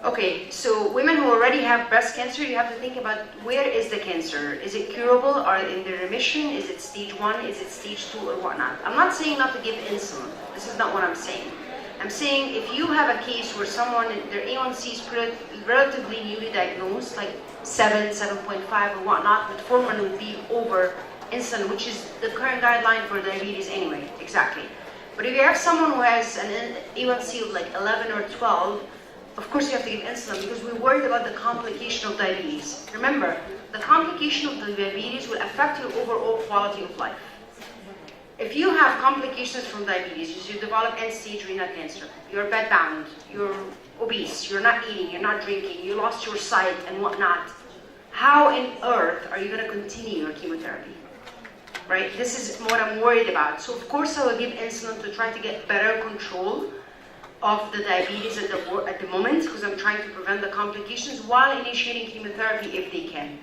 Okay, so women who already have breast cancer, you have to think about where is the cancer? Is it curable? Are in the remission? Is it stage 1? Is it stage 2 or whatnot? I'm not saying not to give insulin. This is not what I'm saying. I'm saying if you have a case where someone, their A1C is relatively newly diagnosed, like 7, 7.5 or whatnot, metformin would be over insulin, which is the current guideline for diabetes anyway, exactly. But if you have someone who has an A1C of like 11 or 12, of course you have to give insulin because we're worried about the complication of diabetes. Remember, the complication of the diabetes will affect your overall quality of life. If you have complications from diabetes, you develop end-stage renal cancer, you're bedbound, you're obese, you're not eating, you're not drinking, you lost your sight and whatnot, how on earth are you going to continue your chemotherapy? right? This is what I'm worried about. So of course I will give insulin to try to get better control of the diabetes at the moment, because I'm trying to prevent the complications while initiating chemotherapy if they can.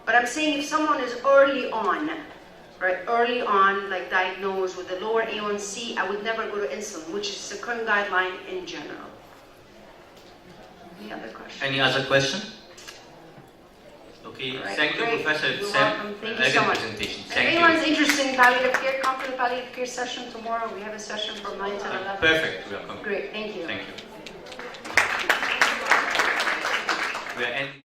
But I'm saying if someone is early on, right, early on, like diagnosed with a lower A1C, I would never go to insulin, which is the current guideline in general. Any other questions? Any other question? Okay, Right, thank you, great. Professor. You're Sam. welcome. Thank you so much. Presentation. If Thank anyone's you. interested in palliative care, come to the palliative care session tomorrow. We have a session from 9 to 11. Perfect. We are coming. Great, thank you. Thank you. We are ending.